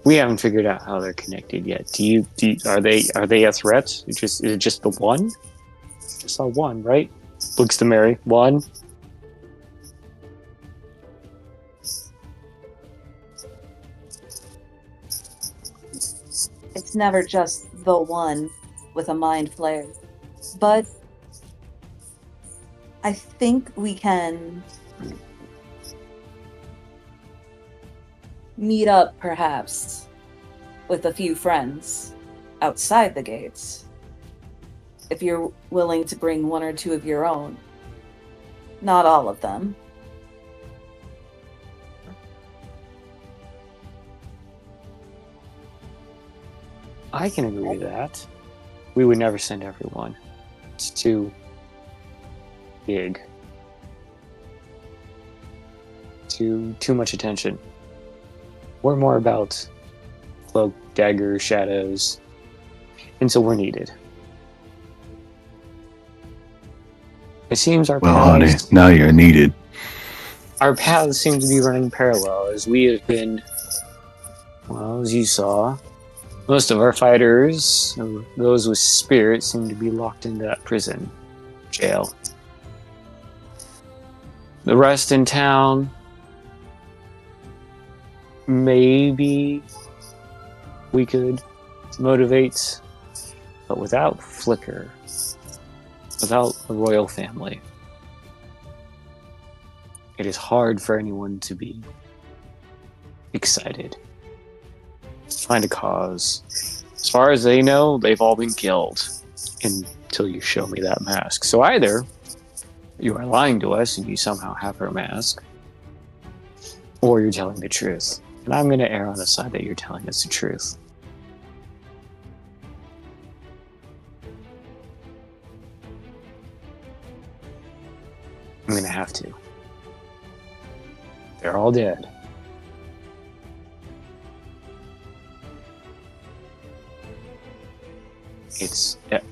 We haven't figured out how they're connected yet. Are they a threat? Is it just the one? Just saw one, right? Looks to Mary. One. It's never just the one with a mind flare. But I think we can meet up, perhaps, with a few friends outside the gates. If you're willing to bring one or two of your own. Not all of them. I can agree with that. We would never send everyone. It's too big. Too much attention. We're more about cloak, dagger, shadows, until we're needed. It seems our honey, paths, now you're needed. our paths seem to be running parallel, as we have been, well, as you saw, Most of our fighters, those with spirit, seem to be locked into that prison jail. The rest in town, maybe we could motivate, but without Flicker, without the royal family, it is hard for anyone to be excited. Find a cause. As far as they know, they've all been killed until you show me that mask. So either you are lying to us and you somehow have her mask, or you're telling the truth. And I'm going to err on the side that you're telling us the truth. I'm going to have to. They're all dead.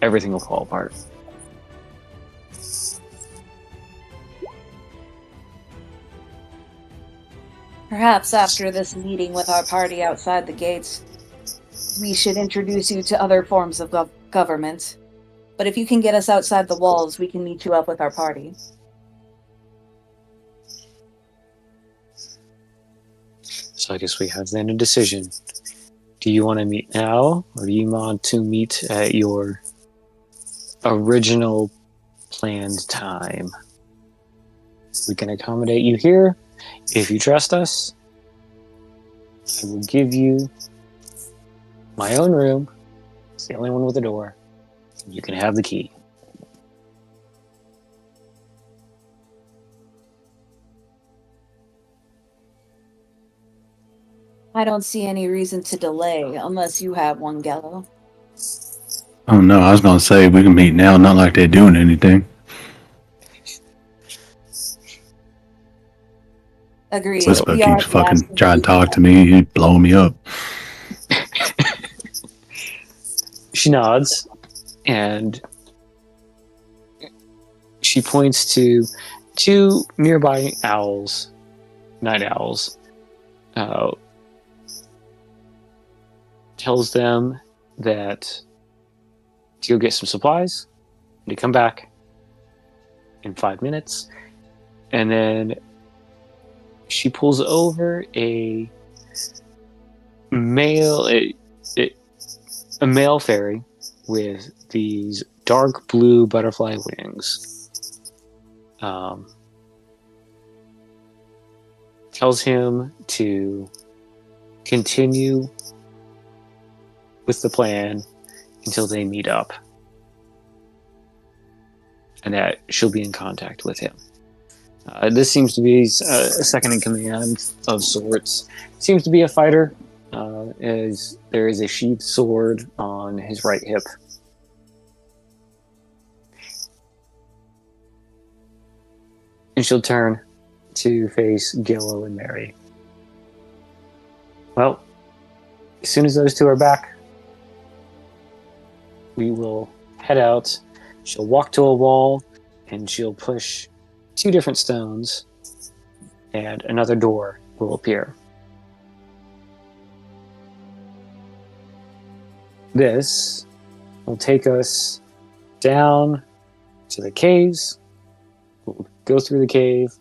Everything will fall apart. Perhaps after this meeting with our party outside the gates, we should introduce you to other forms of government. But if you can get us outside the walls, we can meet you up with our party. So I guess we have then a decision. Do you want to meet now, or do you want to meet at your original planned time? We can accommodate you here. If you trust us, I will give you my own room. It's the only one with a door. You can have the key. I don't see any reason to delay unless you have one, Gello. Oh no, I was gonna say we can meet now, not like they're doing anything. Agreed. Whisper We are keeps the last fucking trying to talk to me, he's blowing me up. She nods, and she points to two nearby owls, night owls. Tells them that to go get some supplies and to come back in 5 minutes. And then she pulls over a male fairy with these dark blue butterfly wings. Tells him to continue with the plan until they meet up, and that she'll be in contact with him. This seems to be a second in command of sorts. Seems to be a fighter, as there is a sheathed sword on his right hip. And she'll turn to face Gillo and Mary. Well, as soon as those two are back, we will head out. She'll walk to a wall, and she'll push 2 different stones, and another door will appear. This will take us down to the caves. We'll go through the cave,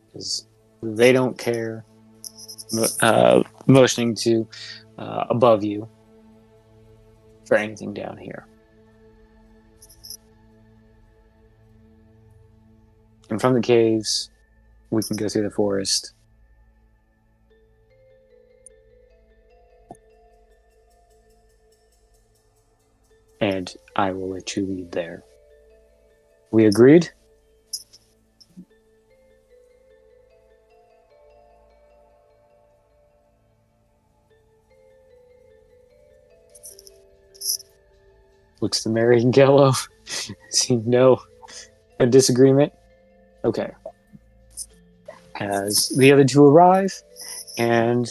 because they don't care. Motioning to above you for anything down here. And from the caves, we can go through the forest. And I will let you lead there. We agreed? Looks to Mary and Gello. Seem no disagreement. Okay. As the other two arrive, and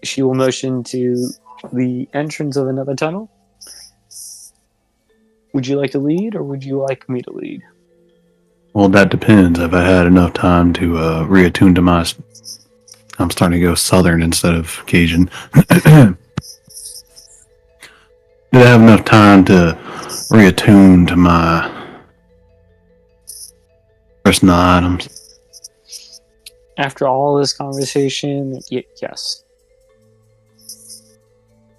she will motion to the entrance of another tunnel. Would you like to lead, or would you like me to lead? Well, that depends. If I had enough time to reattune to my... I'm starting to go southern instead of Cajun. Did I have enough time to reattune to my personal items? After all this conversation, yes.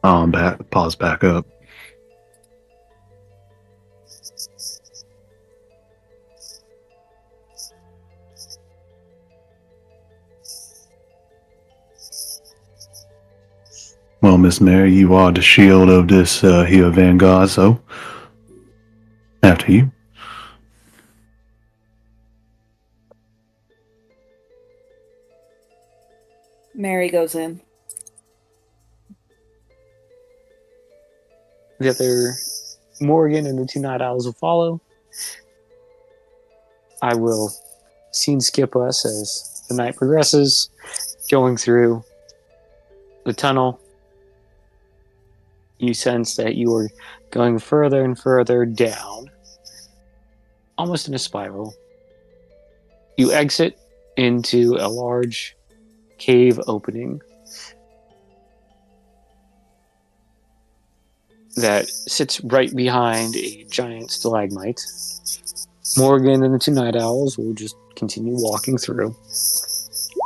I'm back. Pause back up. Well, Miss Mary, you are the shield of this here vanguard, so after you. Mary goes in. The other Morgan and the two Night Owls will follow. I will scene skip us as the night progresses, going through the tunnel. You sense that you are going further and further down, almost in a spiral. You exit into a large cave opening that sits right behind a giant stalagmite. Morgan and the two Night Owls will just continue walking through.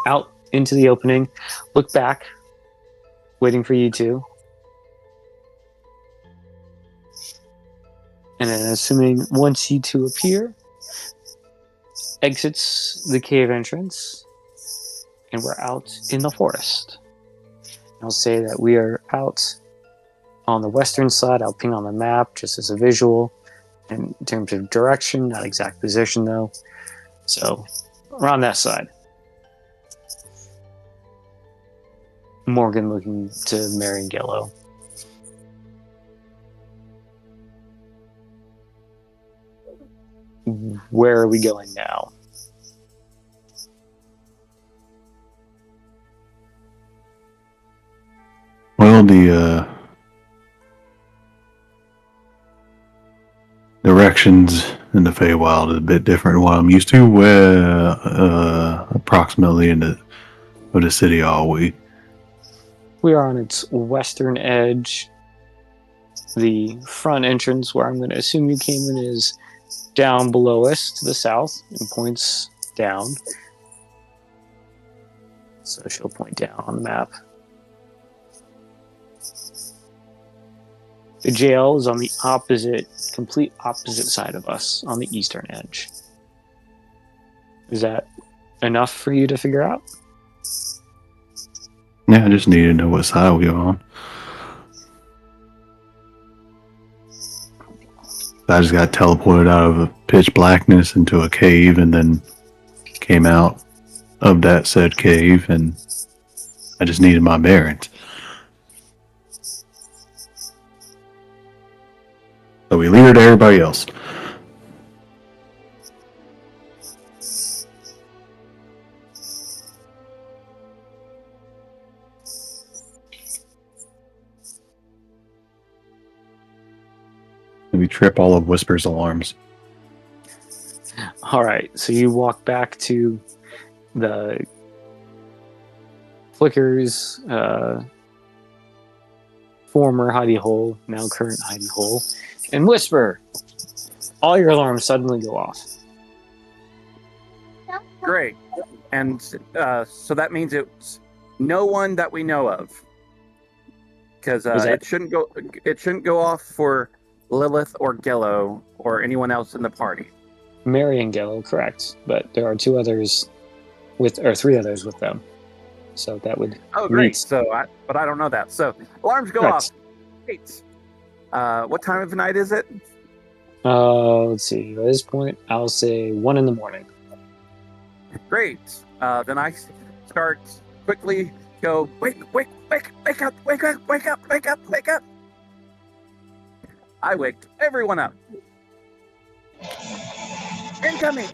Out into the opening, look back, waiting for you two. And then, assuming once you two appear, exits the cave entrance, and we're out in the forest. I'll say that we are out on the western side. I'll ping on the map just as a visual. In terms of direction, not exact position though. So, around that side. Morgan looking to Mary and Gello. Where are we going now? Well, the directions in the Feywild is a bit different than what I'm used to. Where approximately in the city are we? We are on its western edge. The front entrance, where I'm going to assume you came in, is down below us to the south and points down. So she'll point down on the map. The jail is on the complete opposite side of us, on the eastern edge. Is that enough for you to figure out? Yeah, I just need to know what side we are on. I just got teleported out of a pitch blackness into a cave and then came out of that said cave, and I just needed my bearings. So we leave it to everybody else. And we trip all of Whisper's alarms. All right, so you walk back to the Flicker's former hidey hole, now current hidey hole, and Whisper. All your alarms suddenly go off. Great. And so that means it's no one that we know of, because it shouldn't go off for Lilith or Gello or anyone else in the party. Mary and Gello, correct, but there are three others with them. So that would great. But I don't know that. So alarms go off. Great. What time of the night is it? Let's see. At this point, I'll say 1 in the morning. Great. Then I start quickly go, wake up, wake up, wake up. I waked everyone up. Incoming.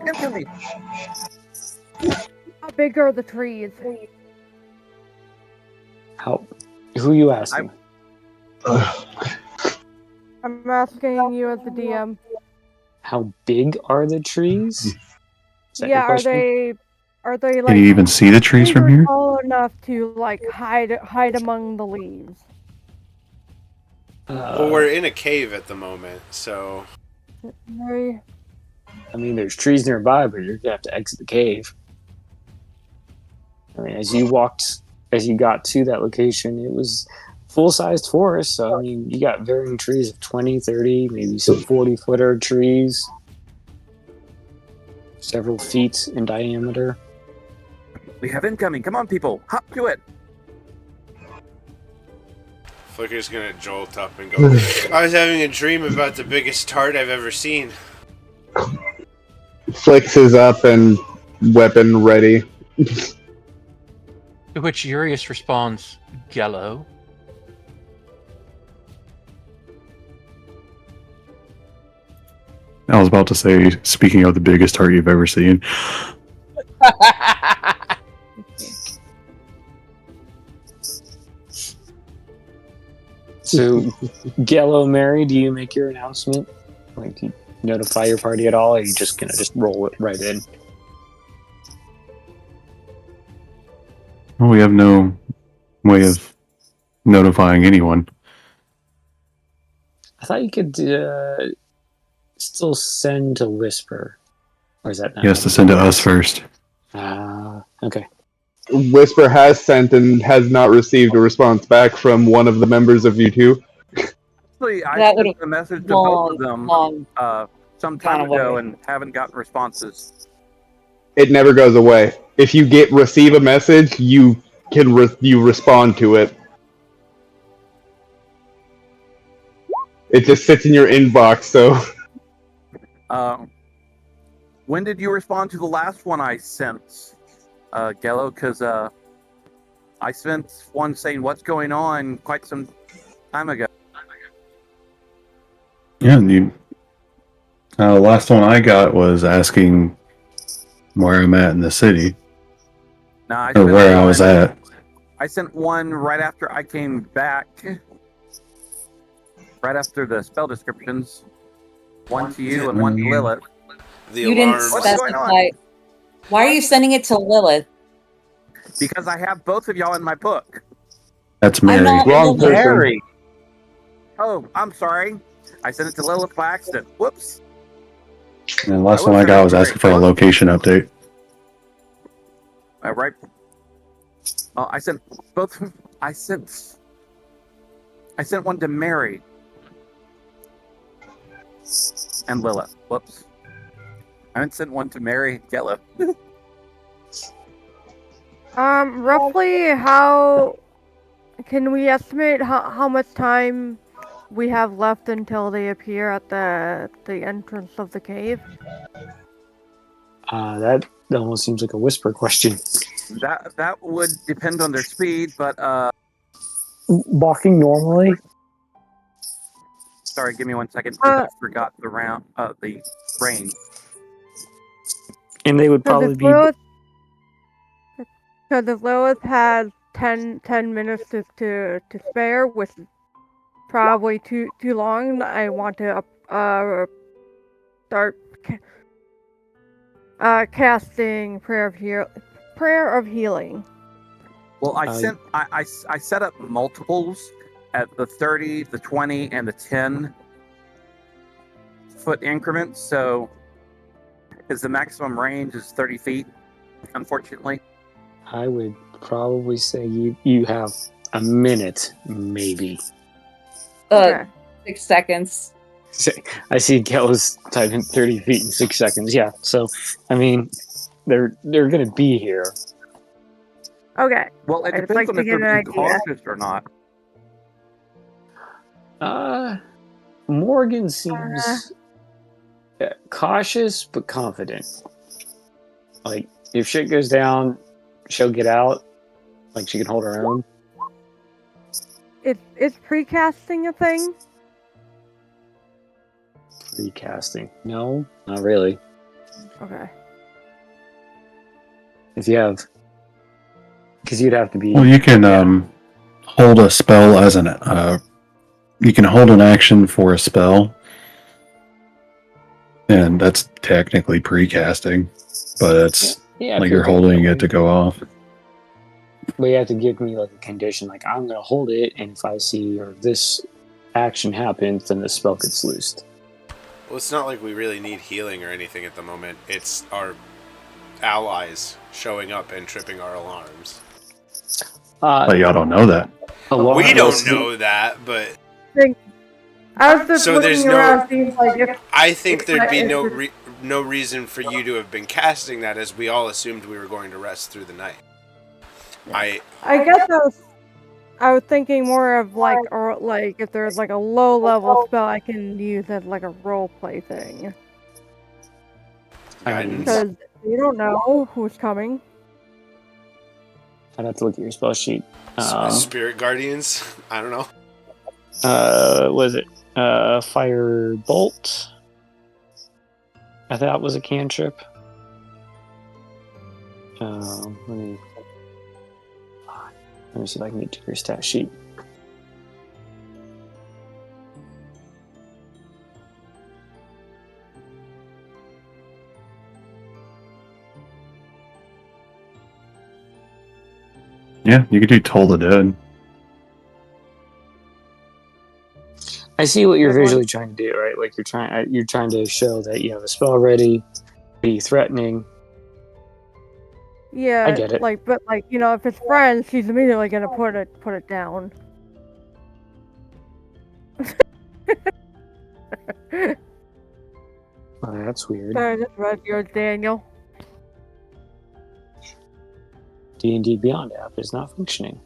How big are the trees? Who are you asking? I'm asking you as the DM. How big are the trees? Yeah, are they like? Can you even see the trees from here? Tall enough to like hide among the leaves. Well, we're in a cave at the moment, so Very. I mean, there's trees nearby, but you're gonna have to exit the cave. I mean, as you got to that location, it was full-sized forest. So, I mean, you got varying trees of 20, 30, maybe some 40-footer trees, several feet in diameter. We have incoming. Come on, people. Hop to it. Flicker's gonna jolt up and go, I was having a dream about the biggest tart I've ever seen. Flicks is up and weapon ready. To which Urius responds, Yellow. I was about to say, speaking of the biggest heart you've ever seen. So, Gello, Mary, do you make your announcement? Like, do you notify your party at all, or are you just gonna just roll it right in? Well, we have no way of notifying anyone. I thought you could still send to Whisper. Or is that not? He has to send to us first. Okay. Whisper has sent and has not received a response back from one of the members of you two. Actually, I That sent would've a message to both of them long some time gone away. ago and haven't gotten responses. It never goes away. If you receive a message, you can you respond to it. It just sits in your inbox. So When did you respond to the last one I sent, Gello? Because I sent one saying what's going on quite some time ago. Yeah, and the last one I got was asking where I'm at in the city, No, or where I was at. I sent one right after I came back, right after the spell descriptions. One to you and one to Lilith. The You didn't alarms. What's going on? specify. Why are you sending it to Lilith? Because I have both of y'all in my book. That's I'm Mary. not wrong Lilith. person. Oh, I'm sorry. I sent it to Lilith by accident. Whoops. And the last one I got was asking for a location update. Right. I sent both. I sent one to Mary and Lilith. Whoops. I haven't sent one to Mary and Gello. Roughly how can we estimate how much time we have left until they appear at the entrance of the cave? That almost seems like a Whisper question. That would depend on their speed, but Walking normally? sorry, give me 1 second. I forgot the range. And they would probably be. Because if Lilith has 10 minutes to spare, which is probably too long, I want to start casting Prayer of Healing. Well, I set up multiples at the 30, the 20, and the 10 foot increments. So, because the maximum range is 30 feet, unfortunately. I would probably say you have a minute, maybe. Okay. 6 seconds. I see Gello's typing 30 feet in 6 seconds. Yeah, so I mean, they're gonna be here. Okay. Well, it I'd depends like on to if get they're an being idea. cautious or not. Morgan seems cautious but confident. Like, if shit goes down, she'll get out. Like, she can hold her own. Is precasting a thing? Recasting. No, not really. Okay. If you have... Because you'd have to be... Well, you can hold a spell as an... you can hold an action for a spell. And that's technically precasting. But it's like you're holding it to go off. But you have to give me like a condition, like I'm gonna hold it, and if I see or this action happens, then the spell gets loosed. Well, it's not like we really need healing or anything at the moment. It's our allies showing up and tripping our alarms. But y'all don't know that. We don't know that, but I was just So there's looking around, seeing like if I think if there'd that be is no reason for you to have been casting that, as we all assumed we were going to rest through the night. I guess I was thinking more of like, or like if there's like a low level spell I can use as like a role play thing, Guidance. because you don't know who's coming. I'd have to look at your spell sheet. Spirit Guardians? I don't know. Was it Fire Bolt? I thought it was a cantrip. Let me see if I can get to your stat sheet. Yeah, you could do Toll the Dead. I see what you're visually trying to do, right? Like you're trying to show that you have a spell ready, be threatening. Yeah, I get it. Like, but like if it's friends, she's immediately gonna put it down. Oh, that's weird. Sorry, I just read yours, Daniel. D&D Beyond app is not functioning.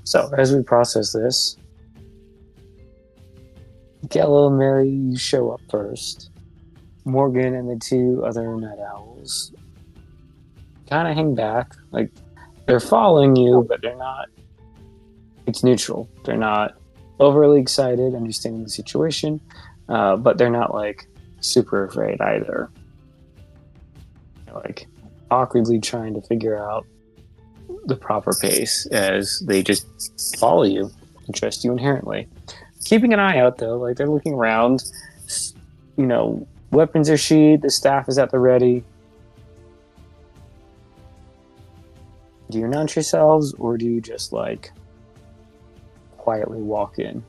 So, as we process this, Gallo and Mary, you show up first. Morgan and the two other night owls kind of hang back. Like, they're following you, but they're not. It's neutral. They're not overly excited, understanding the situation, but they're not, like, super afraid either. They're, like, awkwardly trying to figure out the proper pace as they just follow you and trust you inherently. Keeping an eye out, though. Like, they're looking around. Weapons are sheathed, the staff is at the ready. Do you announce yourselves, or do you just, like, quietly walk in?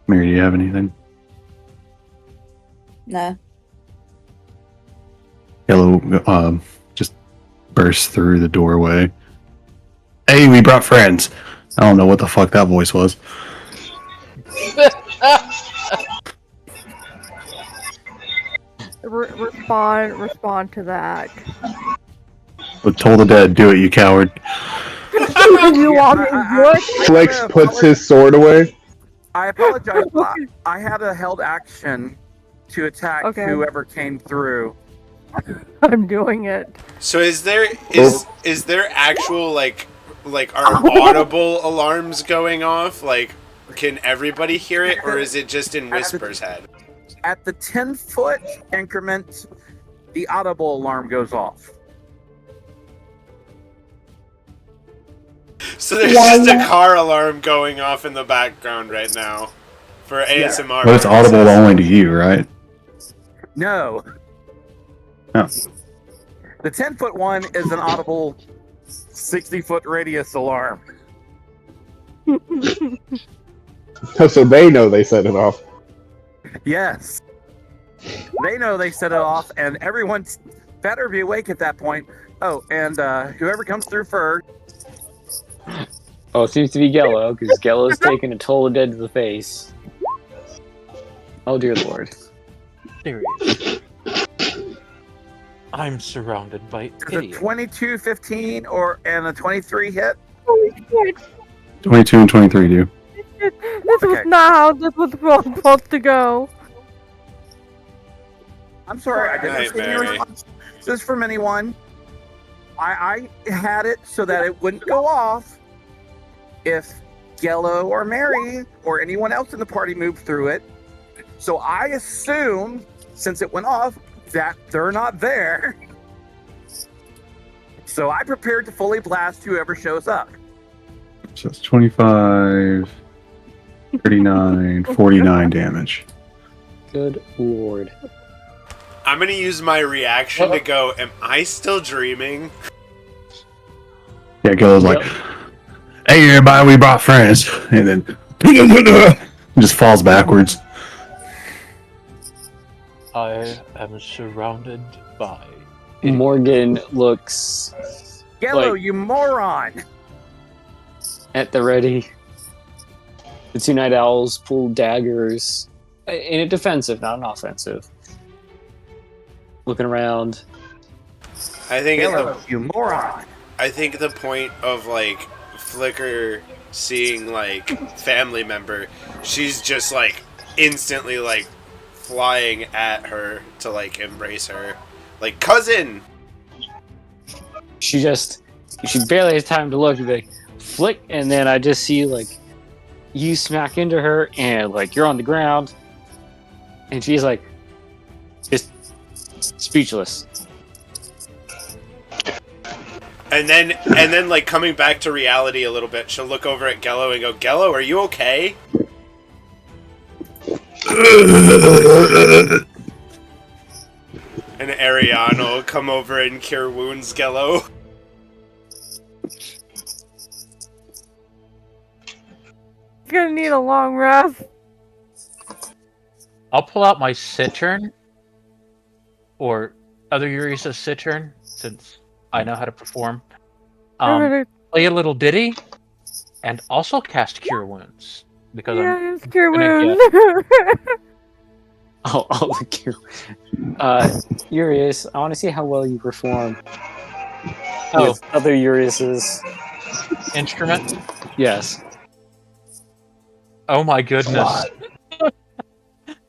Mary, do you have anything? No. Yellow just bursts through the doorway. Hey, we brought friends. I don't know what the fuck that voice was. Respond to that. But Toll the Dead, do it, you coward. You want me to do it? Flex puts his sword away. I apologize. I had a held action to attack whoever came through. I'm doing it. So is there actual like are audible alarms going off? Like, can everybody hear it, or is it just in Whisper's head? At the 10-foot increment, the audible alarm goes off. So there's just a car alarm going off in the background right now for ASMR. But it's audible only to you, right? No. No. The 10-foot one is an audible 60-foot radius alarm. So they know they set it off. Yes. They know they set it off, and everyone's better be awake at that point. Oh, and whoever comes through first. Oh, it seems to be Gello, because Gello's taking a Toll the Dead to the face. Oh, dear lord. Seriously. I'm surrounded by A idiots. 22, 15, and a 23 hit. Holy shit. 22 and 23 do. This was not how this was supposed to go. I'm sorry, I didn't Right, see any Mary. responses from anyone. I had it so that it wouldn't go off if Gello or Mary or anyone else in the party moved through it. So I assumed, since it went off, that they're not there. So I prepared to fully blast whoever shows up. So it's 25, 39, 49 damage. Good lord. I'm gonna use my reaction to go, am I still dreaming? Yeah, Gillo's like, hey everybody, we brought friends. And then just falls backwards. I am surrounded by. Morgan looks Yellow, Like- you moron! at the ready. The two night owls pull daggers in a defensive, not an offensive. Looking around. I think Yellow, you moron! I think the point of like Flicker seeing like family member, she's just like instantly like flying at her to like embrace her, like cousin. She barely has time to look. She's like, flick, and then I just see like you smack into her, and like you're on the ground, and she's like just speechless. And then like coming back to reality a little bit, she'll look over at Gello and go, Gello, are you okay? And Ariana will come over and cure wounds Gello. He's gonna need a long rest. I'll pull out my Cittern, or other Urisa's Cittern, since I know how to perform. Play a little ditty, and also cast Cure Wounds. Because yeah, it's cure gonna wounds. I'll look you. Urias, I want to see how well you perform with other Urias's instrument. Yes. Oh my goodness.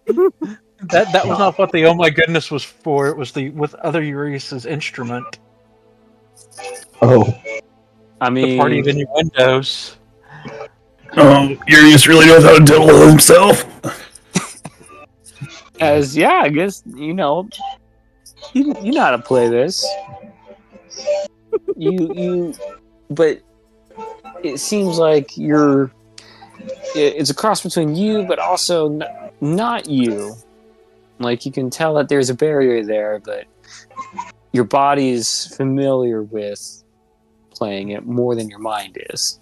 that was not what the oh my goodness was for. It was the with other Urias's instrument. Oh. I mean, The party of innuendos. Urias really knows how to deal with himself. I guess you know how to play this. But it seems like it's a cross between you, but also not you. Like you can tell that there's a barrier there, but your body is familiar with playing it more than your mind is.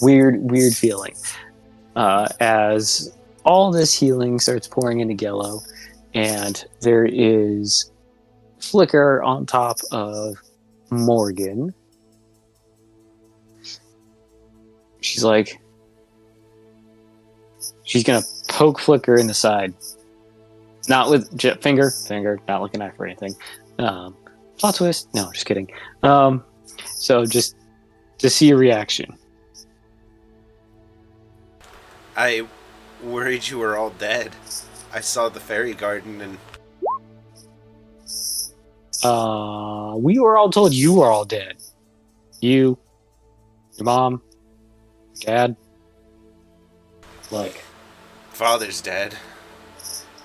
Weird feeling. As all this healing starts pouring into Gello, and there is Flicker on top of Morgan. She's gonna poke Flicker in the side. Not with finger, not looking at her for anything. Plot twist? No, just kidding. So just to see a reaction. I worried you were all dead. I saw the fairy garden and we were all told you were all dead. You, your mom, your dad. Like, father's dead.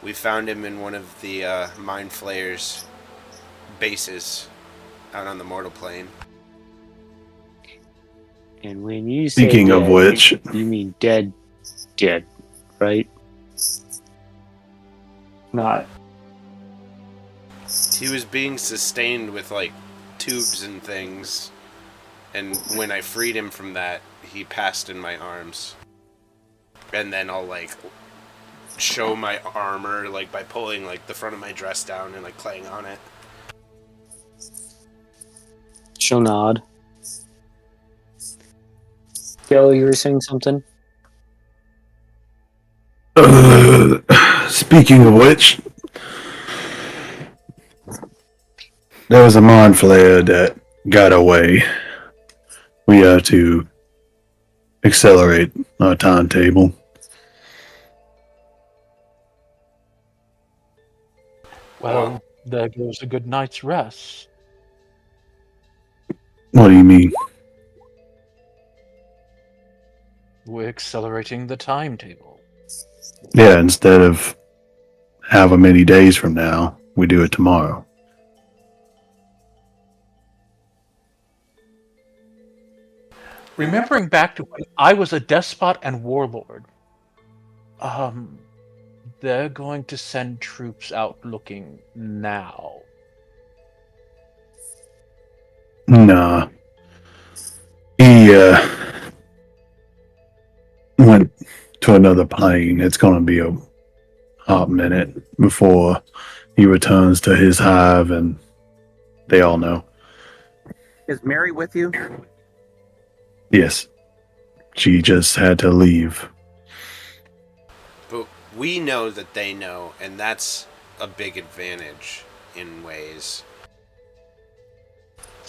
We found him in one of the Mind Flayer's bases out on the mortal plane. and when you say Speaking of dead, which, you mean dead, right? Not. He was being sustained with like tubes and things, and when I freed him from that, he passed in my arms. And then I'll like show my armor like by pulling like the front of my dress down and like playing on it. She'll nod. Gil, you were saying something? Speaking of which, there was a mind flayer that got away. We have to accelerate our timetable. Well, there goes a good night's rest. What do you mean? We're accelerating the timetable. Yeah, instead of however many days from now, we do it tomorrow. remembering back to when I was a despot and warlord, they're going to send troops out looking now. Nah. He went to another plane. It's going to be a hot minute before he returns to his hive, and they all know. Is Mary with you? Yes. She just had to leave. But we know that they know, and that's a big advantage in ways.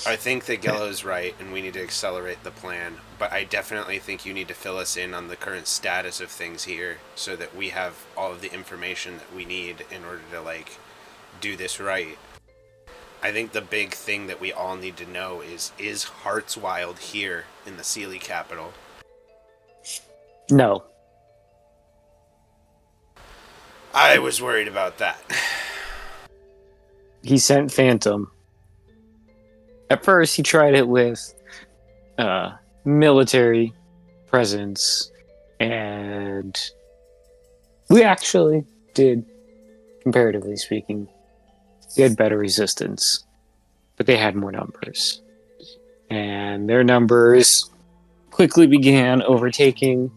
I think that Gello's right, and we need to accelerate the plan, but I definitely think you need to fill us in on the current status of things here so that we have all of the information that we need in order to, like, do this right. I think the big thing that we all need to know is Heartswild here in the Sealy capital? No. I was worried about that. He sent Phantom. At first, he tried it with military presence, and we actually did, comparatively speaking, they had better resistance, but they had more numbers. And their numbers quickly began overtaking,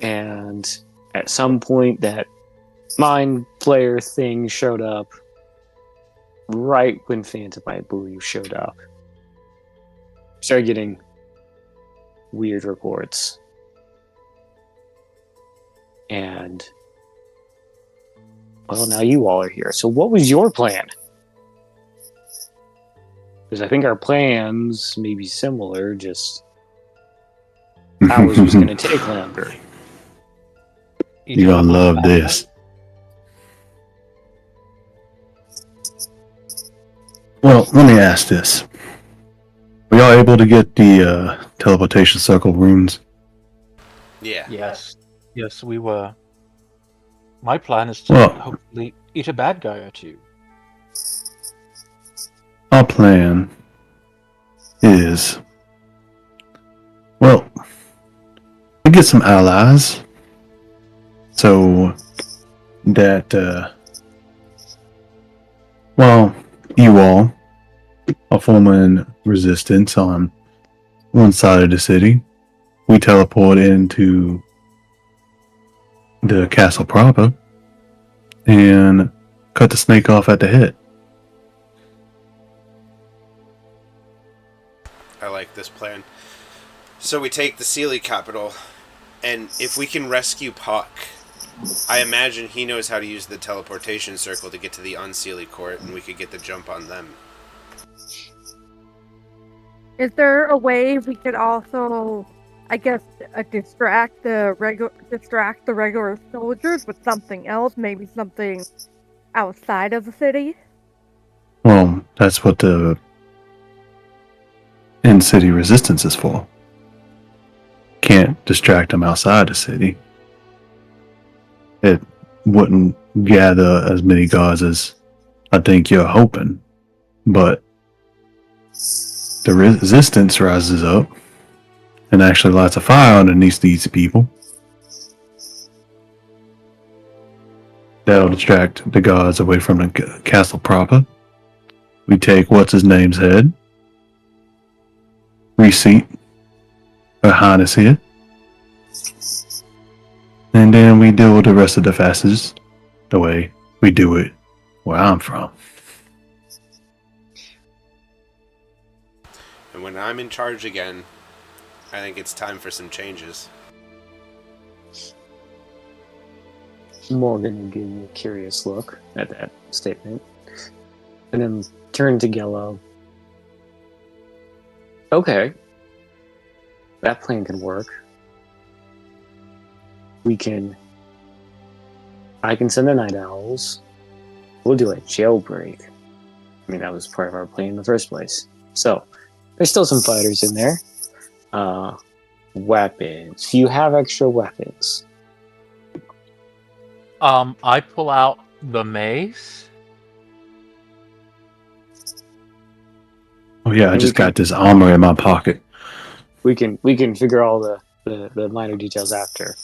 and at some point that mind player thing showed up right when Phantom, I believe, showed up. Started getting weird reports. And, well, now you all are here. So what was your plan? Because I think our plans may be similar, just ours was going to take longer. You're going to love this. Well, let me ask this. Were y'all able to get the teleportation circle runes? Yeah. Yes. Yes, we were. My plan is to hopefully eat a bad guy or two. Our plan is, well, we get some allies so that, well, you all are forming resistance on one side of the city. We teleport into the castle proper and cut the snake off at the head. I like this plan. So we take the Sealy capital, and if we can rescue Puck, I imagine he knows how to use the teleportation circle to get to the Unsealy court, and we could get the jump on them. Is there a way we could also, I guess, distract the regular soldiers with something else? Maybe something outside of the city? Well, that's what the in-city resistance is for. Can't distract them outside the city. It wouldn't gather as many guards as I think you're hoping, but the resistance rises up and actually lights a fire underneath these people. That'll distract the guards away from the castle proper. We take what's-his-name's head, reseat Her Highness here, and then we deal with the rest of the fascists the way we do it where I'm from. And when I'm in charge again, I think it's time for some changes. Morgan will give you a curious look at that statement, and then turn to Gello. Okay. That plan can work. I can send the Night Owls. We'll do a jailbreak. I mean, that was part of our plan in the first place. So, there's still some fighters in there. Weapons. Do you have extra weapons? I pull out the mace. Oh yeah, I just got this armor in my pocket. we can figure all the minor details after.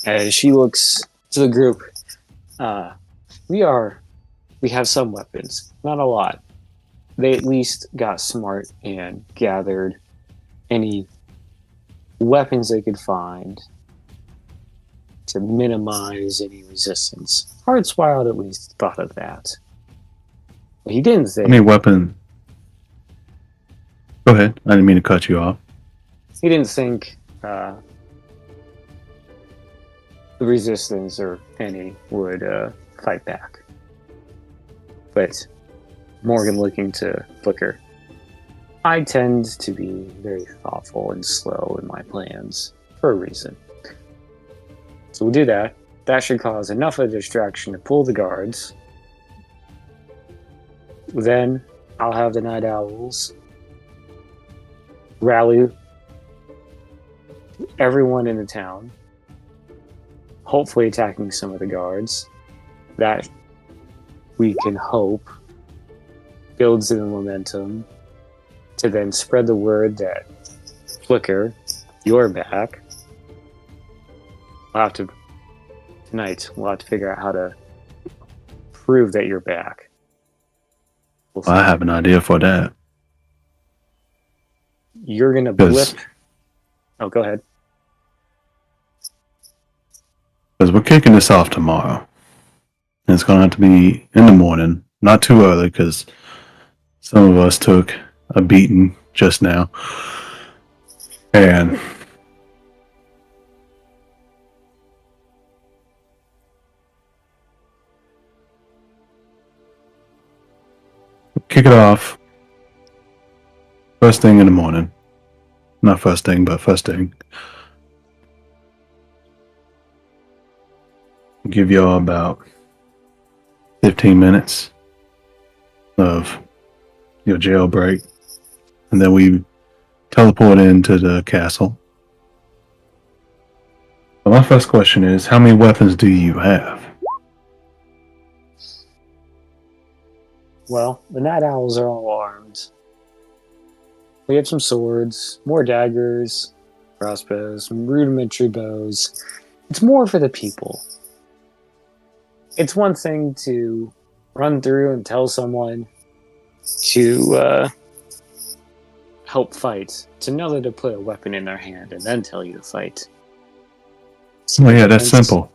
As she looks to the group, we have some weapons, not a lot. They at least got smart and gathered any weapons they could find to minimize any resistance. Hardswild at least thought of that. But he didn't think. I mean, weapon. Go ahead. I didn't mean to cut you off. He didn't think the resistance or any would fight back. But Morgan looking to Flicker. I tend to be very thoughtful and slow in my plans for a reason. So we'll do that. That should cause enough of a distraction to pull the guards. Then I'll have the Night Owls rally everyone in the town, hopefully attacking some of the guards. That we can hope builds the momentum to then spread the word that Flicker, you're back. Tonight, we'll have to figure out how to prove that you're back. I have an idea for that. You're gonna blip. Oh, go ahead. Because we're kicking this off tomorrow. And it's going to have to be in the morning, not too early, because some of us took a beating just now. And kick it off first thing in the morning. Not first thing, but first thing. Give y'all about 15 minutes of your jailbreak. And then we teleport into the castle. So my first question is, how many weapons do you have? Well, the Night Owls are all armed. We have some swords, more daggers, crossbows, some rudimentary bows. It's more for the people. It's one thing to run through and tell someone to help fight. It's another to put a weapon in their hand and then tell you to fight. Oh yeah, that's simple.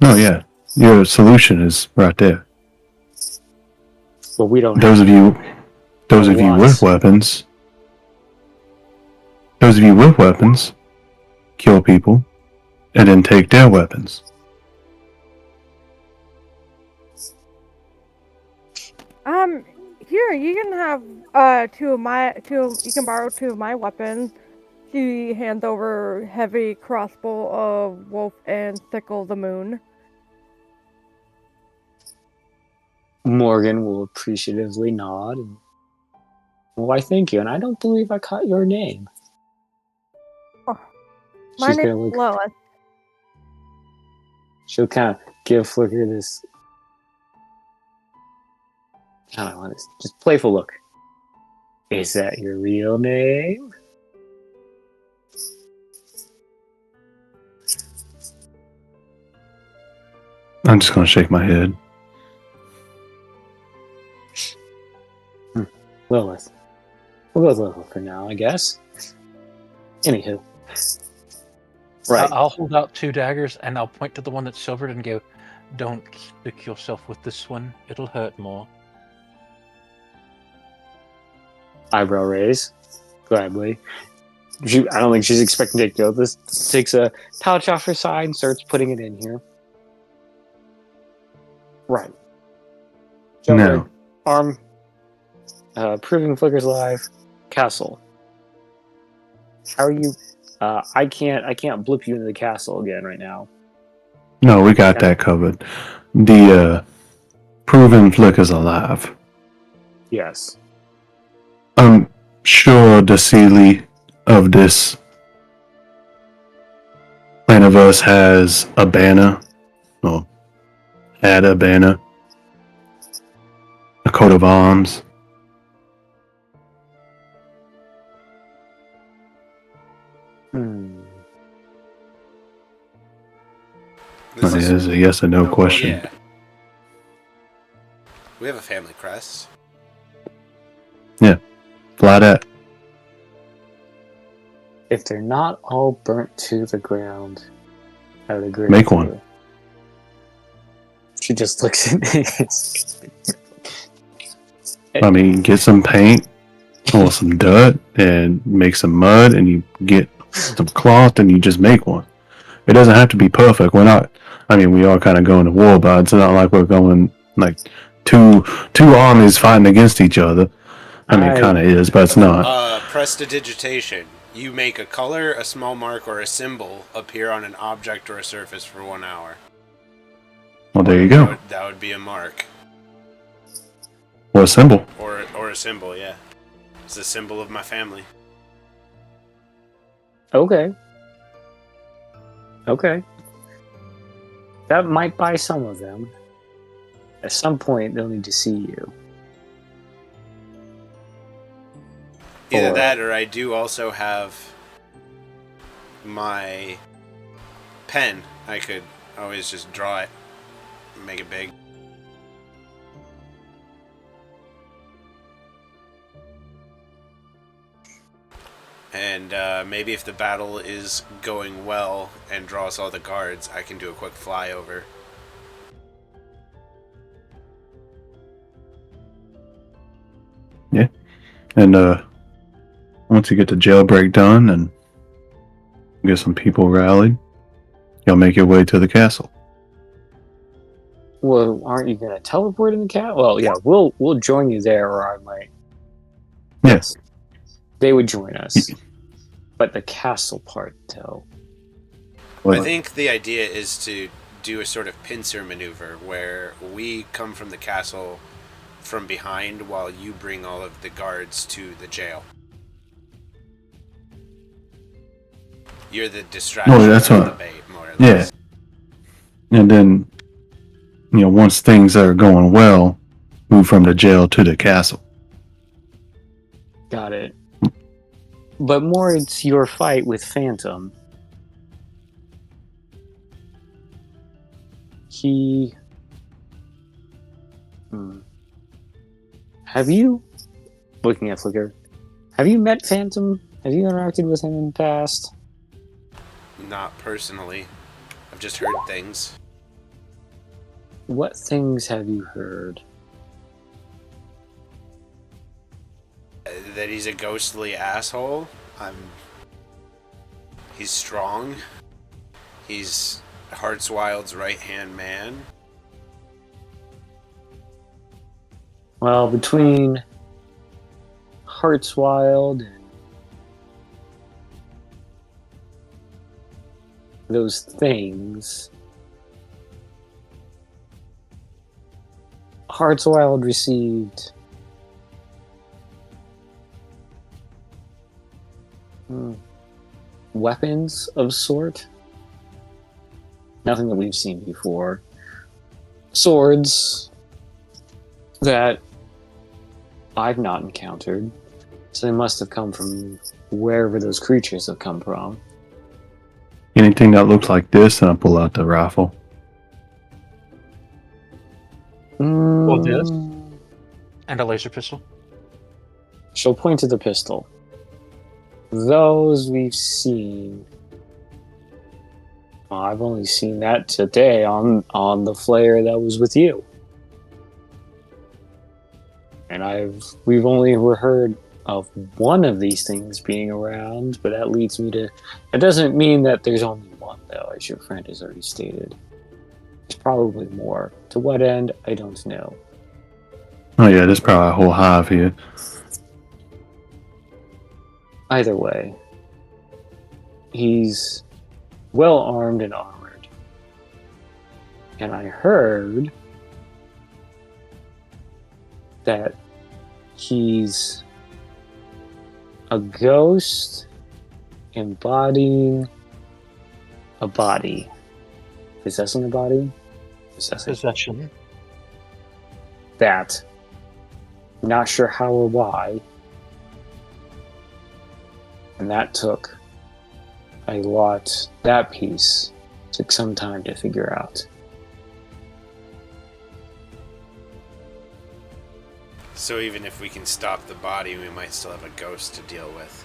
No, yeah. Your solution is right there. But we don't. Those of you with weapons, kill people, and then take their weapons. Here you can have you can borrow 2 of my weapons. She hands over heavy crossbow of Wolf and Sickle the Moon. Morgan will appreciatively nod. And, well, I thank you, and I don't believe I caught your name. Oh, my name is Lois. She'll kind of give Flicker this, I don't know, just playful look. Is that your real name? I'm just going to shake my head. Lilith. We'll go with Lilith for now, I guess. Anywho. Right. I'll hold out 2 daggers and I'll point to the one that's silvered and go, "Don't stick yourself with this one. It'll hurt more." Eyebrow raise. Gladly. I don't think she's expecting to go. This takes a pouch off her side and starts putting it in here. Right. No. Arm. Proving Flicker's live. Castle. How are you? I can't blip you into the castle again right now. No, we got that covered. The proven Flicker's alive. Yes. I'm sure the Sealy of this Planiverse has a banner, or had a banner, a coat of arms. This is a yes or no question. Yeah. We have a family crest. Fly that. If they're not all burnt to the ground, I would agree. Make with one. you. She just looks at me. I mean, get some paint or some dirt and make some mud, and you get some cloth, and you just make one. It doesn't have to be perfect. We're not. I mean, we are kind of going to war, but it's not like we're going like two armies fighting against each other. I mean, it kind of is, but it's not. Prestidigitation. You make a color, a small mark, or a symbol appear on an object or a surface for 1 hour. Well, there you go. That would be a mark. Or a symbol. Or a symbol, yeah. It's a symbol of my family. Okay. That might buy some of them. At some point, they'll need to see you. Either that, or I do also have my pen. I could always just draw it and make it big. And maybe if the battle is going well and draws all the guards, I can do a quick flyover. Yeah. And once you get the jailbreak done and get some people rallied, you'll make your way to the castle. Well, aren't you gonna teleport in the cat? Well, yeah, we'll join you there, or I might. Yes. They would join us. But the castle part, though. I think the idea is to do a sort of pincer maneuver where we come from the castle from behind while you bring all of the guards to the jail. You're the distraction that's of what, the bait, more or less. Yeah. And then, once things are going well, move from the jail to the castle. Got it. But more, it's your fight with Phantom. Have you, looking at Flicker, have you met Phantom? Have you interacted with him in the past? Not personally. I've just heard things. What things have you heard? That he's a ghostly asshole. He's strong. He's Heartswild's right-hand man. Well, between Heartswild and those things, Heartswild received weapons of sort. Nothing that we've seen before. Swords that I've not encountered. So they must have come from wherever those creatures have come from. Anything that looks like this, and I pull out the rifle. Well, this and a laser pistol. She'll point to the pistol. Those we've seen. Well, I've only seen that today on the flare that was with you. And we've only heard of one of these things being around, but that leads me to... It doesn't mean that there's only one, though, as your friend has already stated. There's probably more. To what end, I don't know. Oh yeah, there's probably a whole hive here. Either way, he's well armed and armored. And I heard that he's a ghost embodying a body. Possessing a body? Possession. That. Not sure how or why. And that piece took some time to figure out. So even if we can stop the body, we might still have a ghost to deal with.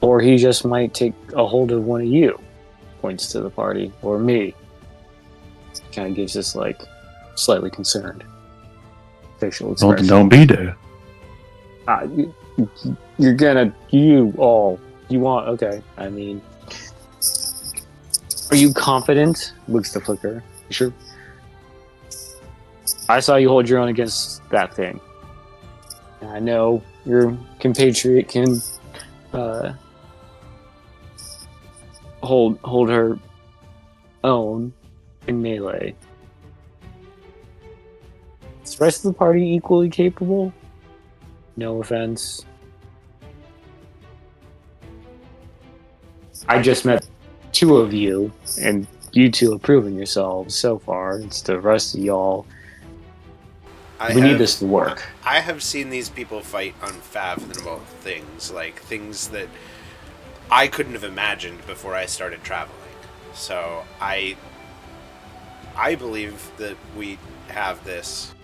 Or he just might take a hold of one of you, points to the party, or me. Kind of gives this, like, slightly concerned facial Well, expression. don't be there. You're gonna, you want, okay. I mean, are you confident? Looks to Flicker. You sure? I saw you hold your own against that thing. And I know your compatriot can hold her own in melee. Is the rest of the party equally capable? No offense. I just met two of you, and you two have proven yourselves so far. It's the rest of y'all. We need this to work. I have seen these people fight unfathomable things, like things that I couldn't have imagined before I started traveling. So I believe that we have this.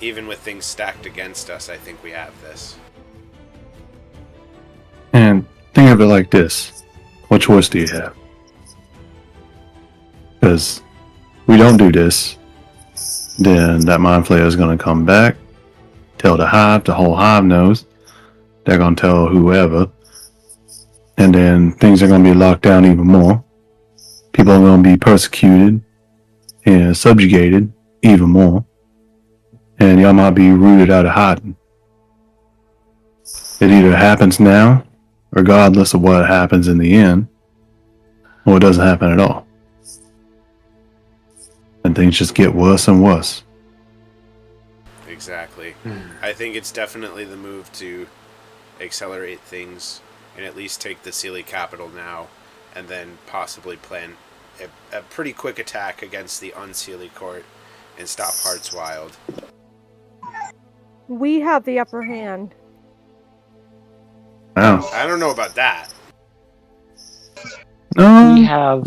Even with things stacked against us, I think we have this. And think of it like this. What choice do you have? Because we don't do this, then that mind flayer is going to come back, tell the hive, the whole hive knows. They're going to tell whoever. And then things are going to be locked down even more. People are going to be persecuted and subjugated even more. And y'all might be rooted out of hiding. It either happens now, regardless of what happens in the end, or it doesn't happen at all. And things just get worse and worse. Exactly. I think it's definitely the move to accelerate things and at least take the Sealy capital now, and then possibly plan a pretty quick attack against the Unsealy court and stop Hearts Wild. We have the upper hand. Wow. I don't know about that. We have...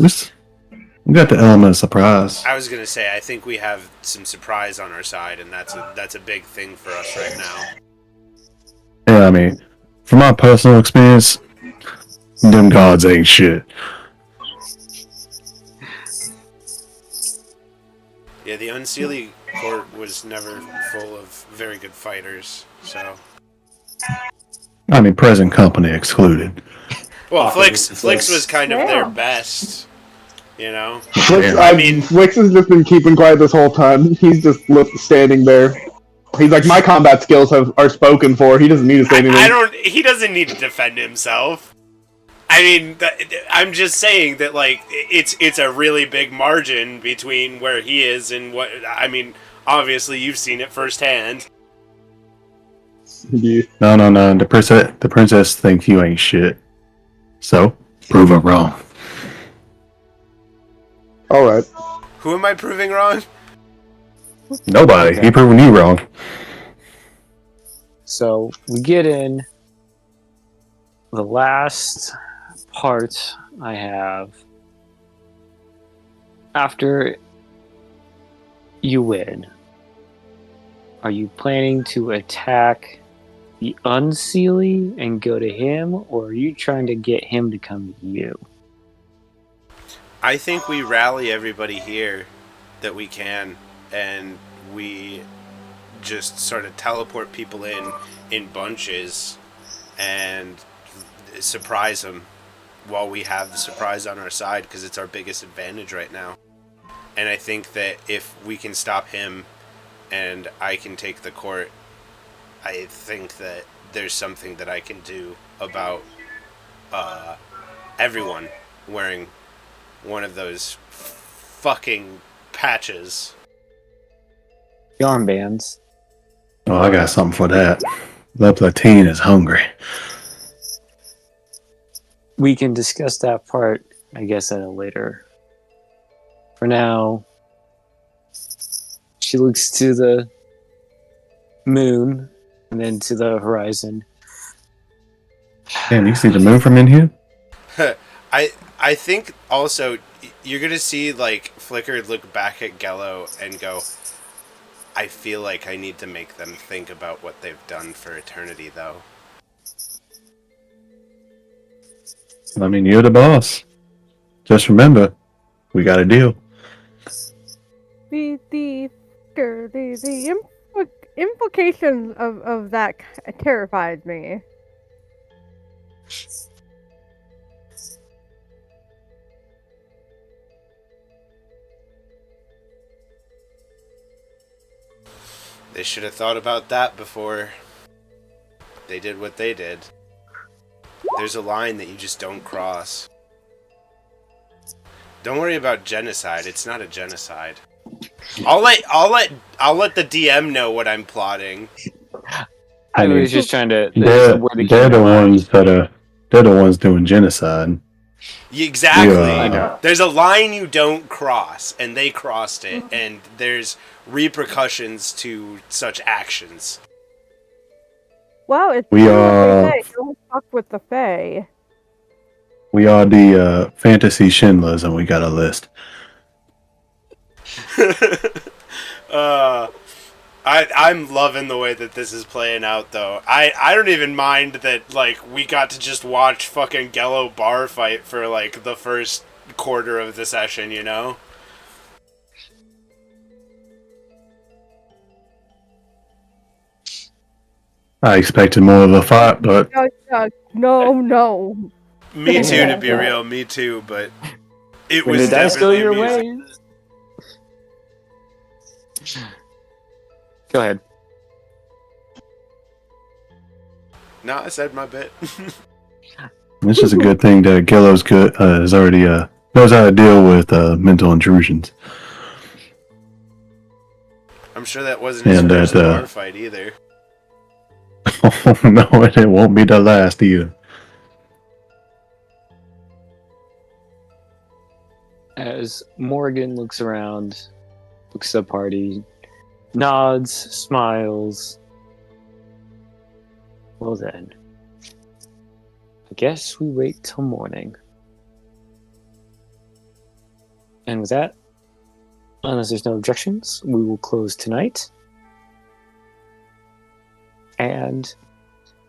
We got the element of surprise. I was gonna say, I think we have some surprise on our side, and that's a big thing for us right now. Yeah, I mean, from my personal experience, them gods ain't shit. Yeah, the Unsealy court was never full of very good fighters, so... I mean, present company excluded. Well, Flix was kind of their best, you know? Flix has just been keeping quiet this whole time. He's just standing there. He's like, my combat skills are spoken for. He doesn't need to say anything. He doesn't need to defend himself. I mean, I'm just saying that, like, it's a really big margin between where he is and what... I mean, obviously, you've seen it firsthand. Yeah. No. The princess thinks you ain't shit. So, prove her wrong. Alright. Who am I proving wrong? Nobody. He proving you wrong. So, we get in the last part I have. After you win, are you planning to attack the Unsealy and go to him, or are you trying to get him to come to you? I think we rally everybody here that we can, and we just sort of teleport people in bunches and surprise them while we have the surprise on our side, because it's our biggest advantage right now. And I think that if we can stop him and I can take the court, I think that there's something that I can do about everyone wearing one of those fucking patches. The armbands. Oh, I got something for that. The platoon is hungry. We can discuss that part, I guess, at a later. For now, she looks to the moon and then to the horizon. Damn, you see the moon from in here? I think also you're gonna see, like, Flicker look back at Gello and go, I feel like I need to make them think about what they've done for eternity, though. I mean, you're the boss. Just remember, we got a deal. The implications of that terrifies me. They should have thought about that before they did what they did. There's a line that you just don't cross. Don't worry about genocide. It's not a genocide. I'll let the DM know what I'm plotting. I mean, was just trying to. They're the ones doing genocide. Exactly. Yeah. I know. There's a line you don't cross, and they crossed it, and there's repercussions to such actions. Well, it's We true what are- they say. Don't fuck with the Fae. We are the fantasy Schindlers, and we got a list. I'm loving the way that this is playing out, though. I don't even mind that, like, we got to just watch fucking Gello bar fight for, like, the first quarter of the session, you know? I expected more of a fight, but No. Me too, to be real, me too, but it When was the dice go definitely your amusing. way. Go ahead. No, I said my bit. this is a good thing that Gillo's good is already knows how to deal with mental intrusions. I'm sure that wasn't his And first that, bar fight either. No, it won't be the last either. As Morgan looks around, looks at the party, nods, smiles. Well then, I guess we wait till morning. And with that, unless there's no objections, we will close tonight. And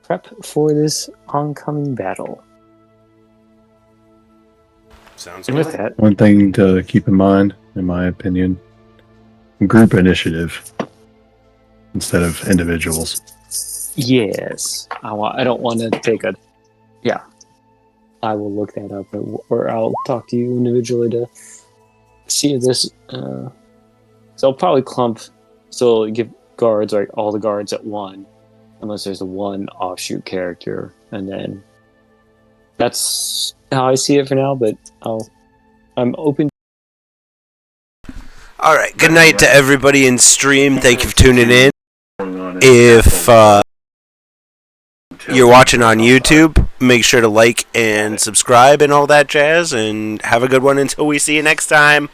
prep for this oncoming battle. Sounds And good. with that, One thing to keep in mind, in my opinion, group initiative instead of individuals. yes, I don't want to take a. Yeah, I will look that up, or I'll talk to you individually to see if this. So I'll probably clump. So give guards, like all the guards at one, unless there's a one offshoot character, and then that's how I see it for now. But I'm open. All right. Good night to everybody in stream. Thank you for tuning in. If you're watching on YouTube, make sure to like and subscribe and all that jazz. And have a good one until we see you next time.